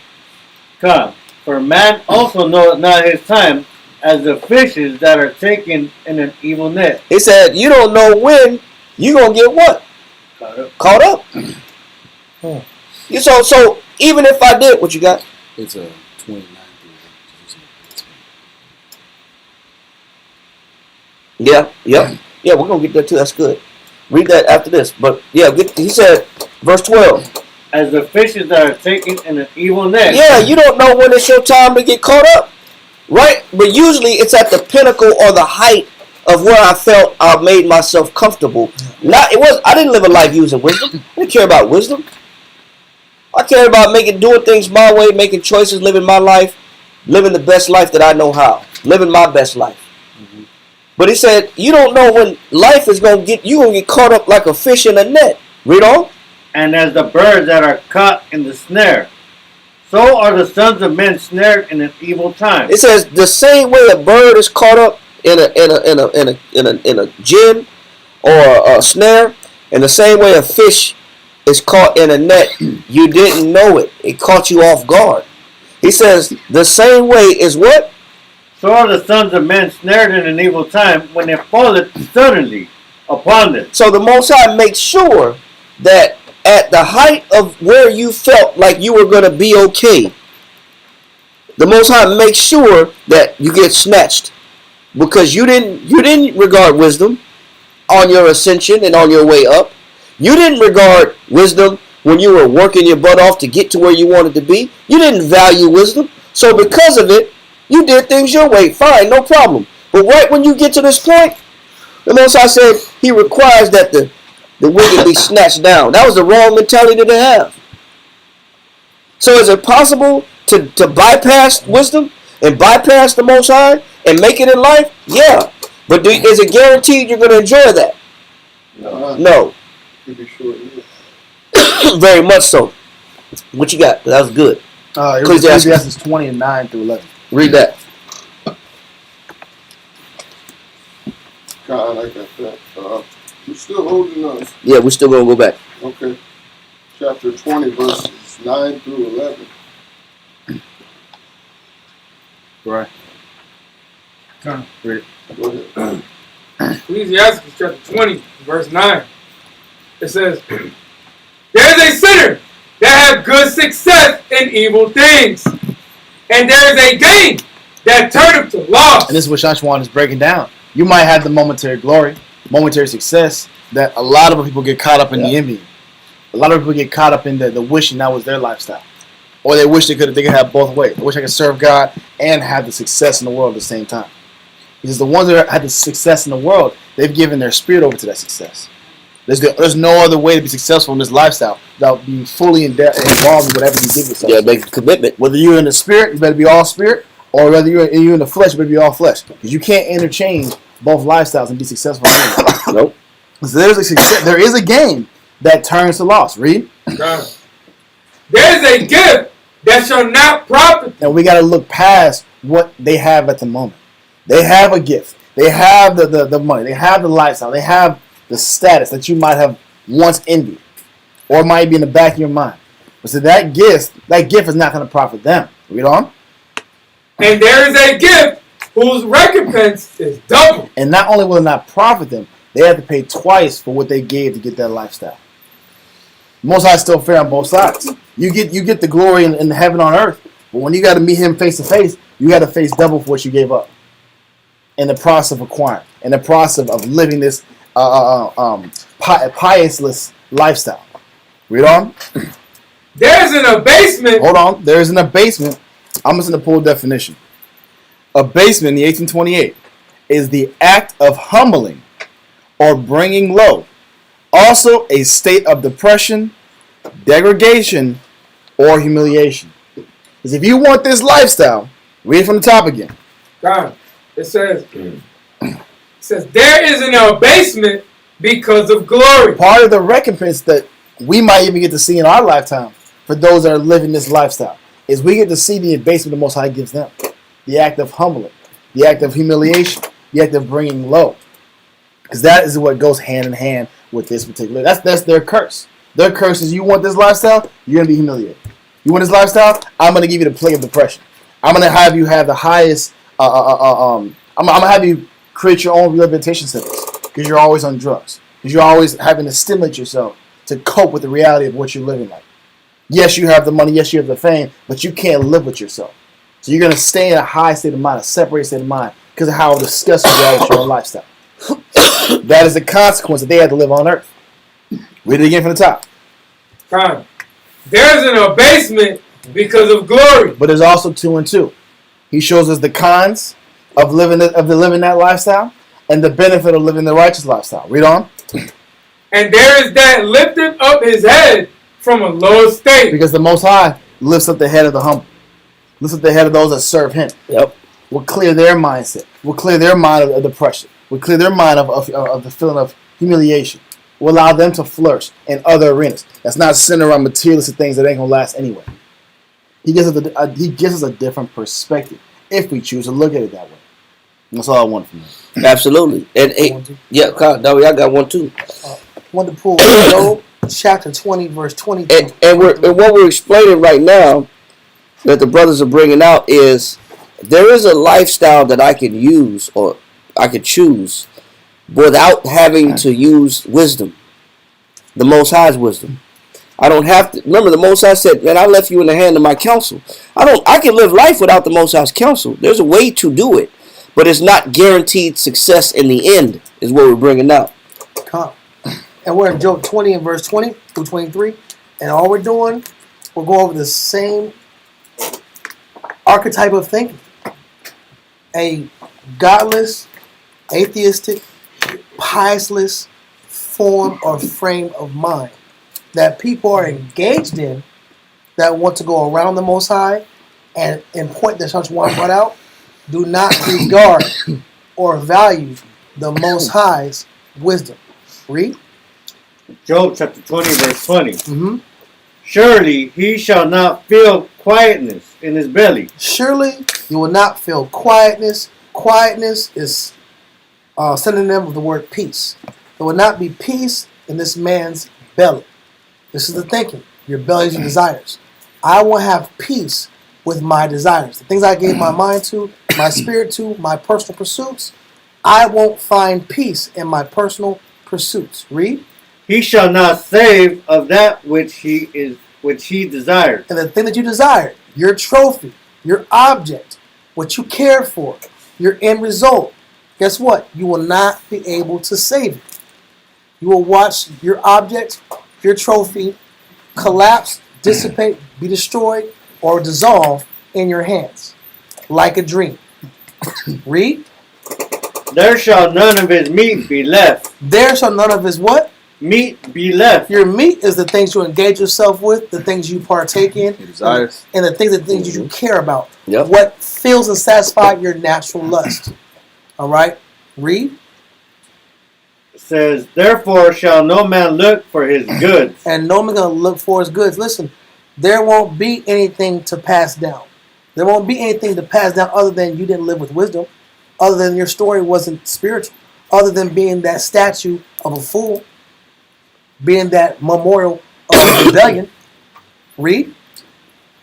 Speaker 3: God, for man also knoweth not his time, as the fishes that are taken in an evil net.
Speaker 1: He said, you don't know when you're going to get what? Caught up. So even if I did, what you got?
Speaker 4: It's a 29.
Speaker 1: Yeah, we're going to get there too. That's good. Read that after this. But yeah, he said, verse 12.
Speaker 3: As the fishes that are taken in an evil net.
Speaker 1: Yeah, you don't know when it's your time to get caught up. Right? But usually it's at the pinnacle or the height of where I felt I made myself comfortable. I didn't live a life using wisdom. I didn't care about wisdom. I cared about doing things my way, making choices, living my life, living the best life that I know how. Living my best life. Mm-hmm. But he said, you don't know when life is going to get, you're going to get caught up like a fish in a net. Read on.
Speaker 3: And as the birds that are caught in the snare, so are the sons of men snared in an evil time.
Speaker 1: It says the same way a bird is caught up in a gin or a snare, in the same way a fish is caught in a net, you didn't know it. It caught you off guard. He says the same way is what?
Speaker 3: So are the sons of men snared in an evil time when it falleth suddenly upon them.
Speaker 1: So the Most High makes sure that at the height of where you felt like you were going to be okay, the Most High makes sure that you get snatched because you didn't regard wisdom on your ascension and on your way up. You didn't regard wisdom when you were working your butt off to get to where you wanted to be. You didn't value wisdom. So because of it, you did things your way. Fine, no problem. But right when you get to this point, the Most High said he requires that the wicked be snatched down. That was the wrong mentality to have. So is it possible to bypass wisdom and bypass the Most High and make it in life? Yeah. But is it guaranteed you're going to enjoy that? No.
Speaker 5: To be sure it is.
Speaker 1: Very much so. What you got? That was good.
Speaker 4: Ecclesiastes 20 and 9 through 11.
Speaker 1: Read that.
Speaker 5: God, I got that. You still holding us?
Speaker 1: Yeah, we're still going to go back.
Speaker 5: Okay. Chapter 20, verses 9 through 11.
Speaker 4: Right.
Speaker 5: Go ahead.
Speaker 10: Ecclesiastes chapter 20, verse 9. It says, there is a sinner that have good success in evil things, and there is a gain that turneth to loss.
Speaker 4: And this is what Shashwan is breaking down. You might have the momentary glory, momentary success that a lot of people get caught up in the envy. A lot of people get caught up in the wishing that was their lifestyle. Or they wish they could have both ways. They wish I could serve God and have the success in the world at the same time. Because the ones that had the success in the world, they've given their spirit over to that success. There's no other way to be successful in this lifestyle without being fully involved in whatever you give yourself.
Speaker 1: Yeah, make a commitment.
Speaker 4: Whether you're in the spirit, you better be all spirit, or whether you're in the flesh, you better be all flesh. Because you can't interchange both lifestyles and be successful.
Speaker 1: Nope.
Speaker 4: So there is a gain that turns to loss. Read.
Speaker 10: There is a gift that shall not profit.
Speaker 4: And we got to look past what they have at the moment. They have a gift. They have the money. They have the lifestyle. They have the status that you might have once envied, or might be in the back of your mind. But so that gift is not going to profit them. Read on.
Speaker 10: And there is a gift whose recompense is double.
Speaker 4: And not only will it not profit them, they have to pay twice for what they gave to get that lifestyle. Most High is still fair on both sides. You get the glory in heaven on earth, but when you got to meet Him face to face, you got to face double for what you gave up. In the process of acquiring, in the process of living this piousness lifestyle. Read on.
Speaker 10: There's an abasement.
Speaker 4: Hold on. There's an abasement. I'm just going to pull a definition. Abasement in the 1828 is the act of humbling or bringing low. Also a state of depression, degradation, or humiliation. Because if you want this lifestyle, read from the top again.
Speaker 10: God, it says, there is an abasement because of glory.
Speaker 4: Part of the recompense that we might even get to see in our lifetime for those that are living this lifestyle is we get to see the abasement the Most High gives them. The act of humbling, the act of humiliation, the act of bringing low. Because that is what goes hand in hand with this particular. That's their curse. Their curse is you want this lifestyle, you're going to be humiliated. You want this lifestyle, I'm going to give you the plague of depression. I'm going to have you have the highest, I'm going to have you create your own rehabilitation centers because you're always on drugs. Because you're always having to stimulate yourself to cope with the reality of what you're living like. Yes, you have the money, yes, you have the fame, but you can't live with yourself. So you're going to stay in a high state of mind, a separated state of mind, because of how disgusting you are with your own lifestyle. That is the consequence that they had to live on earth. Read it again from the top.
Speaker 10: God, there's an abasement because of glory.
Speaker 4: But there's also 2 and 2. He shows us the cons of living that lifestyle and the benefit of living the righteous lifestyle. Read on.
Speaker 10: And there is that lifted up his head from a low state.
Speaker 4: Because the Most High lifts up the head of the humble. Lifts up the head of those that serve Him.
Speaker 1: Yep.
Speaker 4: Will clear their mindset. Will clear their mind of depression. Will clear their mind of the feeling of humiliation. Will allow them to flourish in other arenas. That's not centered around materialistic things that ain't going to last anyway. He gives us a different perspective if we choose to look at it that way. That's all I want from you.
Speaker 1: Absolutely. And yeah, no, I got one too.
Speaker 2: Want to pull Job chapter 20, verse 22.
Speaker 1: And what we're explaining right now that the brothers are bringing out is there is a lifestyle that I can use or I could choose without having to use wisdom. The Most High's wisdom. I don't have to. Remember, the Most High said, man, I left you in the hand of my counsel. I can live life without the Most High's counsel. There's a way to do it. But it's not guaranteed success in the end, is what we're bringing out.
Speaker 2: And we're in Job 20 and verse 20 through 23. And all we're doing, we're going over the same archetype of thinking. A godless, atheistic, piousness form or frame of mind that people are engaged in that want to go around the Most High and point the church one right out do not regard or value the Most High's wisdom. Read.
Speaker 3: Job chapter 20, verse 20.
Speaker 2: Mm-hmm.
Speaker 3: Surely he shall not feel quietness in his belly.
Speaker 2: Surely you will not feel quietness. Quietness is synonym of the word peace. There will not be peace in this man's belly. This is the thinking. Your belly's your desires. I will have peace with my desires. The things I gave my mind to, my spirit to, my personal pursuits, I won't find peace in my personal pursuits. Read.
Speaker 3: He shall not save of that which he desires.
Speaker 2: And the thing that you desire, your trophy, your object, what you care for, your end result, guess what? You will not be able to save it. You will watch your object, your trophy, collapse, dissipate, be destroyed, or dissolve in your hands like a dream. Read.
Speaker 3: There shall none of his meat be left.
Speaker 2: There shall none of his what?
Speaker 3: Meat be left.
Speaker 2: Your meat is the things you engage yourself with, the things you partake in,
Speaker 4: Your desires.
Speaker 2: and the things you care about.
Speaker 1: Yep.
Speaker 2: What fills and satisfies your natural lust. All right? Read.
Speaker 3: It says, therefore shall no man look for his goods.
Speaker 2: And no man going to look for his goods. Listen, there won't be anything to pass down. There won't be anything to pass down other than you didn't live with wisdom, other than your story wasn't spiritual, other than being that statue of a fool, being that memorial of rebellion. Read.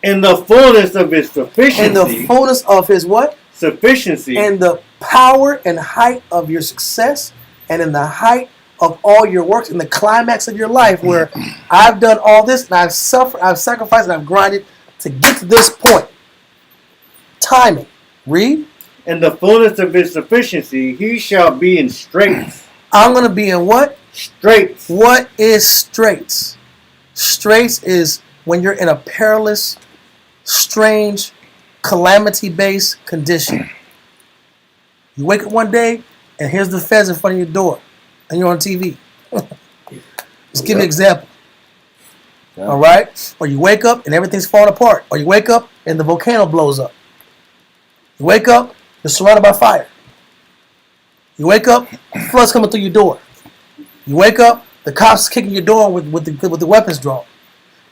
Speaker 3: In the fullness of his sufficiency.
Speaker 2: In the fullness of his what?
Speaker 3: Sufficiency.
Speaker 2: In the power and height of your success, and in the height of all your works, in the climax of your life, where I've done all this, and I've suffered, I've sacrificed, and I've grinded to get to this point. Timing. Read.
Speaker 3: In the fullness of his sufficiency, he shall be in straits.
Speaker 2: I'm going to be in what?
Speaker 3: Straits.
Speaker 2: What is straits? Straits is when you're in a perilous, strange, calamity-based condition. You wake up one day, and here's the feds in front of your door, and you're on TV. Just give me an example.
Speaker 4: Yeah.
Speaker 2: All right? Or you wake up, and everything's falling apart. Or you wake up, and the volcano blows up. You wake up, you're surrounded by fire. You wake up, floods coming through your door. You wake up, the cops kicking your door with the weapons drawn.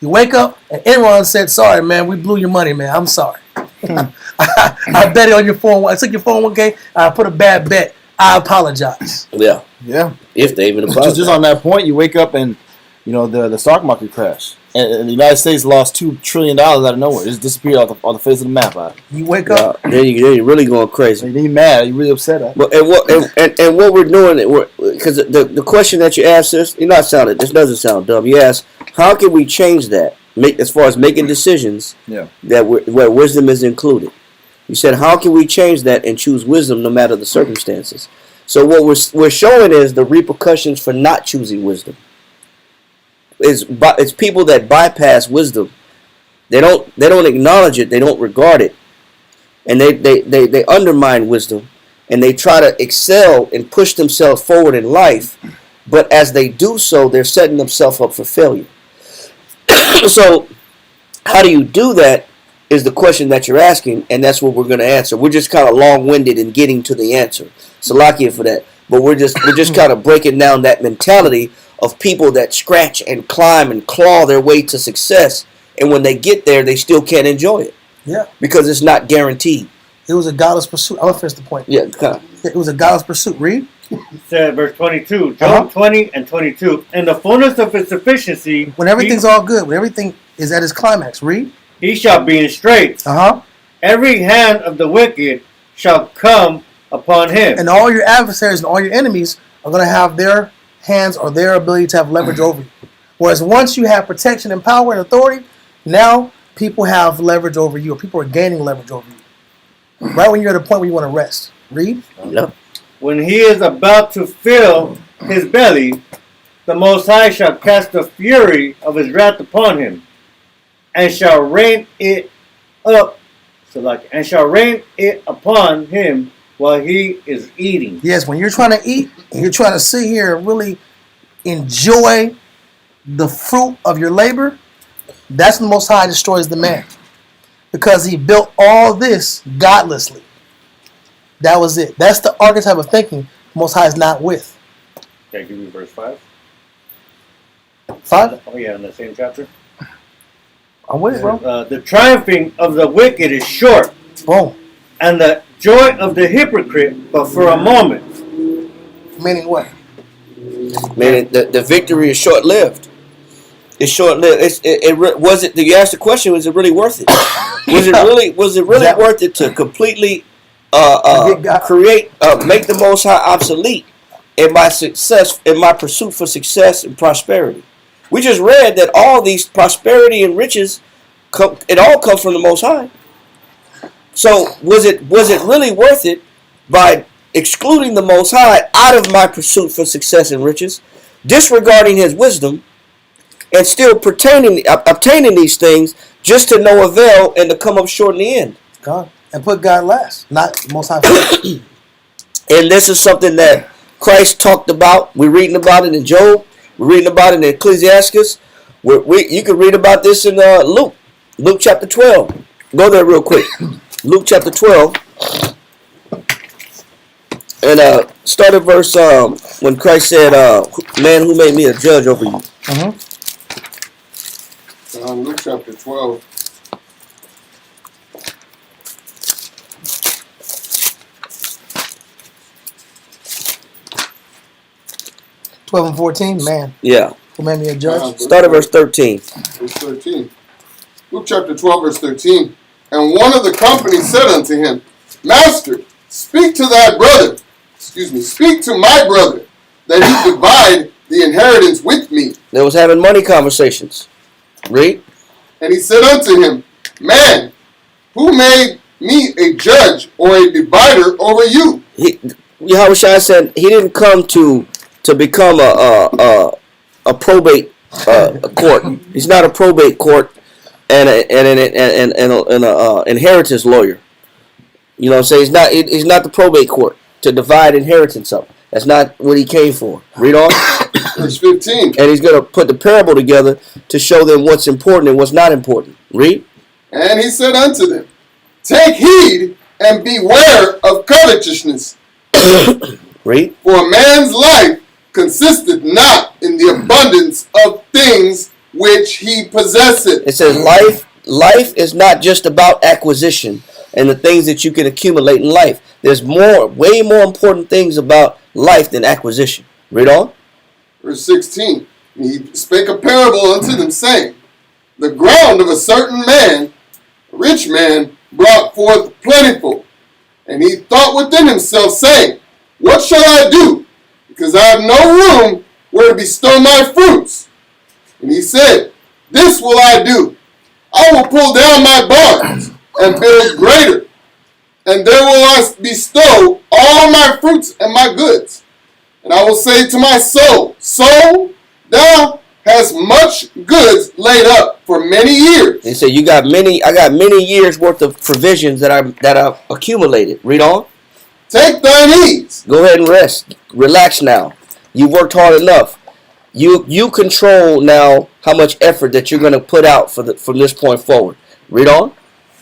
Speaker 2: You wake up, and Enron said, sorry, man, we blew your money, man. I'm sorry. I bet it on your 401. I took your 401k, I put a bad bet. I apologize.
Speaker 1: Yeah.
Speaker 4: Yeah.
Speaker 1: If they even apologize.
Speaker 4: Just on that point, you wake up and the stock market crashed, and the United States lost $2 trillion out of nowhere. It just disappeared off the face of the map.
Speaker 2: You wake up,
Speaker 1: then you're really going crazy.
Speaker 4: Then you're mad. You're really upset.
Speaker 1: But and what we're doing, because the question that you asked us, this doesn't sound dumb. You asked, how can we change that? As far as making decisions, that where wisdom is included. You said, how can we change that and choose wisdom no matter the circumstances? So what we're showing is the repercussions for not choosing wisdom. It's people that bypass wisdom. They don't acknowledge it. They don't regard it, and they undermine wisdom, and they try to excel and push themselves forward in life. But as they do so, they're setting themselves up for failure. So, how do you do that? Is the question that you're asking, and that's what we're going to answer. We're just kind of long-winded in getting to the answer. Salakia for that, but we're just kind of breaking down that mentality of people that scratch and climb and claw their way to success, and when they get there, they still can't enjoy it.
Speaker 2: Yeah,
Speaker 1: because it's not guaranteed.
Speaker 2: It was a godless pursuit. I'm gonna finish the point.
Speaker 1: Yeah, kind of.
Speaker 2: It was a godless pursuit. Read.
Speaker 3: It said verse 22, Job 20 and 22. In the fullness of his sufficiency,
Speaker 2: when everything's all good, when everything is at its climax. Read.
Speaker 3: He shall be in straits. Every hand of the wicked shall come upon him.
Speaker 2: And all your adversaries and all your enemies are going to have their hands or their ability to have leverage over you. Whereas once you have protection and power and authority, now people have leverage over you, or people are gaining leverage over you. Right when you're at a point where you want to rest. Read.
Speaker 1: Yep.
Speaker 3: When he is about to fill his belly, the Most High shall cast the fury of his wrath upon him, and shall rain it up, and shall rain it upon him while he is eating.
Speaker 2: Yes, when you're trying to eat, and you're trying to sit here and really enjoy the fruit of your labor, That's when the Most High destroys the man. Because he built all this godlessly. That was it. That's the archetype of thinking the Most High is not with.
Speaker 3: Can I give you verse 5?
Speaker 2: 5?
Speaker 3: Oh, yeah, in the same chapter.
Speaker 2: I'm with it, bro.
Speaker 3: The triumphing of the wicked is short,
Speaker 2: Boom.
Speaker 3: and the joy of the hypocrite but for a moment.
Speaker 2: Meaning what?
Speaker 1: Man, the victory is short lived. It's short lived. Was it? You asked the question. Was it really worth it? Was it really? Was it really
Speaker 2: Exactly.
Speaker 1: worth it to completely
Speaker 2: God.
Speaker 1: create, make the Most High obsolete in my success, in my pursuit for success and prosperity? We just read that all these prosperity and riches, it all comes from the Most High. So was it really worth it by excluding the Most High out of my pursuit for success and riches, disregarding His wisdom, and still obtaining these things just to no avail and to come up short in the end?
Speaker 2: God. And put God last, not the Most High first.
Speaker 1: And this is something that Christ talked about. We're reading about it in Job. We're reading about it in Ecclesiastes. You can read about this in Luke chapter 12. Go there real quick. Luke chapter 12. And start at verse when Christ said, man, who made me a judge over you?
Speaker 5: Luke chapter 12.
Speaker 2: and 14, man.
Speaker 1: Yeah.
Speaker 2: Who made me a judge?
Speaker 1: Start at verse 13.
Speaker 5: Verse 13. Luke chapter 12, verse 13. And one of the company said unto him, Master, speak to my brother, that he divide the inheritance with me.
Speaker 1: They was having money conversations. Read.
Speaker 5: And he said unto him, Man, who made me a judge or a divider over you?
Speaker 1: Yahushua said he didn't come to become a probate court. He's not a probate court and an inheritance lawyer. You know what I'm saying? He's not the probate court to divide inheritance up. That's not what he came for. Read on.
Speaker 5: Verse 15.
Speaker 1: And he's going to put the parable together to show them what's important and what's not important. Read.
Speaker 5: And he said unto them, Take heed and beware of covetousness.
Speaker 1: Read.
Speaker 5: For a man's life consisteth not in the abundance of things which he possesseth.
Speaker 1: It says life is not just about acquisition and the things that you can accumulate in life. There's way more important things about life than acquisition. Read on.
Speaker 5: Verse 16. He spake a parable unto them, saying, The ground of a certain man, a rich man, brought forth plentiful. And he thought within himself, saying, What shall I do? Because I have no room where to bestow my fruits. And he said, This will I do. I will pull down my barns and build greater. And there will I bestow all my fruits and my goods. And I will say to my soul, Soul, thou hast much goods laid up for many years.
Speaker 1: He said, I got many years worth of provisions that I've accumulated. Read on.
Speaker 5: Take thine ease.
Speaker 1: Go ahead and rest. Relax now. You worked hard enough. You control now how much effort that you're going to put out from this point forward. Read on.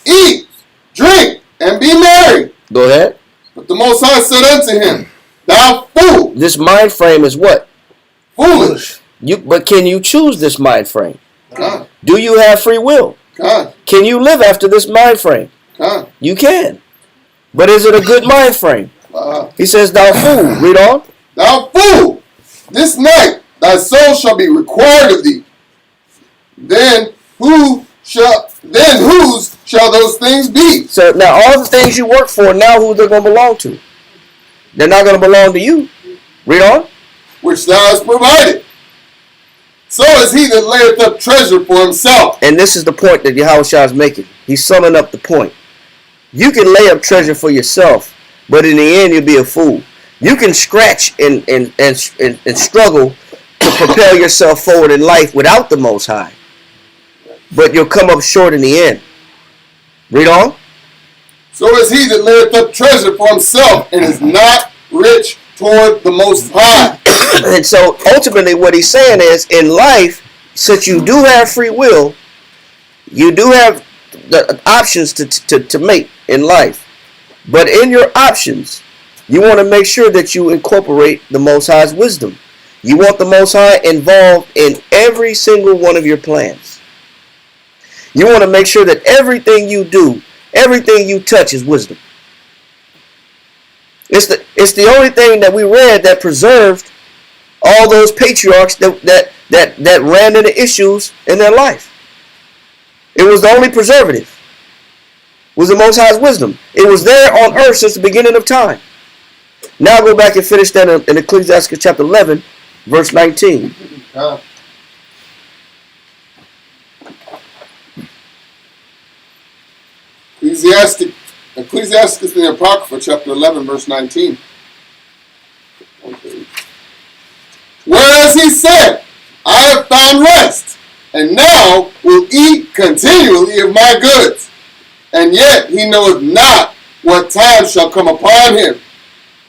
Speaker 5: Eat, drink, and be merry.
Speaker 1: Go ahead.
Speaker 5: But the Most High said unto him, Thou fool.
Speaker 1: This mind frame is what?
Speaker 5: Foolish.
Speaker 1: But can you choose this mind frame?
Speaker 5: God.
Speaker 1: Do you have free will?
Speaker 5: God.
Speaker 1: Can you live after this mind frame?
Speaker 5: God.
Speaker 1: You can. But is it a good mind frame? He says, Thou fool. Read on.
Speaker 5: Thou fool. This night thy soul shall be required of thee. Then whose shall those things be?
Speaker 1: So now all the things you work for, now who they're going to belong to? They're not going to belong to you. Read on.
Speaker 5: Which thou hast provided. So is he that layeth up treasure for himself.
Speaker 1: And this is the point that Yahushua is making. He's summing up the point. You can lay up treasure for yourself, but in the end you'll be a fool. You can scratch and struggle to propel yourself forward in life without the Most High, but you'll come up short in the end. Read on.
Speaker 5: So is he that layeth up treasure for himself and is not rich toward the Most High.
Speaker 1: And so ultimately what he's saying is, in life, since you do have free will, You do have the options to make in life. But in your options, you want to make sure that you incorporate the Most High's wisdom. You want the Most High involved in every single one of your plans. You want to make sure that everything you do, everything you touch is wisdom. It's the only thing that we read that preserved all those patriarchs that ran into issues in their life. It was the only preservative. Was the Most High's wisdom. It was there on earth since the beginning of time. Now go back and finish that in Ecclesiastes chapter 11, verse 19.
Speaker 5: Ecclesiastes the Apocrypha, chapter 11, verse 19. Whereas he said, I have found rest, and now will eat continually of my goods. And yet he knoweth not what time shall come upon him,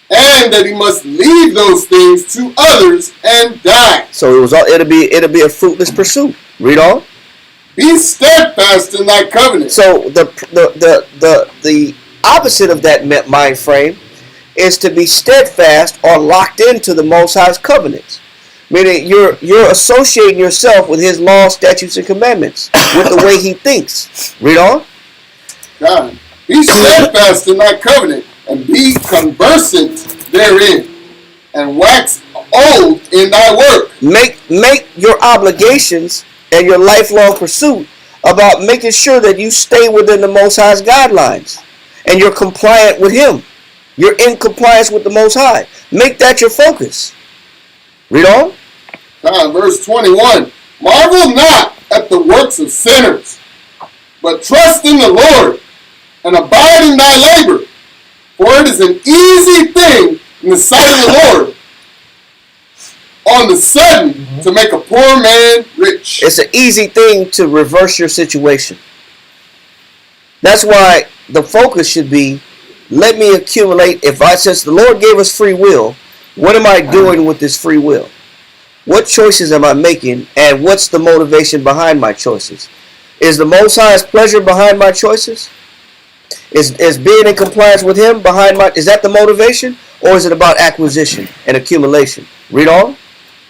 Speaker 5: and that he must leave those things to others and die.
Speaker 1: So it'll be a fruitless pursuit. Read on.
Speaker 5: Be steadfast in thy covenant.
Speaker 1: So the opposite of that mind frame is to be steadfast or locked into the Most High's covenants. Meaning you're associating yourself with his laws, statutes, and commandments, with the way he thinks. Read on.
Speaker 5: God, be steadfast in thy covenant, and be conversant therein, and wax old in thy work.
Speaker 1: Make your obligations and your lifelong pursuit about making sure that you stay within the Most High's guidelines, and you're compliant with him. You're in compliance with the Most High. Make that your focus. Read on.
Speaker 5: Verse 21. Marvel not at the works of sinners, but trust in the Lord, and abide in thy labor. For it is an easy thing in the sight of the Lord, on the sudden, to make a poor man rich.
Speaker 1: It's an easy thing to reverse your situation. That's why the focus should be, let me accumulate. Since the Lord gave us free will, what am I doing with this free will? What choices am I making, and what's the motivation behind my choices? Is the Most High's pleasure behind my choices? Is being in compliance with him is that the motivation, or is it about acquisition and accumulation? Read on.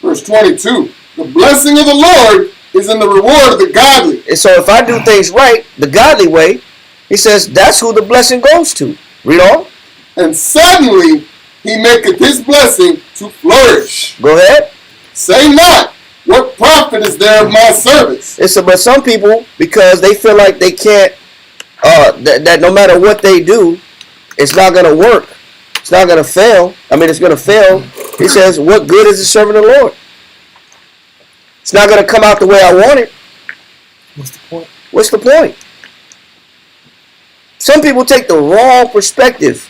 Speaker 5: Verse 22. The blessing of the Lord is in the reward of the godly.
Speaker 1: And so if I do things right, the godly way, he says that's who the blessing goes to. Read on.
Speaker 5: And suddenly he maketh his blessing to flourish.
Speaker 1: Go ahead.
Speaker 5: Say not, what profit is there of my service?
Speaker 1: But some people, because they feel like they can't, that no matter what they do, it's not going to work. It's not going to fail. It's going to fail. He says, what good is it serving the Lord? It's not going to come out the way I want it.
Speaker 2: What's the point?
Speaker 1: What's the point? Some people take the wrong perspective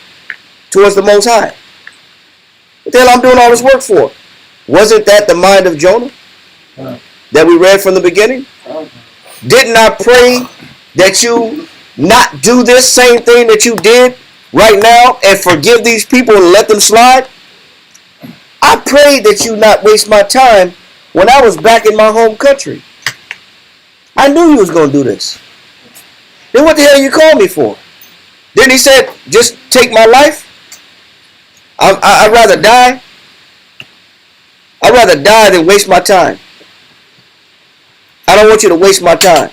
Speaker 1: towards the Most High. What the hell I'm doing all this work for? Wasn't that the mind of Jonah that we read from the beginning? Didn't I pray that you not do this same thing that you did right now and forgive these people and let them slide? I prayed that you not waste my time when I was back in my home country. I knew you was going to do this. Then what the hell you called me for? Then he said, just take my life? I'd rather die. I'd rather die than waste my time. I don't want you to waste my time.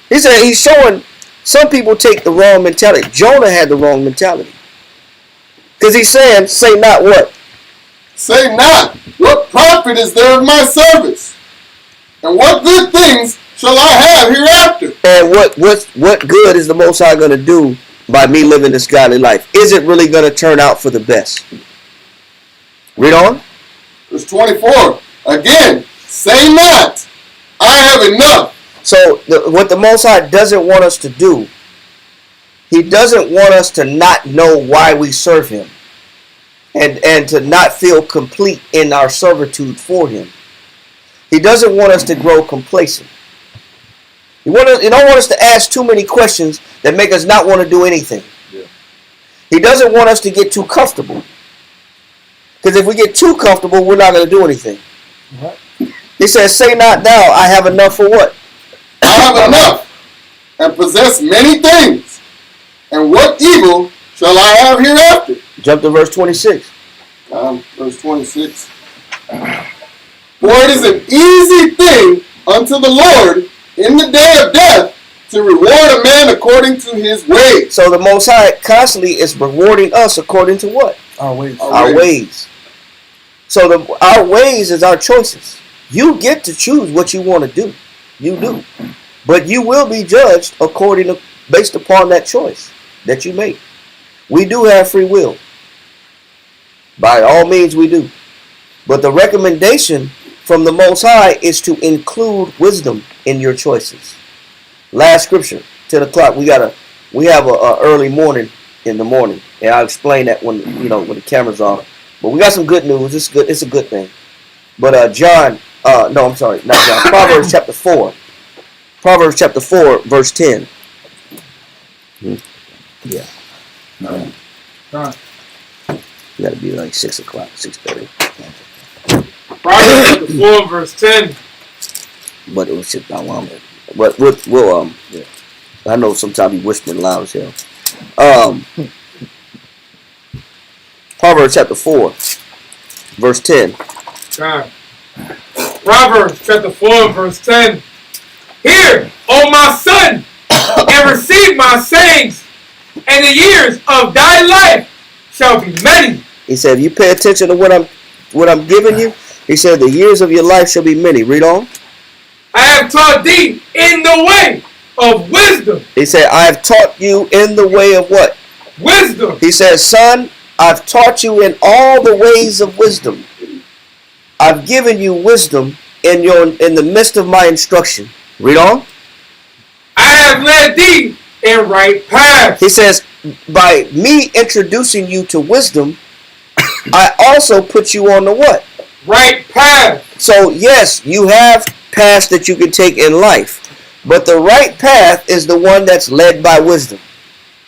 Speaker 1: He said he's showing some people take the wrong mentality. Jonah had the wrong mentality. Because he's saying, say not what?
Speaker 5: Say not, what profit is there of my service? And what good things shall I have hereafter?
Speaker 1: And what good is the Most High going to do by me living this godly life? Is it really going to turn out for the best? Read on.
Speaker 5: Verse 24. Again, say not, I have enough.
Speaker 1: So what the Most High doesn't want us to do, he doesn't want us to not know why we serve him. And to not feel complete in our servitude for him. He doesn't want us to grow complacent. He don't want us to ask too many questions that make us not want to do anything. Yeah. He doesn't want us to get too comfortable. Because if we get too comfortable, we're not going to do anything. What? He says, say not thou, I have enough for what?
Speaker 5: have enough, and possess many things. And what evil shall I have hereafter?
Speaker 1: Jump to verse 26.
Speaker 5: Verse 26. For it is an easy thing unto the Lord in the day of death to reward a man according to his ways.
Speaker 1: So the Most High constantly is rewarding us according to what?
Speaker 2: Our ways.
Speaker 1: Our ways. So our ways is our choices. You get to choose what you want to do. You do. But you will be judged based upon that choice that you make. We do have free will. By all means we do. But the recommendation from the Most High is to include wisdom in your choices. Last scripture, 10 o'clock. We have a early morning in the morning, and I'll explain that when the camera's on. But we got some good news. It's good. It's a good thing. But Proverbs chapter 4. Proverbs chapter 4, verse 10. Yeah.
Speaker 10: Right.
Speaker 1: You got to be like 6 o'clock, 6:30.
Speaker 10: Proverbs chapter 4, verse 10.
Speaker 1: But it was just about one. But we'll yeah. I know sometimes you whispering loud as hell. Proverbs chapter 4, verse 10.
Speaker 10: God. Proverbs chapter 4, verse 10. Hear, O my son, and receive my sayings, and the years of thy life shall be many.
Speaker 1: He said, if you pay attention to what I'm giving you, he said, the years of your life shall be many. Read on.
Speaker 10: I have taught thee in the way of wisdom.
Speaker 1: He said, I have taught you in the way of what?
Speaker 10: Wisdom.
Speaker 1: He said, son, I've taught you in all the ways of wisdom. I've given you wisdom in the midst of my instruction. Read on.
Speaker 10: I have led thee in right paths.
Speaker 1: He says, by me introducing you to wisdom, I also put you on the what?
Speaker 10: Right path.
Speaker 1: So yes, you have paths that you can take in life. But the right path is the one that's led by wisdom.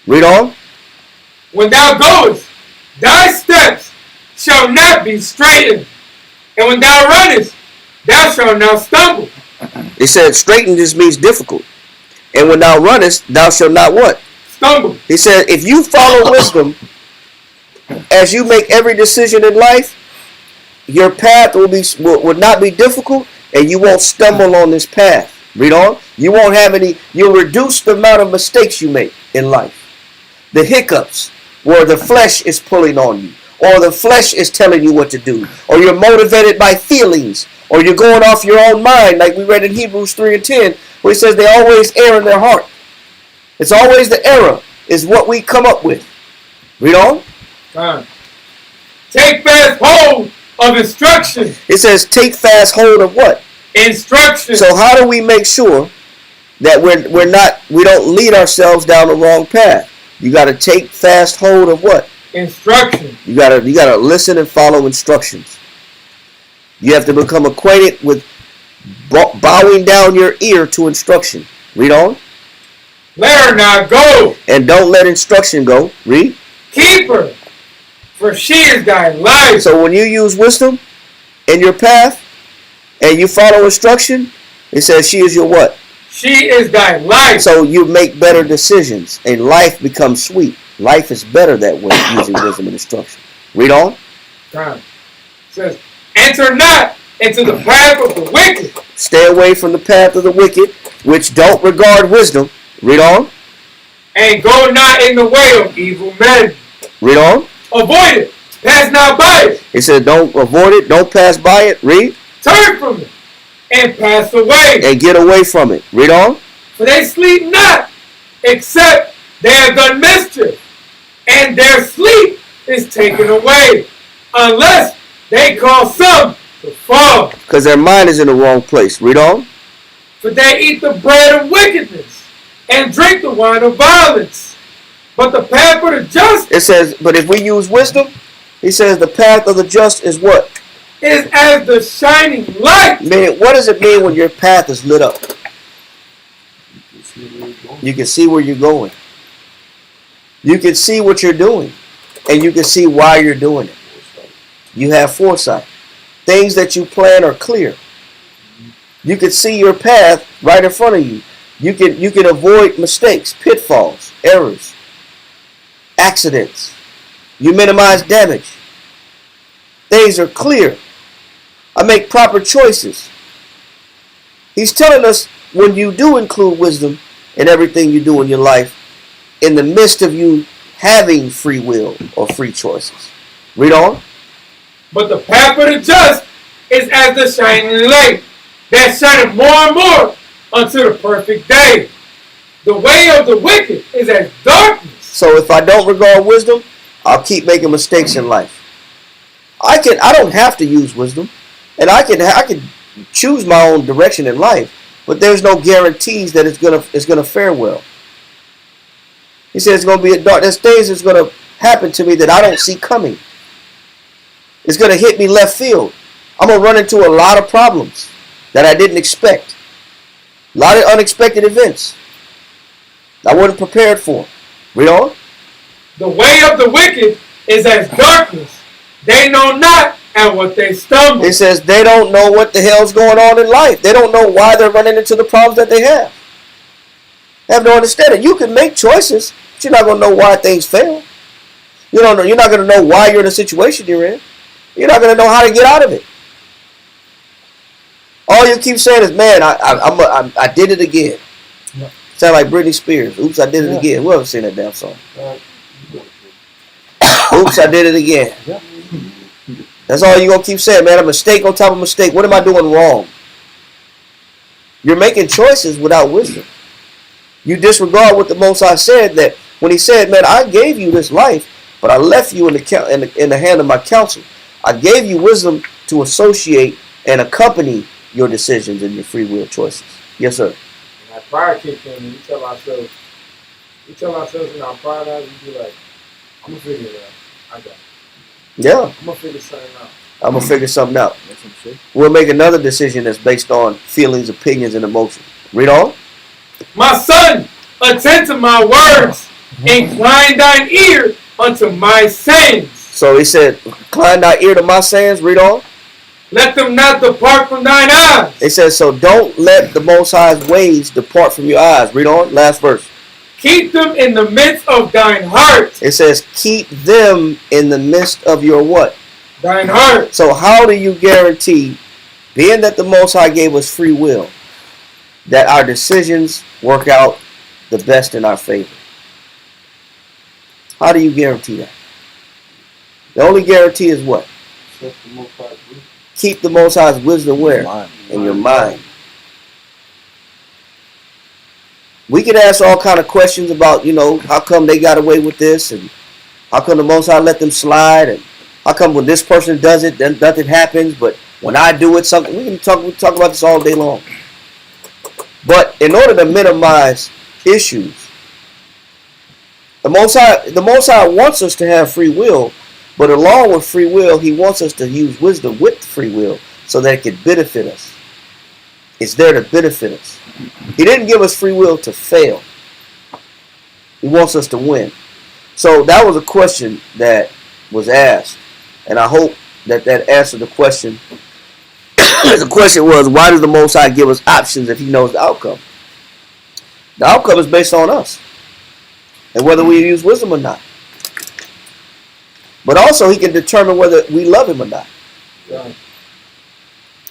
Speaker 1: Read on.
Speaker 10: When thou goest, thy steps shall not be straightened. And when thou runnest, thou shalt not stumble.
Speaker 1: He said straighten just means difficult. And when thou runnest, thou shalt not what?
Speaker 10: Stumble.
Speaker 1: He said if you follow wisdom, as you make every decision in life, your path will not be difficult, and you won't stumble on this path. Read on. You'll reduce the amount of mistakes you make in life. The hiccups where the flesh is pulling on you, or the flesh is telling you what to do, or you're motivated by feelings, or you're going off your own mind, like we read in Hebrews 3 and 10, where he says they always err in their heart. It's always the error is what we come up with. Read on.
Speaker 10: Take fast hold of instruction.
Speaker 1: It says take fast hold of what?
Speaker 10: Instruction.
Speaker 1: So how do we make sure that we don't lead ourselves down the wrong path? You got to take fast hold of what?
Speaker 10: Instruction.
Speaker 1: You got to listen and follow instructions. You have to become acquainted with bowing down your ear to instruction. Read on.
Speaker 10: Let her not go.
Speaker 1: And don't let instruction go. Read.
Speaker 10: Keep her, for she is thy life.
Speaker 1: So when you use wisdom in your path and you follow instruction, it says she is your what?
Speaker 10: She is thy life.
Speaker 1: So you make better decisions and life becomes sweet. Life is better that way using wisdom and instruction. Read on.
Speaker 10: It says, enter not into the path of the wicked.
Speaker 1: Stay away from the path of the wicked, which don't regard wisdom. Read on.
Speaker 10: And go not in the way of evil men.
Speaker 1: Read on.
Speaker 10: Avoid it. Pass not by it.
Speaker 1: It said don't avoid it. Don't pass by it. Read.
Speaker 10: Turn from it. And pass away.
Speaker 1: And get away from it. Read on.
Speaker 10: For they sleep not, except they have done mischief. And their sleep is taken away. Unless they cause some to fall.
Speaker 1: Because their mind is in the wrong place. Read on.
Speaker 10: For they eat the bread of wickedness and drink the wine of violence. But the path of the just,
Speaker 1: it says, but if we use wisdom, he says the path of the just is what?
Speaker 10: Is as the shining light.
Speaker 1: Man, what does it mean when your path is lit up? You can see where you're going. You can see what you're doing. And you can see why you're doing it. You have foresight. Things that you plan are clear. You can see your path right in front of you. You can avoid mistakes, pitfalls, errors, accidents. You minimize damage. Things are clear. I make proper choices. He's telling us when you do include wisdom in everything you do in your life, in the midst of you having free will or free choices. Read on.
Speaker 10: But the path of the just is as the shining light that shineth more and more unto the perfect day. The way of the wicked is as darkness.
Speaker 1: So if I don't regard wisdom, I'll keep making mistakes in life. I don't have to use wisdom, and I can choose my own direction in life, but there's no guarantees that it's gonna fare well. He says it's gonna be a dark. There's things that's gonna happen to me that I don't see coming. It's gonna hit me left field. I'm gonna run into a lot of problems that I didn't expect. A lot of unexpected events I wasn't prepared for. Read on.
Speaker 10: The way of the wicked is as darkness. They know not at what they stumble.
Speaker 1: It says they don't know what the hell's going on in life. They don't know why they're running into the problems that they have. They have no understanding. You can make choices, but you're not going to know why things fail. You're not going to know why you're in the situation you're in. You're not going to know how to get out of it. All you keep saying is, man, I did it again.
Speaker 2: Yeah.
Speaker 1: Sound like Britney Spears. Oops, I did it again. Who ever seen that damn song? Oops, I did it again.
Speaker 2: Yeah.
Speaker 1: That's all you're going to keep saying, man. A mistake on top of mistake. What am I doing wrong? You're making choices without wisdom. You disregard what the Most High said, that when he said, man, I gave you this life, but I left you in the hand of my counsel. I gave you wisdom to associate and accompany your decisions and your free will choices. Yes, sir.
Speaker 10: And that pride kicked in, and we tell ourselves in our pride eyes, we be like, I'm going to figure it out. I got it.
Speaker 1: Yeah.
Speaker 10: I'm going to figure something out.
Speaker 1: I'm going to figure something out. We'll make another decision that's based on feelings, opinions, and emotions. Read on.
Speaker 10: My son, attend to my words. Incline thine ear unto my sayings.
Speaker 1: So he said, incline thy ear to my sayings. Read on.
Speaker 10: Let them not depart from thine eyes.
Speaker 1: It says, so don't let the Most High's ways depart from your eyes. Read on. Last verse.
Speaker 10: Keep them in the midst of thine heart.
Speaker 1: It says, keep them in the midst of your what?
Speaker 10: Thine heart.
Speaker 1: So how do you guarantee, being that the Most High gave us free will, that our decisions work out the best in our favor? How do you guarantee that? The only guarantee is what? Keep the Most High's wisdom where? In your mind. We can ask all kind of questions about, how come they got away with this, and how come the Most High let them slide, and how come when this person does it, then nothing happens, but when I do it, something. We talk about this all day long. But in order to minimize issues, the Most High wants us to have free will, but along with free will, he wants us to use wisdom with free will so that it can benefit us. It's there to benefit us. He didn't give us free will to fail. He wants us to win. So that was a question that was asked, and I hope that answered the question. The question was, why does the Most High give us options if he knows the outcome? The outcome is based on us and whether we use wisdom or not. But also he can determine whether we love him or not.
Speaker 10: Yeah.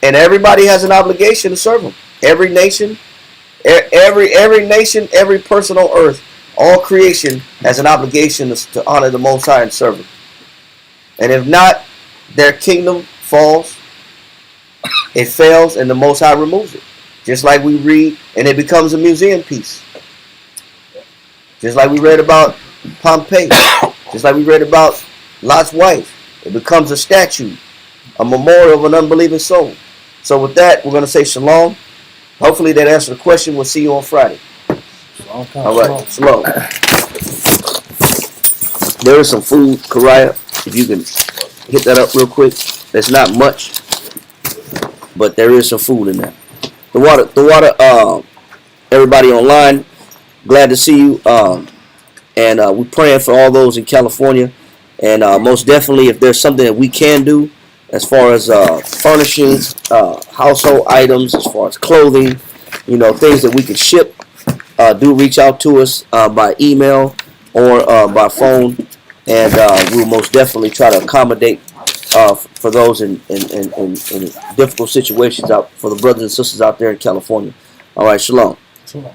Speaker 1: And everybody has an obligation to serve him. Every nation, every person on earth, all creation has an obligation to honor the Most High and serve him. And if not, their kingdom falls. It fails, and the Most High removes it. Just like we read, and it becomes a museum piece. Just like we read about Pompeii. Just like we read about Lot's wife. It becomes a statue, a memorial of an unbelieving soul. So with that, we're going to say shalom. Hopefully that answered the question. We'll see you on Friday. All right, shalom. There is some food, Karaya. If you can hit that up real quick. There's not much, but there is some food in there. The water. Everybody online, glad to see you. And we're praying for all those in California. And most definitely, if there's something that we can do, as far as furnishings, household items, as far as clothing, things that we can ship do reach out to us by email or by phone, and we'll most definitely try to accommodate for those in difficult situations out for the brothers and sisters out there in California. All right, shalom.
Speaker 2: So,